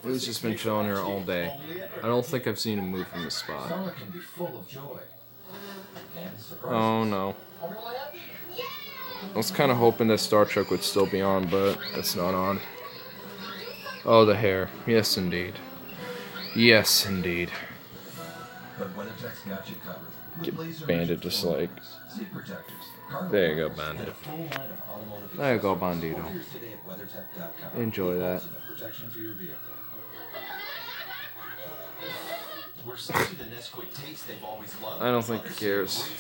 He's just been chilling here all day. I don't think I've seen him move from the spot. Oh no. I was kind of hoping that Star Trek would still be on, but it's not on. Oh, the hair. Yes, indeed. Yes, indeed. Get Bandit just like... There you go, Bandit. There you go, Bandito. Enjoy that. I don't think he cares.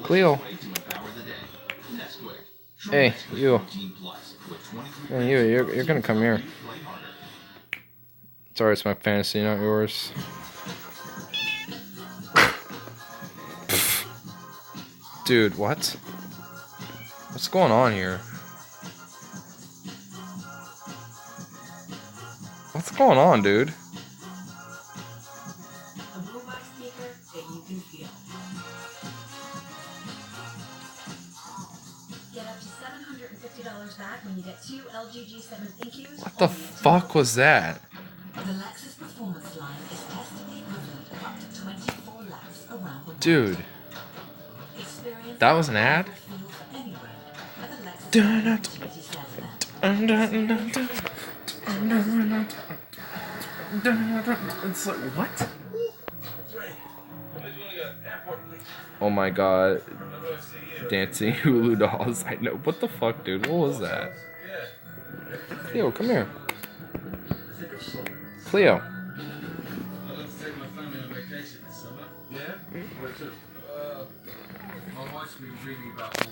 Cleo. Hey, you. Hey, you're gonna come here. Sorry, it's my fantasy, not yours. Dude, what? What's going on here? What's going on, dude? A boombox speaker that you can feel. $150 back when you get 2 LG G7 ThinQs. What the fuck was that? The Lexus Performance line is testing the equivalent of up to 24 laps around the world. Dude, Experience that was an ad? feel for anywhere at the Lexus Dun, dun, G7 app. It's like, what? Oh my god. Dancing Hulu dolls. I know. What the fuck, dude? What was that? Cleo, come here. Cleo.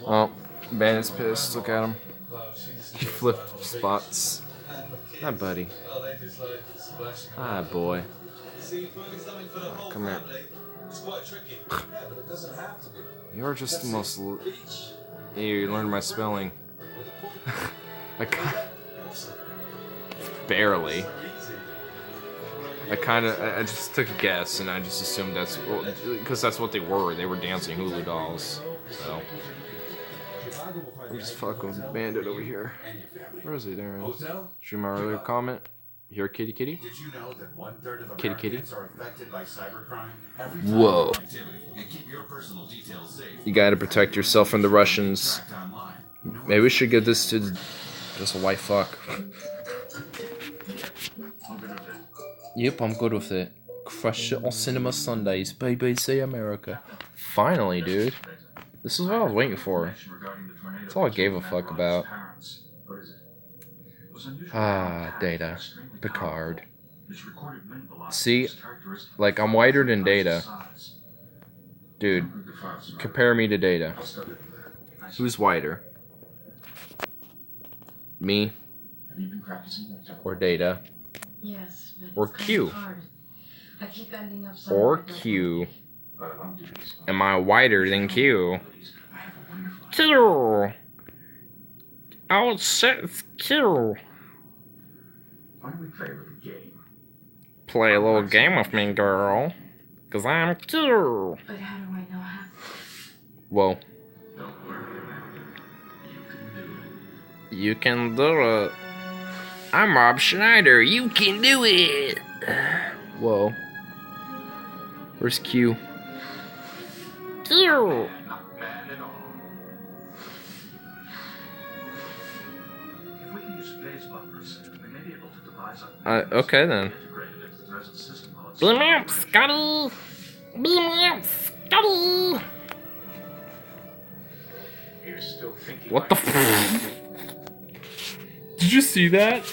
Oh, Bandit's pissed. Look at him. He flipped spots. Hi, buddy. Hi, boy. Come here. You're just the most. Hey, you learned my spelling. Barely. I just took a guess and I just assumed because that's what they were. They were dancing hula dolls. So. I'm just fucking with Bandit over here. Where is he? There he is. See my earlier comment? You're a kitty kitty? Did you know that 1/3 of Kitty, kitty. Americans are affected by cybercrime? Whoa. And keep your personal details safe. You gotta protect yourself from the Russians. Online. Maybe we should give this to just a white fuck. Yep, I'm good with it. Crush it on Cinema Sundays, BBC America. Finally, dude. This is what I was waiting for. That's all I gave a fuck about. Ah, Data. Picard. See? Like, I'm whiter than Data. Dude, compare me to Data. Who's whiter? Me? Or Data? Yes, but Or it's kind Q. of hard. I keep ending up Or somewhere like Q? Am I whiter than Q? Q! Oh, shit, it's Q! Play a little game with me, girl. Cause I'm Q! But how do I know how? Whoa. You can do it. I'm Rob Schneider. You can do it. Whoa. Where's Q? Q! Okay then. Beam me up, Scotty! Beam me up, Scotty! What the f- Did you see that?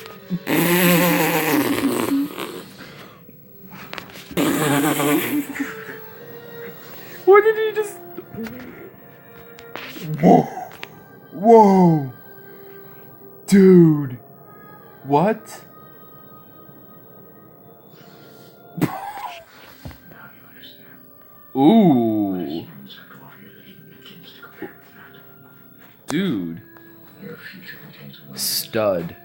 What did he just... Whoa! Whoa! Dude! What? Ooh. Dude. Stud.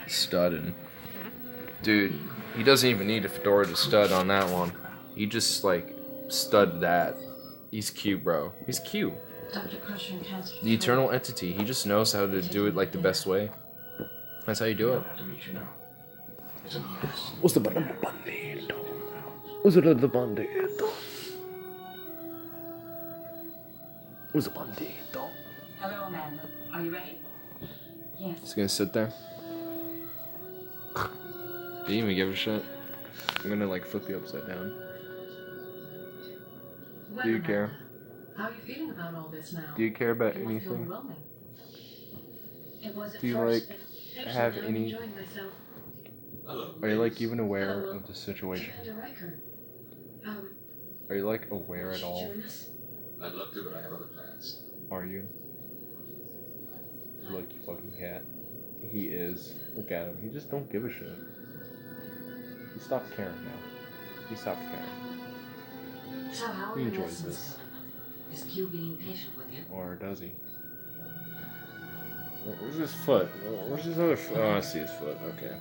Studding. Dude, he doesn't even need a fedora to stud on that one. He just, like, stud that. He's cute, bro. He's cute. Dr. Crusher and Cancer. The eternal entity. He just knows how to do it, like, the best way. That's how you do it. What's the bandito? What's the bandito? What's the bandito? Hello, Amanda. Are you ready? Yes. Just gonna sit there. Do you even give a shit? I'm gonna like flip you upside down. Do you care? How are you feeling about all this now? Do you care about It must be anything? overwhelming. It was at Do you first, like but actually have I'm any? enjoying myself. Are you like even aware of the situation? Commander Riker. Are you like aware at all? Join us? I'd love to, but I have other plans. Are you? Look, you fucking cat. He is. Look at him. He just don't give a shit. He stopped caring now. He stopped caring. So how are He your enjoys lessons this. going? Is Q being patient with you? Or does he? Where's his foot? Where's his other foot? Oh, I see his foot. Okay.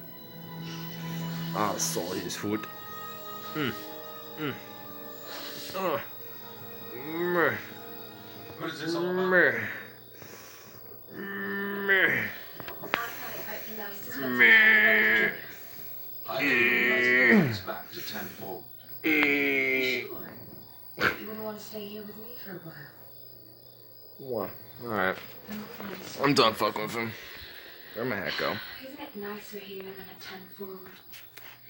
I saw his foot. What is this all about? I think it would like to back to 10 forward. Sure. You wouldn't want to stay here with me for a while. What? Alright. No offense. I'm done fucking with him. Where'd my hat go? Isn't it nicer here than at 10 forward?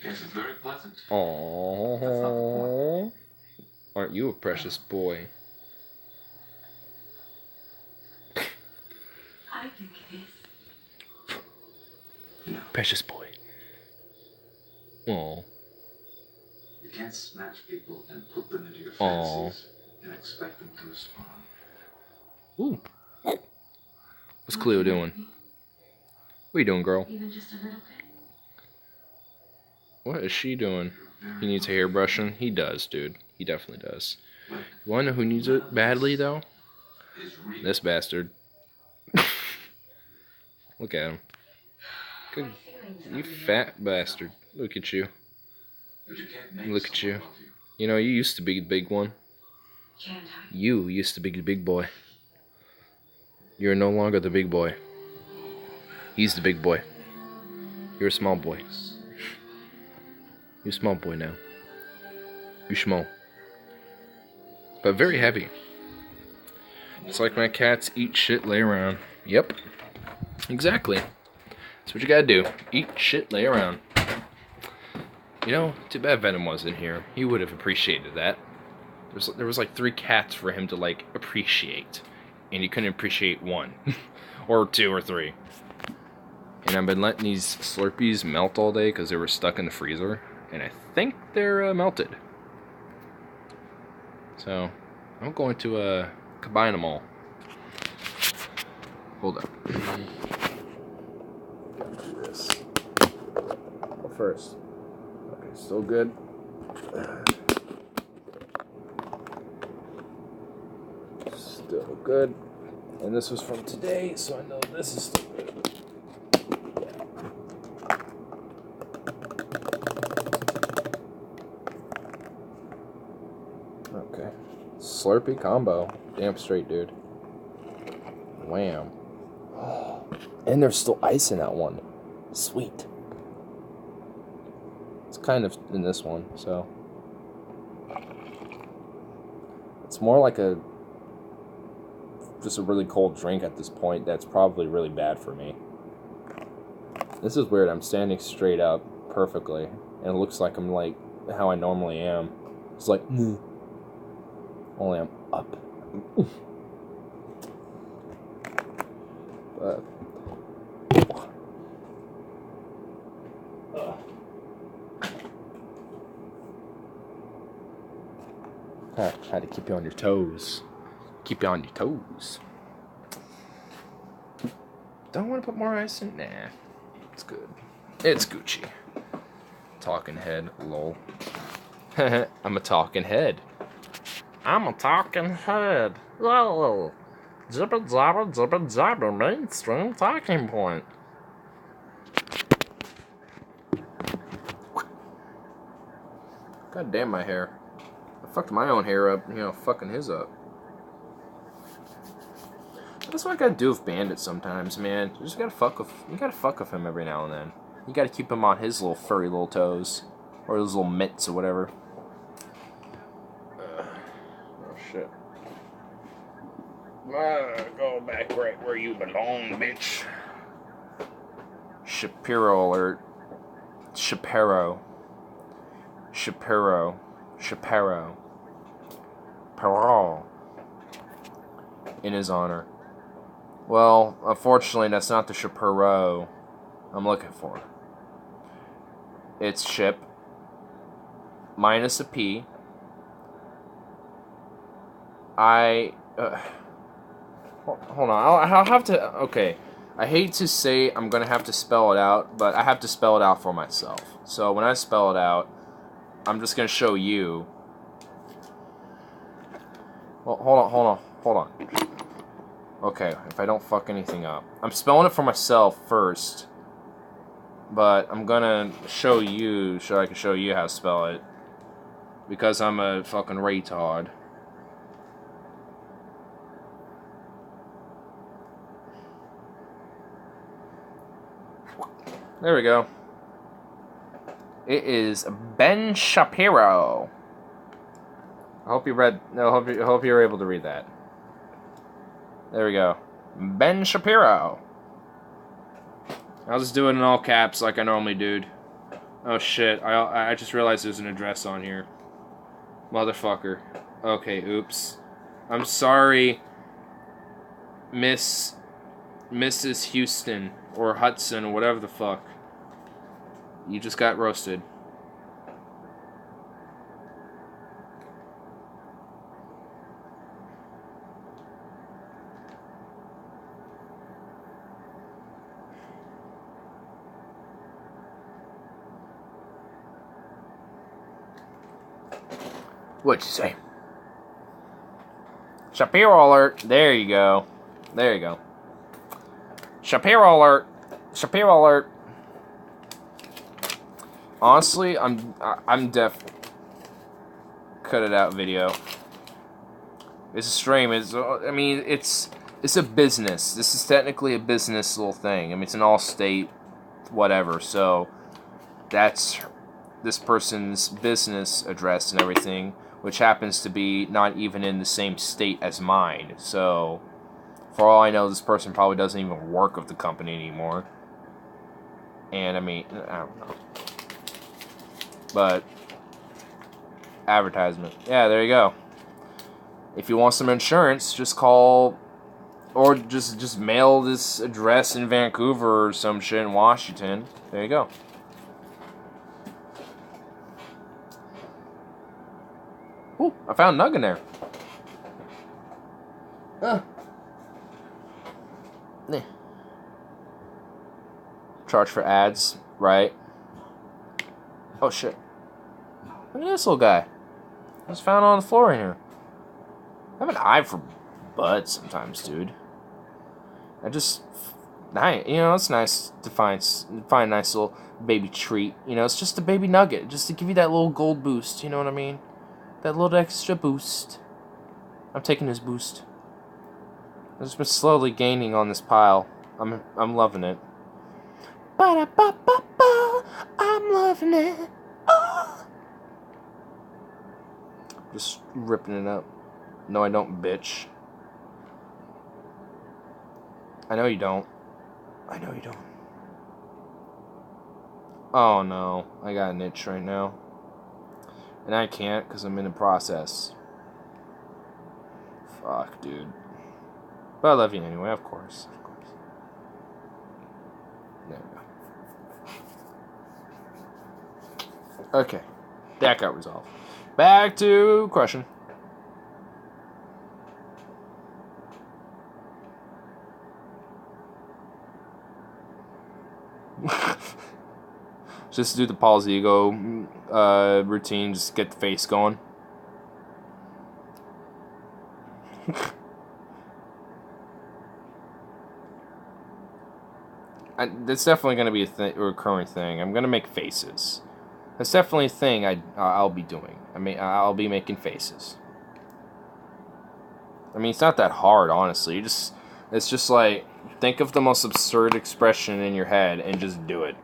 Yes, it's very pleasant. Aww. Aren't you a precious boy? I think it is. Precious boy. Aww. You can't snatch people and put them into your Aw. fancies and expect them to respond. Ooh. What's Cleo doing? What you doing, girl? Even just a little bit. What is she doing? He needs a hairbrushing? He does, dude. He definitely does. You wanna know who needs it badly, though? This bastard. Look at him. Good. You fat bastard. Look at you. But you can't make Look at you. someone love you. You know, you used to be the big one. Can't I? You used to be the big boy. You're no longer the big boy. He's the big boy. You're a small boy. You're a small boy now. You're small. But very heavy. It's like my cats eat shit, lay around. Yep. Exactly. That's what you gotta do. Eat shit, lay around. You know, too bad Venom wasn't here. He would have appreciated that. There was like 3 cats for him to like appreciate. And he couldn't appreciate 1. Or 2 or 3. And I've been letting these Slurpees melt all day because they were stuck in the freezer. And I think they're melted. So, I'm going to combine them all. Hold up. Gotta do this. Well, first. Okay, still good. Still good. And this was from today, so I know this is still good. Okay. Slurpee combo. Damn straight, dude. Wham. And there's still ice in that one. Sweet. It's kind of in this one, so. It's more like just a really cold drink at this point that's probably really bad for me. This is weird. I'm standing straight up perfectly. And it looks like I'm like how I normally am. It's like, only I'm up. But had to keep you on your toes. Keep you on your toes. Don't want to put more ice in? Nah. It's good. It's Gucci. Talking head, lol. I'm a talking head. I'm a talking head. Lol. Jibba jabba, mainstream talking point. God damn my hair. I fucked my own hair up, fucking his up. That's what I gotta do with Bandit sometimes, man. You just gotta fuck with him every now and then. You gotta keep him on his little furry little toes. Or his little mitts or whatever. Oh shit. Go back right where you belong, bitch. Shapiro alert. Shapiro. Perot. In his honor. Well, unfortunately, that's not the Shapiro I'm looking for. It's ship minus a P. Hold on. I'll have to. Okay. I hate to say I'm gonna have to spell it out, but I have to spell it out for myself. So when I spell it out, I'm just gonna show you. Well, hold on. Okay, if I don't fuck anything up. I'm spelling it for myself first. But I'm gonna show you, so I can show you how to spell it. Because I'm a fucking retard. There we go. It is Ben Shapiro. I hope you read. No, I hope you were able to read that. There we go. Ben Shapiro. I'll just do it in all caps like I normally do. Oh shit! I just realized there's an address on here. Motherfucker. Okay, oops. I'm sorry, Mrs. Houston or Hudson or whatever the fuck. You just got roasted. What'd you say? Shapiro alert. There you go. There you go. Shapiro alert. Shapiro alert. Honestly, I'm deaf. Cut it out video. It's a stream. I mean, it's a business. This is technically a business little thing. I mean, it's an all-state whatever. So that's this person's business address and everything, which happens to be not even in the same state as mine. So, for all I know, this person probably doesn't even work with the company anymore. And, I mean, I don't know. But, advertisement. Yeah, there you go. If you want some insurance, just call, or just mail this address in Vancouver or some shit in Washington. There you go. Ooh, I found Nug in there. Charge for ads, right? Oh shit. Look at this little guy. I was found on the floor in here. I have an eye for buds sometimes, dude. It's nice to find a nice little baby treat. You know, it's just a baby nugget, just to give you that little gold boost, you know what I mean? That little extra boost. I'm taking this boost. I've just been slowly gaining on this pile. I'm loving it. Ba-da-ba-ba-ba, I'm loving it. Oh. Just ripping it up. No, I don't, bitch. I know you don't. I know you don't. Oh no, I got an itch right now. And I can't because I'm in the process. Fuck, dude. But I love you anyway, of course. Of course. There we go. Okay. That got resolved. Back to crushing. Just do the Paul's ego routine, just get the face going. That's definitely going to be a recurring thing. I'm going to make faces. That's definitely a thing I'll be doing. I mean, I'll be making faces. I mean, it's not that hard, honestly. It's just like, think of the most absurd expression in your head and just do it.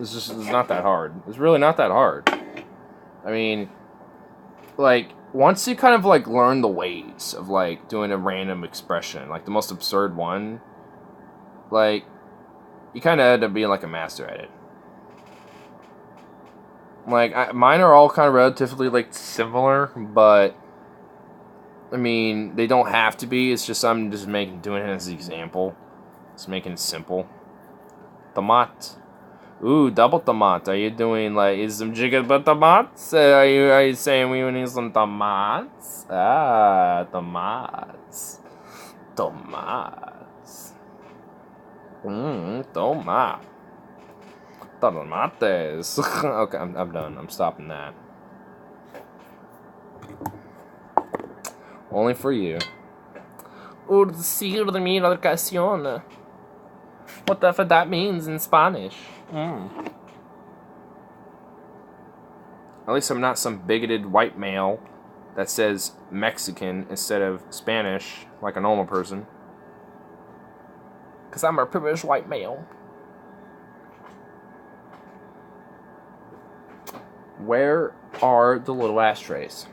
It's not that hard. It's really not that hard. I mean, like, once you kind of, like, learn the ways of, like, doing a random expression, like, the most absurd one, like, you kind of end up being, like, a master at it. Like, mine are all kind of relatively, like, similar, but, I mean, they don't have to be. It's just I'm just doing it as an example. Just making it simple. Tomat. Ooh, double tomat. Are you doing like is some chicken but tomats? Are you saying we need some tomats? Ah, tomats. Tomats. Tomat. Tomates. Okay, I'm done. I'm stopping that. Only for you. Urcir de mi ocasión. Whatever that means in Spanish. At least I'm not some bigoted white male that says Mexican instead of Spanish like a normal person. Because I'm a privileged white male. Where are the little ashtrays?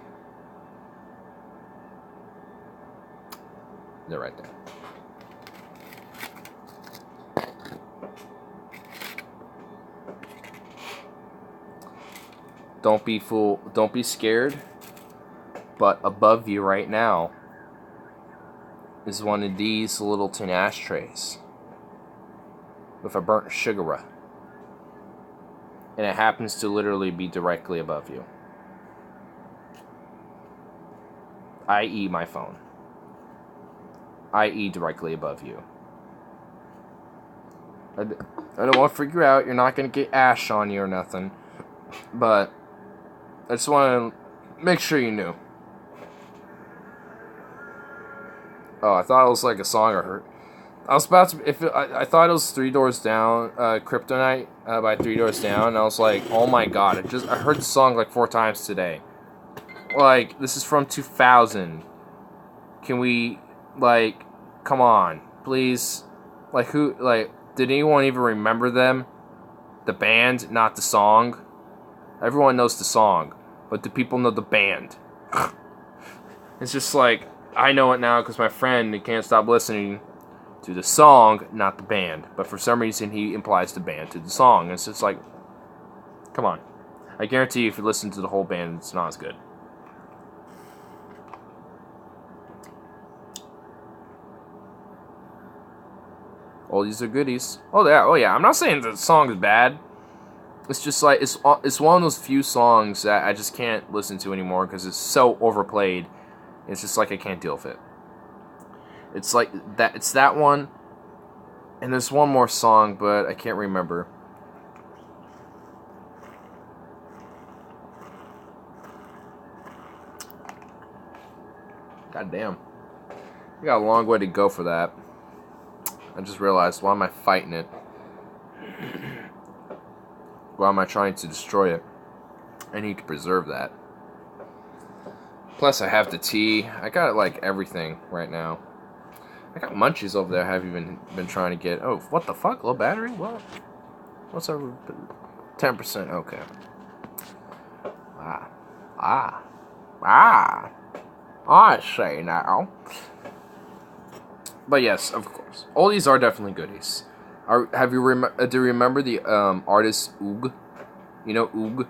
They're right there. Don't be scared. But above you right now is one of these little tin ashtrays with a burnt sugar. And it happens to literally be directly above you. I.e. my phone. I.e. directly above you. I don't want to freak you out. You're not going to get ash on you or nothing. But I just want to make sure you knew. Oh, I thought it was like a song I heard. I was about to. I thought it was 3 Doors Down, Kryptonite by 3 Doors Down. And I was like, oh my god! I heard the song like 4 times today. Like, this is from 2000. Can we, like, come on, please? Like, who? Like, did anyone even remember them? The band, not the song. Everyone knows the song, but do people know the band? It's just like, I know it now because my friend, he can't stop listening to the song, not the band. But for some reason, he implies the band to the song. It's just like, come on. I guarantee you, if you listen to the whole band, it's not as good. Oldies are goodies. Oh yeah. I'm not saying the song is bad. It's just like, it's one of those few songs that I just can't listen to anymore because it's so overplayed. It's just like I can't deal with it. It's like that. It's that one, and there's one more song, but I can't remember. God damn. We got a long way to go for that. I just realized, why am I fighting it? Why am I trying to destroy it? I need to preserve that. Plus, I have the tea. I got, like, everything right now. I got munchies over there I haven't even been trying to get. Oh, what the fuck? Low battery? What? What's over 10%? Okay. I say now. But yes, of course. All these are definitely goodies. Do you remember the artist Oog? You know Oog?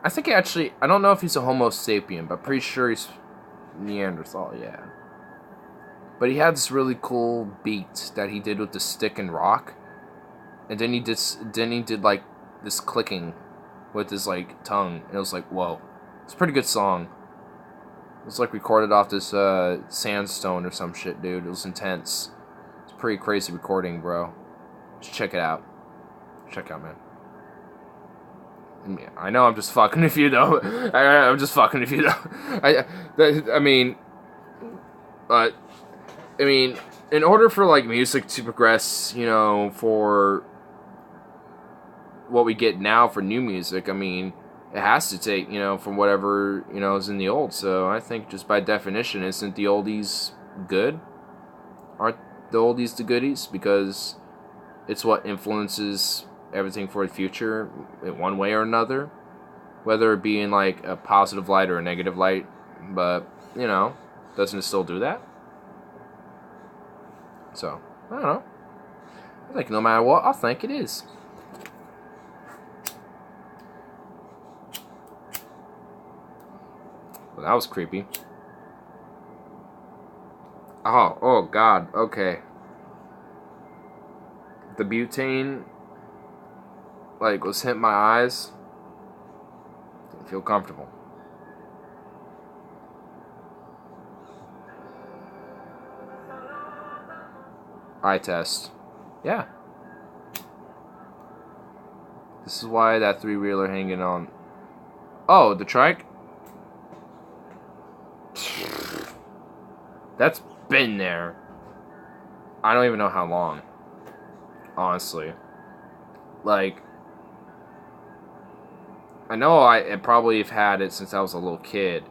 I think actually, I don't know if he's a Homo sapien, but pretty sure he's Neanderthal, yeah. But he had this really cool beat that he did with the stick and rock. And then he did like this clicking with his like tongue. And it was like, whoa. It's a pretty good song. It was like recorded off this sandstone or some shit, dude. It was intense. It's pretty crazy recording, bro. Just check it out. Check it out, man. I know I'm just fucking with you, though. I'm just fucking with you, though. I mean, in order for, like, music to progress, you know, for what we get now for new music, I mean, it has to take, you know, from whatever, you know, is in the old. So I think just by definition, isn't the oldies good? Aren't the oldies the goodies? Because it's what influences everything for the future in one way or another. Whether it be in, like, a positive light or a negative light. But, you know, doesn't it still do that? So, I don't know. I think no matter what, I think it is. Well, that was creepy. Oh god, okay. The butane, like, was hitting my eyes. Didn't feel comfortable. Eye test. Yeah. This is why that 3-wheeler hanging on. Oh, the trike? That's been there. I don't even know how long. Honestly. Like, I know I probably have had it since I was a little kid.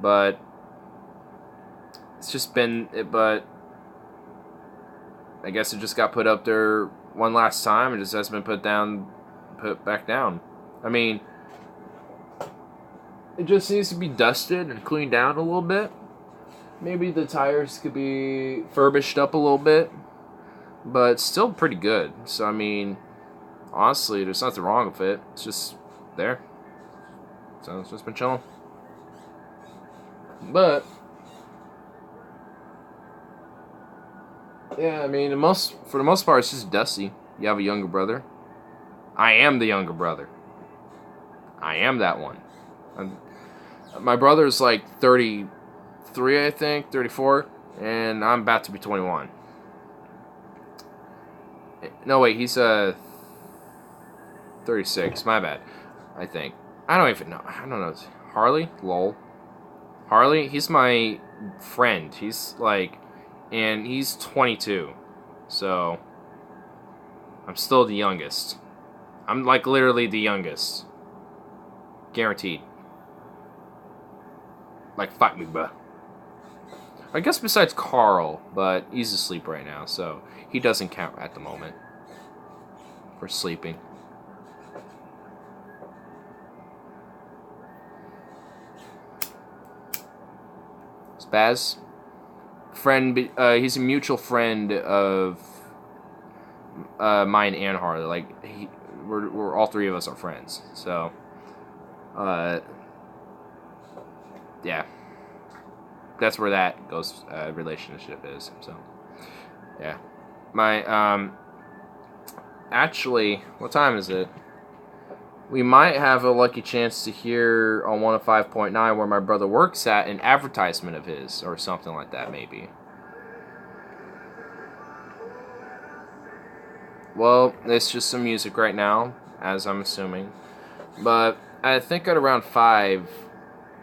But it's just been, but I guess it just got put up there one last time. It just hasn't been put back down. I mean, it just needs to be dusted and cleaned down a little bit. Maybe the tires could be furbished up a little bit, but it's still pretty good. So I mean, honestly, there's nothing wrong with it. It's just there. So it's just been chilling. But yeah, I mean, for the most part, it's just dusty. You have a younger brother. I am the younger brother. I am that one. My brother's like 33, I think, 34, and I'm about to be 21. No, wait, he's 36. My bad. I think. I don't even know. I don't know. Harley? Lol. Harley, he's my friend. He's like, and he's 22. So, I'm still the youngest. I'm like literally the youngest. Guaranteed. Like, fuck me, bruh. I guess besides Carl, but he's asleep right now, so he doesn't count at the moment for sleeping. Spaz, friend, he's a mutual friend of mine and Harley. Like, we're all three of us are friends. So, yeah, that's where that goes. Relationship is. So, yeah, my actually, what time is it? We might have a lucky chance to hear on 105.9 where my brother works at an advertisement of his or something like that, maybe. Well, it's just some music right now, as I'm assuming. But I think at around 5,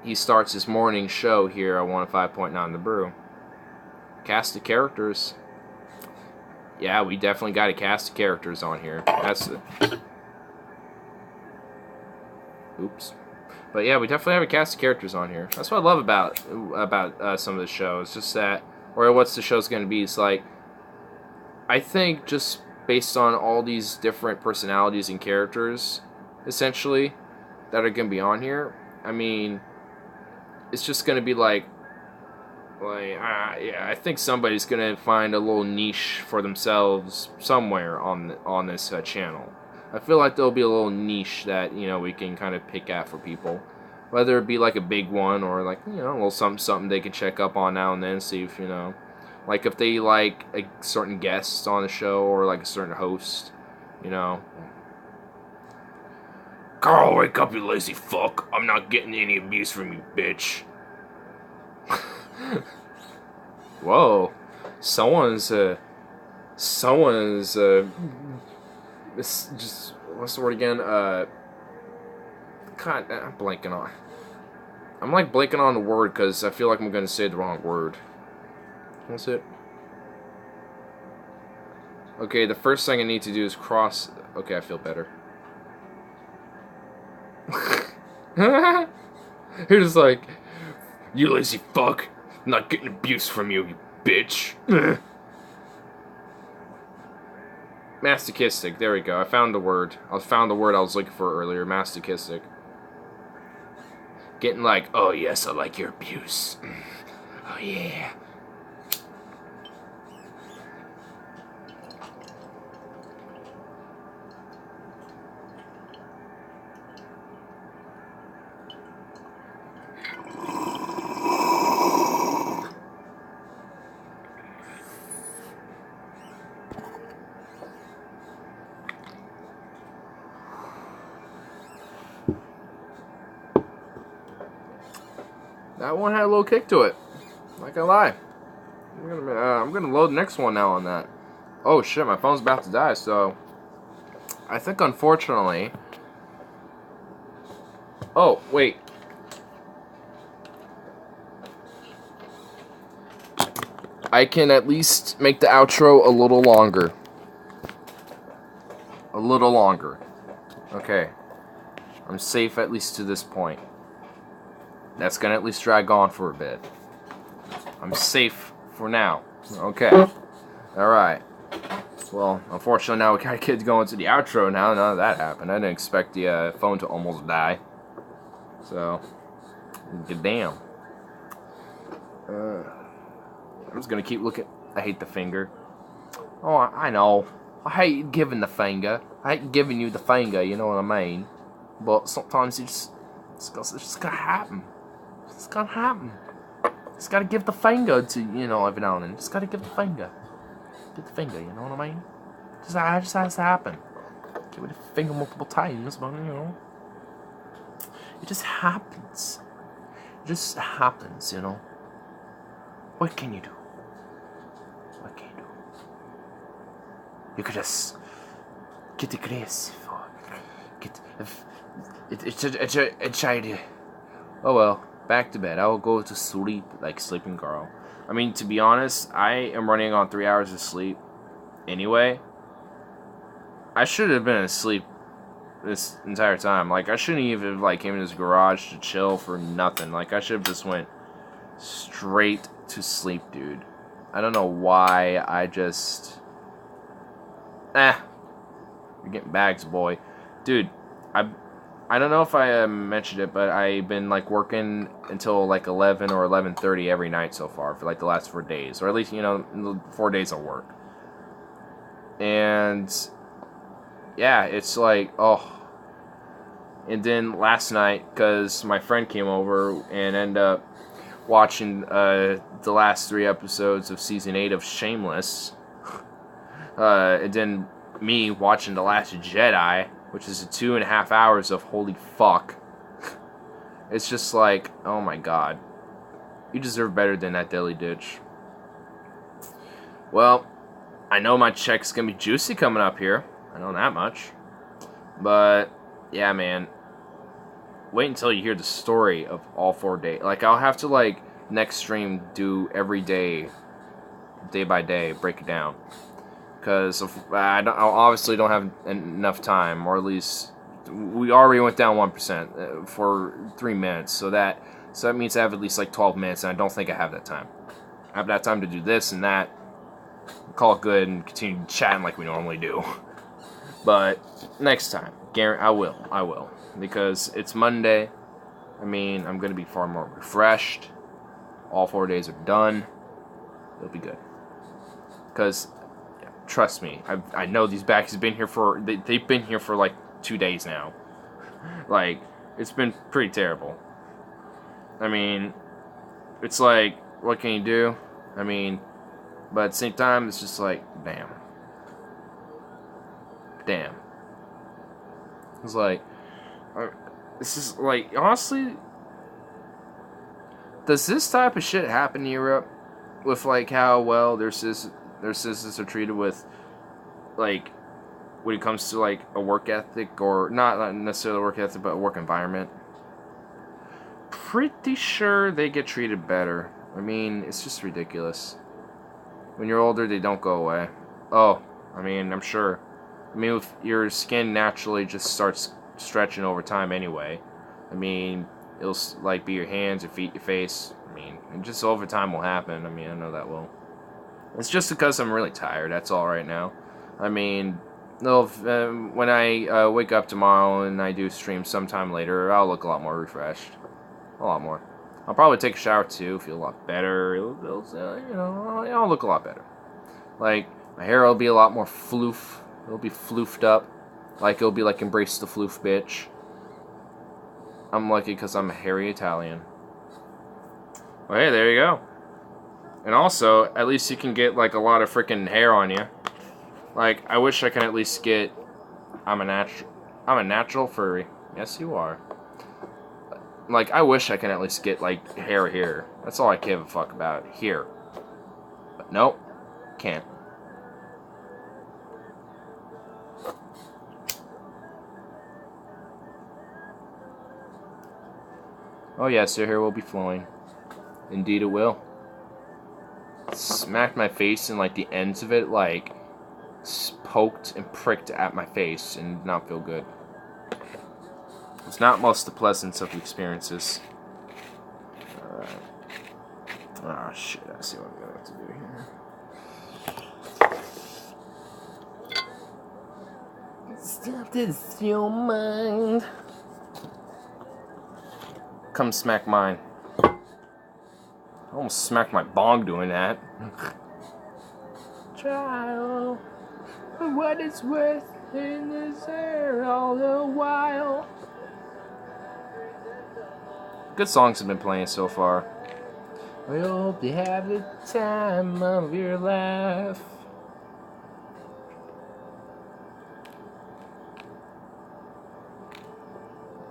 he starts his morning show here at 105.9 The Brew. Cast of characters. Yeah, we definitely got a cast of characters on here. That's the... Oops. But yeah, we definitely have a cast of characters on here. That's what I love about some of the shows. Just that, or what's the show's going to be. It's like, I think just based on all these different personalities and characters, essentially, that are going to be on here, I mean, it's just going to be like yeah, I think somebody's going to find a little niche for themselves somewhere on this channel. I feel like there'll be a little niche that, you know, we can kind of pick at for people. Whether it be like a big one or like, you know, a little something they can check up on now and then, see if, you know, like if they like a certain guest on the show or like a certain host, you know. Carl, wake up, you lazy fuck. I'm not getting any abuse from you, bitch. Whoa. Someone's it's just, what's the word again? God, I'm blanking on. I'm like blanking on the word because I feel like I'm going to say the wrong word. What's it? Okay, the first thing I need to do is cross. Okay, I feel better. You're just like, you lazy fuck. I'm not getting abuse from you, you bitch. Masochistic, there we go. I found the word. I found the word I was looking for earlier. Masochistic. Getting like, oh yes, I like your abuse. Oh yeah. That one had a little kick to it. Not gonna lie. I'm gonna load the next one now on that. Oh shit, my phone's about to die, so I think unfortunately. Oh, wait. I can at least make the outro a little longer. A little longer. Okay. I'm safe at least to this point. That's gonna at least drag on for a bit. I'm safe for now. Okay. Alright. Well, unfortunately now we gotta get going to the outro now. None of that happened. I didn't expect the phone to almost die. So, good damn. I'm just gonna keep looking. I hate the finger. Oh, I know. I hate giving the finger. I hate giving you the finger, you know what I mean? But sometimes it's just gotta happen. It's gotta happen. Just gotta give the finger to, you know, every now and then. Just gotta give the finger. Give the finger, you know what I mean? It just has to happen. Give it the finger multiple times, but, you know. It just happens. It just happens, you know. What can you do? What can you do? You could just get the grace for it's try. Oh well, back to bed. I will go to sleep like sleeping girl. I mean, to be honest, I am running on 3 hours of sleep anyway. I should have been asleep this entire time. Like, I shouldn't even like came in this garage to chill for nothing. Like, I should have just went straight to sleep, dude. I don't know why I just... You're getting bags, boy. Dude, I don't know if I mentioned it, but I've been, like, working until, like, 11 or 11:30 every night so far for, like, the last 4 days. Or at least, you know, 4 days of work. And, yeah, it's like, oh. And then last night, because my friend came over and ended up watching the last 3 episodes of Season 8 of Shameless. And then me watching The Last Jedi, which is 2.5 hours of holy fuck. It's just like, oh my god. You deserve better than that, Dilly Ditch. Well, I know my check's gonna be juicy coming up here. I know that much. But, yeah, man. Wait until you hear the story of all 4 days. Like, I'll have to, like, next stream do every day by day, break it down. Because I obviously don't have enough time, or at least we already went down 1% for 3 minutes. So that means I have at least like 12 minutes, and I don't think I have that time. I have that time to do this and that, call it good, and continue chatting like we normally do. But next time, I will, because it's Monday. I mean, I'm gonna be far more refreshed. All 4 days are done. It'll be good. Because trust me, I know these bags have been here for... They've been here for, like, 2 days now. Like, it's been pretty terrible. I mean, it's like, what can you do? I mean, but at the same time, it's just like, damn. Damn. It's like, this is, like, honestly... Does this type of shit happen in Europe? With, like, how well their citizens are treated with, like, when it comes to, like, a work ethic, or not necessarily a work ethic, but a work environment. Pretty sure they get treated better. I mean, it's just ridiculous. When you're older, they don't go away. Oh, I mean, I'm sure. I mean, if your skin naturally just starts stretching over time anyway. I mean, it'll, like, be your hands, your feet, your face. I mean, and just over time will happen. I mean, I know that will. It's just because I'm really tired, that's all right now. I mean, when I wake up tomorrow and I do stream sometime later, I'll look a lot more refreshed. A lot more. I'll probably take a shower too, feel a lot better. You know, I'll look a lot better. Like, my hair will be a lot more floof. It'll be floofed up. Like, it'll be like, embrace the floof, bitch. I'm lucky because I'm a hairy Italian. Well, hey, there you go. And also, at least you can get, like, a lot of freaking hair on you. Like, I wish I could at least get... I'm a natural furry. Yes, you are. Like, I wish I could at least get, like, hair here. That's all I give a fuck about. Here. But nope. Can't. Oh yes, your hair will be flowing. Indeed it will. Smacked my face and, like, the ends of it, like, poked and pricked at my face and did not feel good. It's not most the pleasant of the experiences. Alright. Oh shit, I see what I'm going to do here. stuff that's your mind. Come smack mine. I almost smacked my bong doing that. Trial for what it's worth in this air all the while. Good songs have been playing so far. I hope you have the time of your life.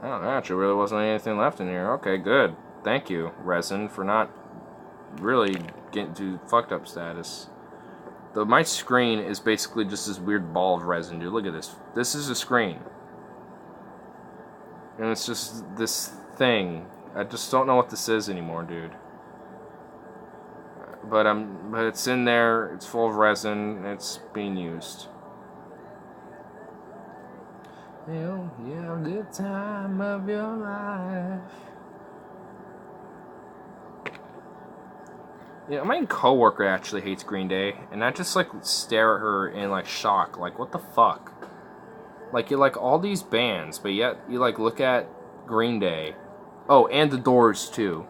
Oh, actually, really wasn't anything left in here. Okay, good. Thank you, Resin, for not really getting to fucked up status. Though my screen is basically just this weird ball of resin, dude. Look at this. This is a screen. And it's just this thing. I just don't know what this is anymore, dude. But it's in there, it's full of resin, it's being used. You have the time of your life. Yeah, my coworker actually hates Green Day, and I just like stare at her in like shock, like what the fuck? Like you like all these bands, but yet you like look at Green Day, oh, and the Doors too,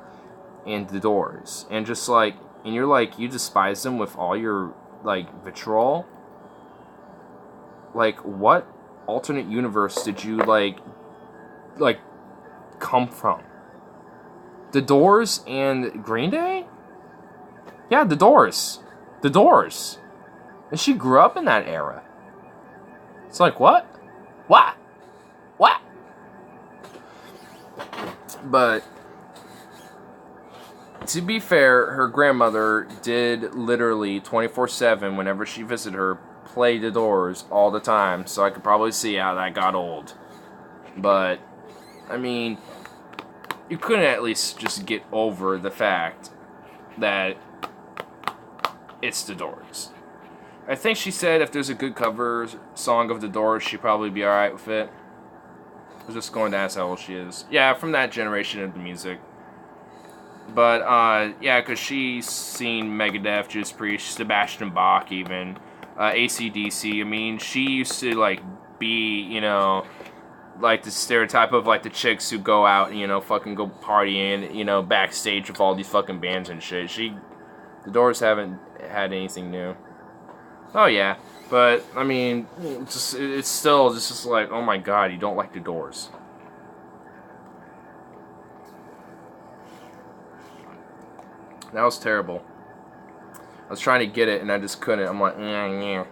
and the Doors, and just like, and you're like you despise them with all your like vitriol. Like what alternate universe did you like come from? The Doors and Green Day? Yeah, The Doors. The Doors. And she grew up in that era. It's like, what? What? What? But, to be fair, her grandmother did literally 24/7, whenever she visited her, play The Doors all the time. So I could probably see how that got old. But, I mean, you couldn't at least just get over the fact that it's The Doors. I think she said if there's a good cover song of The Doors, she'd probably be alright with it. I was just going to ask how old she is. Yeah, from that generation of the music. But, yeah, because she's seen Megadeth, Judas Priest, Sebastian Bach even, AC/DC. I mean, she used to, like, be, you know, like the stereotype of, like, the chicks who go out and, you know, fucking go partying, you know, backstage with all these fucking bands and shit. The Doors haven't had anything new. Oh yeah, but I mean, it's still just like, oh my god, you don't like The Doors. That was terrible. I was trying to get it and I just couldn't. I'm like, yeah.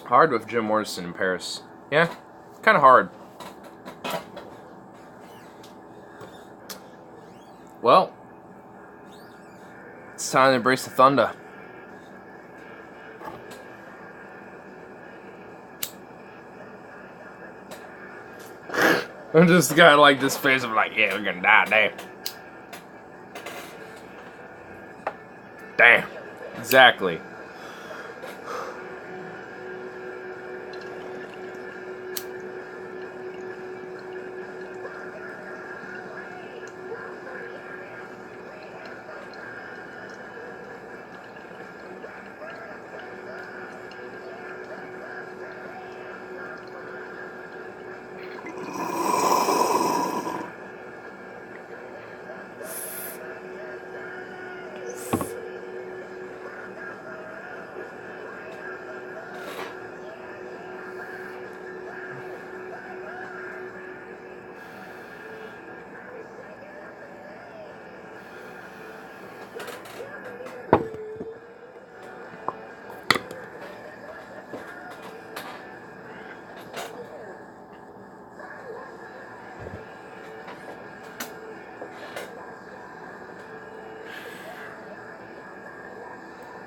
Hard with Jim Morrison in Paris. Yeah, kind of hard. Well, it's time to embrace the thunder. I'm just got like this face of like, yeah, we're gonna die, damn. Damn. Exactly.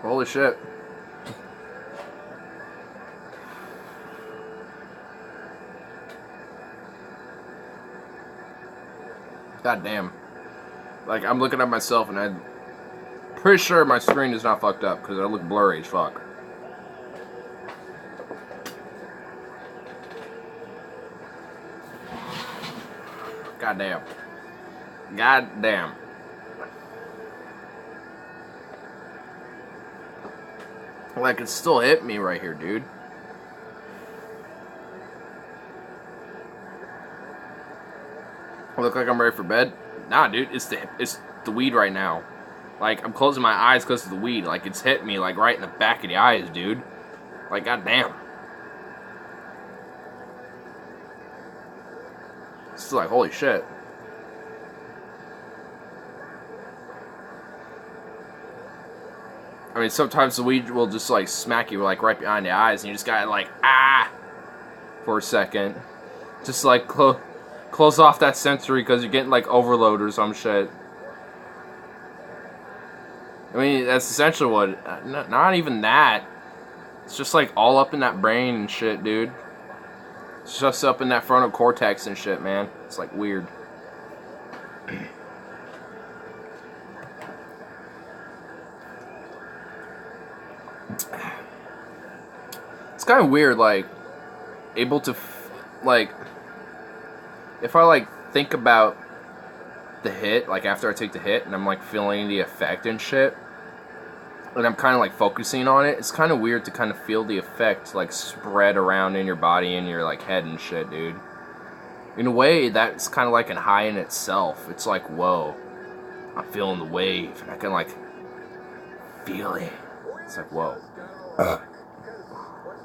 Holy shit. God damn. Like, I'm looking at myself and I'm pretty sure my screen is not fucked up because I look blurry as fuck. God damn. God damn. Like, it still hit me right here, dude. look like I'm ready for bed? Nah, dude, it's the weed right now. Like, I'm closing my eyes because of the weed. Like, it's hit me, like, right in the back of the eyes, dude. Like, goddamn. It's like, holy shit. I mean, sometimes the weed will just, like, smack you, like, right behind the eyes, and you just gotta, like, ah, for a second. Just, like, close off that sensory because you're getting, like, overload or some shit. I mean, that's essentially what... Not even that. It's just, like, all up in that brain and shit, dude. It's just up in that frontal cortex and shit, man. It's, like, weird. It's kind of weird, like, able to, like... If I, like, think about the hit, like, after I take the hit, and I'm, like, feeling the effect and shit, and I'm kind of, like, focusing on it, it's kind of weird to kind of feel the effect, like, spread around in your body and your, like, head and shit, dude. In a way, that's kind of like a high in itself. It's like, whoa, I'm feeling the wave, and I can, like, feel it. It's like, whoa.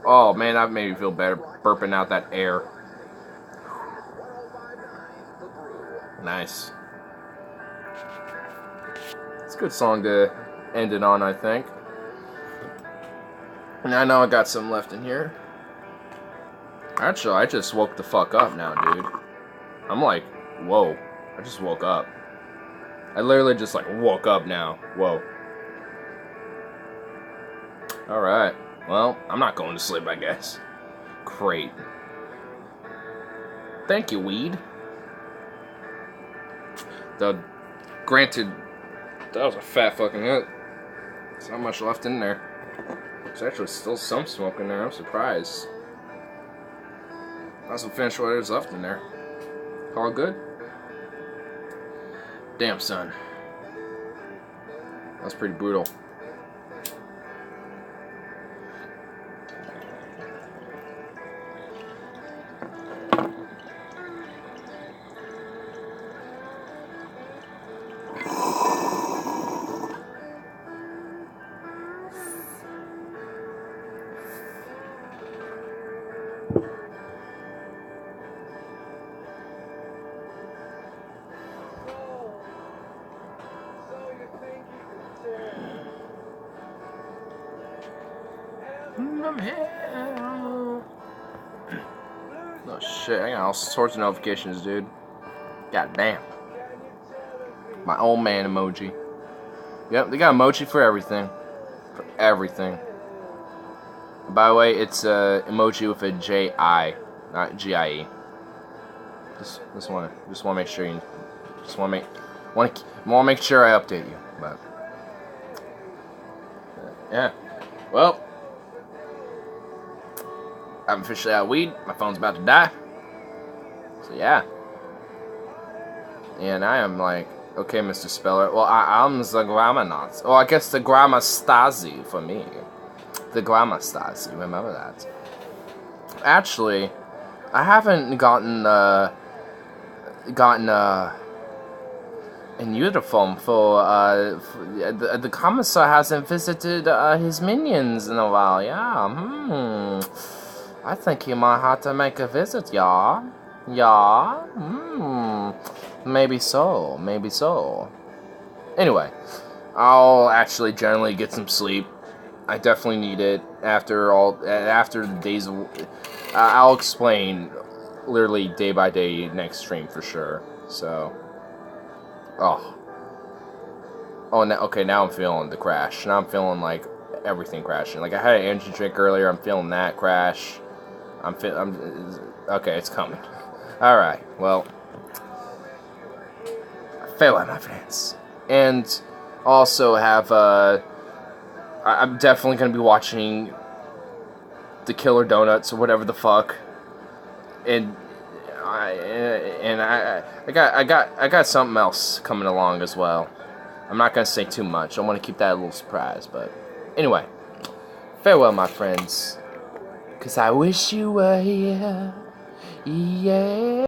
Oh, man, that made me feel better, burping out that air. Nice. It's a good song to end it on, I think. And I know I got some left in here. Actually, I just woke the fuck up now, dude. I'm like, whoa. I just woke up. I literally just, like, woke up now. Whoa. Alright. Well, I'm not going to sleep, I guess. Great. Thank you, weed. Though, granted, that was a fat fucking hit. There's not much left in there. There's actually still some smoke in there. I'm surprised. I also finished what is left in there. All good? Damn, son. That was pretty brutal. Oh shit, I got all sorts of notifications, dude. God damn. My old man emoji. Yep, they got emoji for everything. For everything. By the way, it's emoji with a J-I, not G-I-E. Just want to make sure you, want to make sure I update you. But yeah, well, I'm officially out of weed. My phone's about to die. So yeah, and I am like, okay, Mr. Speller. Well, I'm the grammar Nazi. Well, I guess the grammar Stasi for me. The grammar Stasi. Remember that. Actually, I haven't gotten in uniform for the commissar hasn't visited his minions in a while. Yeah. I think he might have to make a visit. Yeah. Maybe so. Maybe so. Anyway, I'll actually generally get some sleep. I definitely need it after the days of... I'll explain literally day by day next stream for sure. So... Okay, now I'm feeling the crash. Now I'm feeling like everything crashing. Like I had an energy drink earlier, I'm feeling that crash. Okay, it's coming. Alright, well... Farewell, my friends. And also have, I'm definitely going to be watching The Killer Donuts or whatever the fuck. And I got something else coming along as well. I'm not going to say too much. I want to keep that a little surprise, but anyway. Farewell, my friends. 'Cause I wish you were here. Yeah.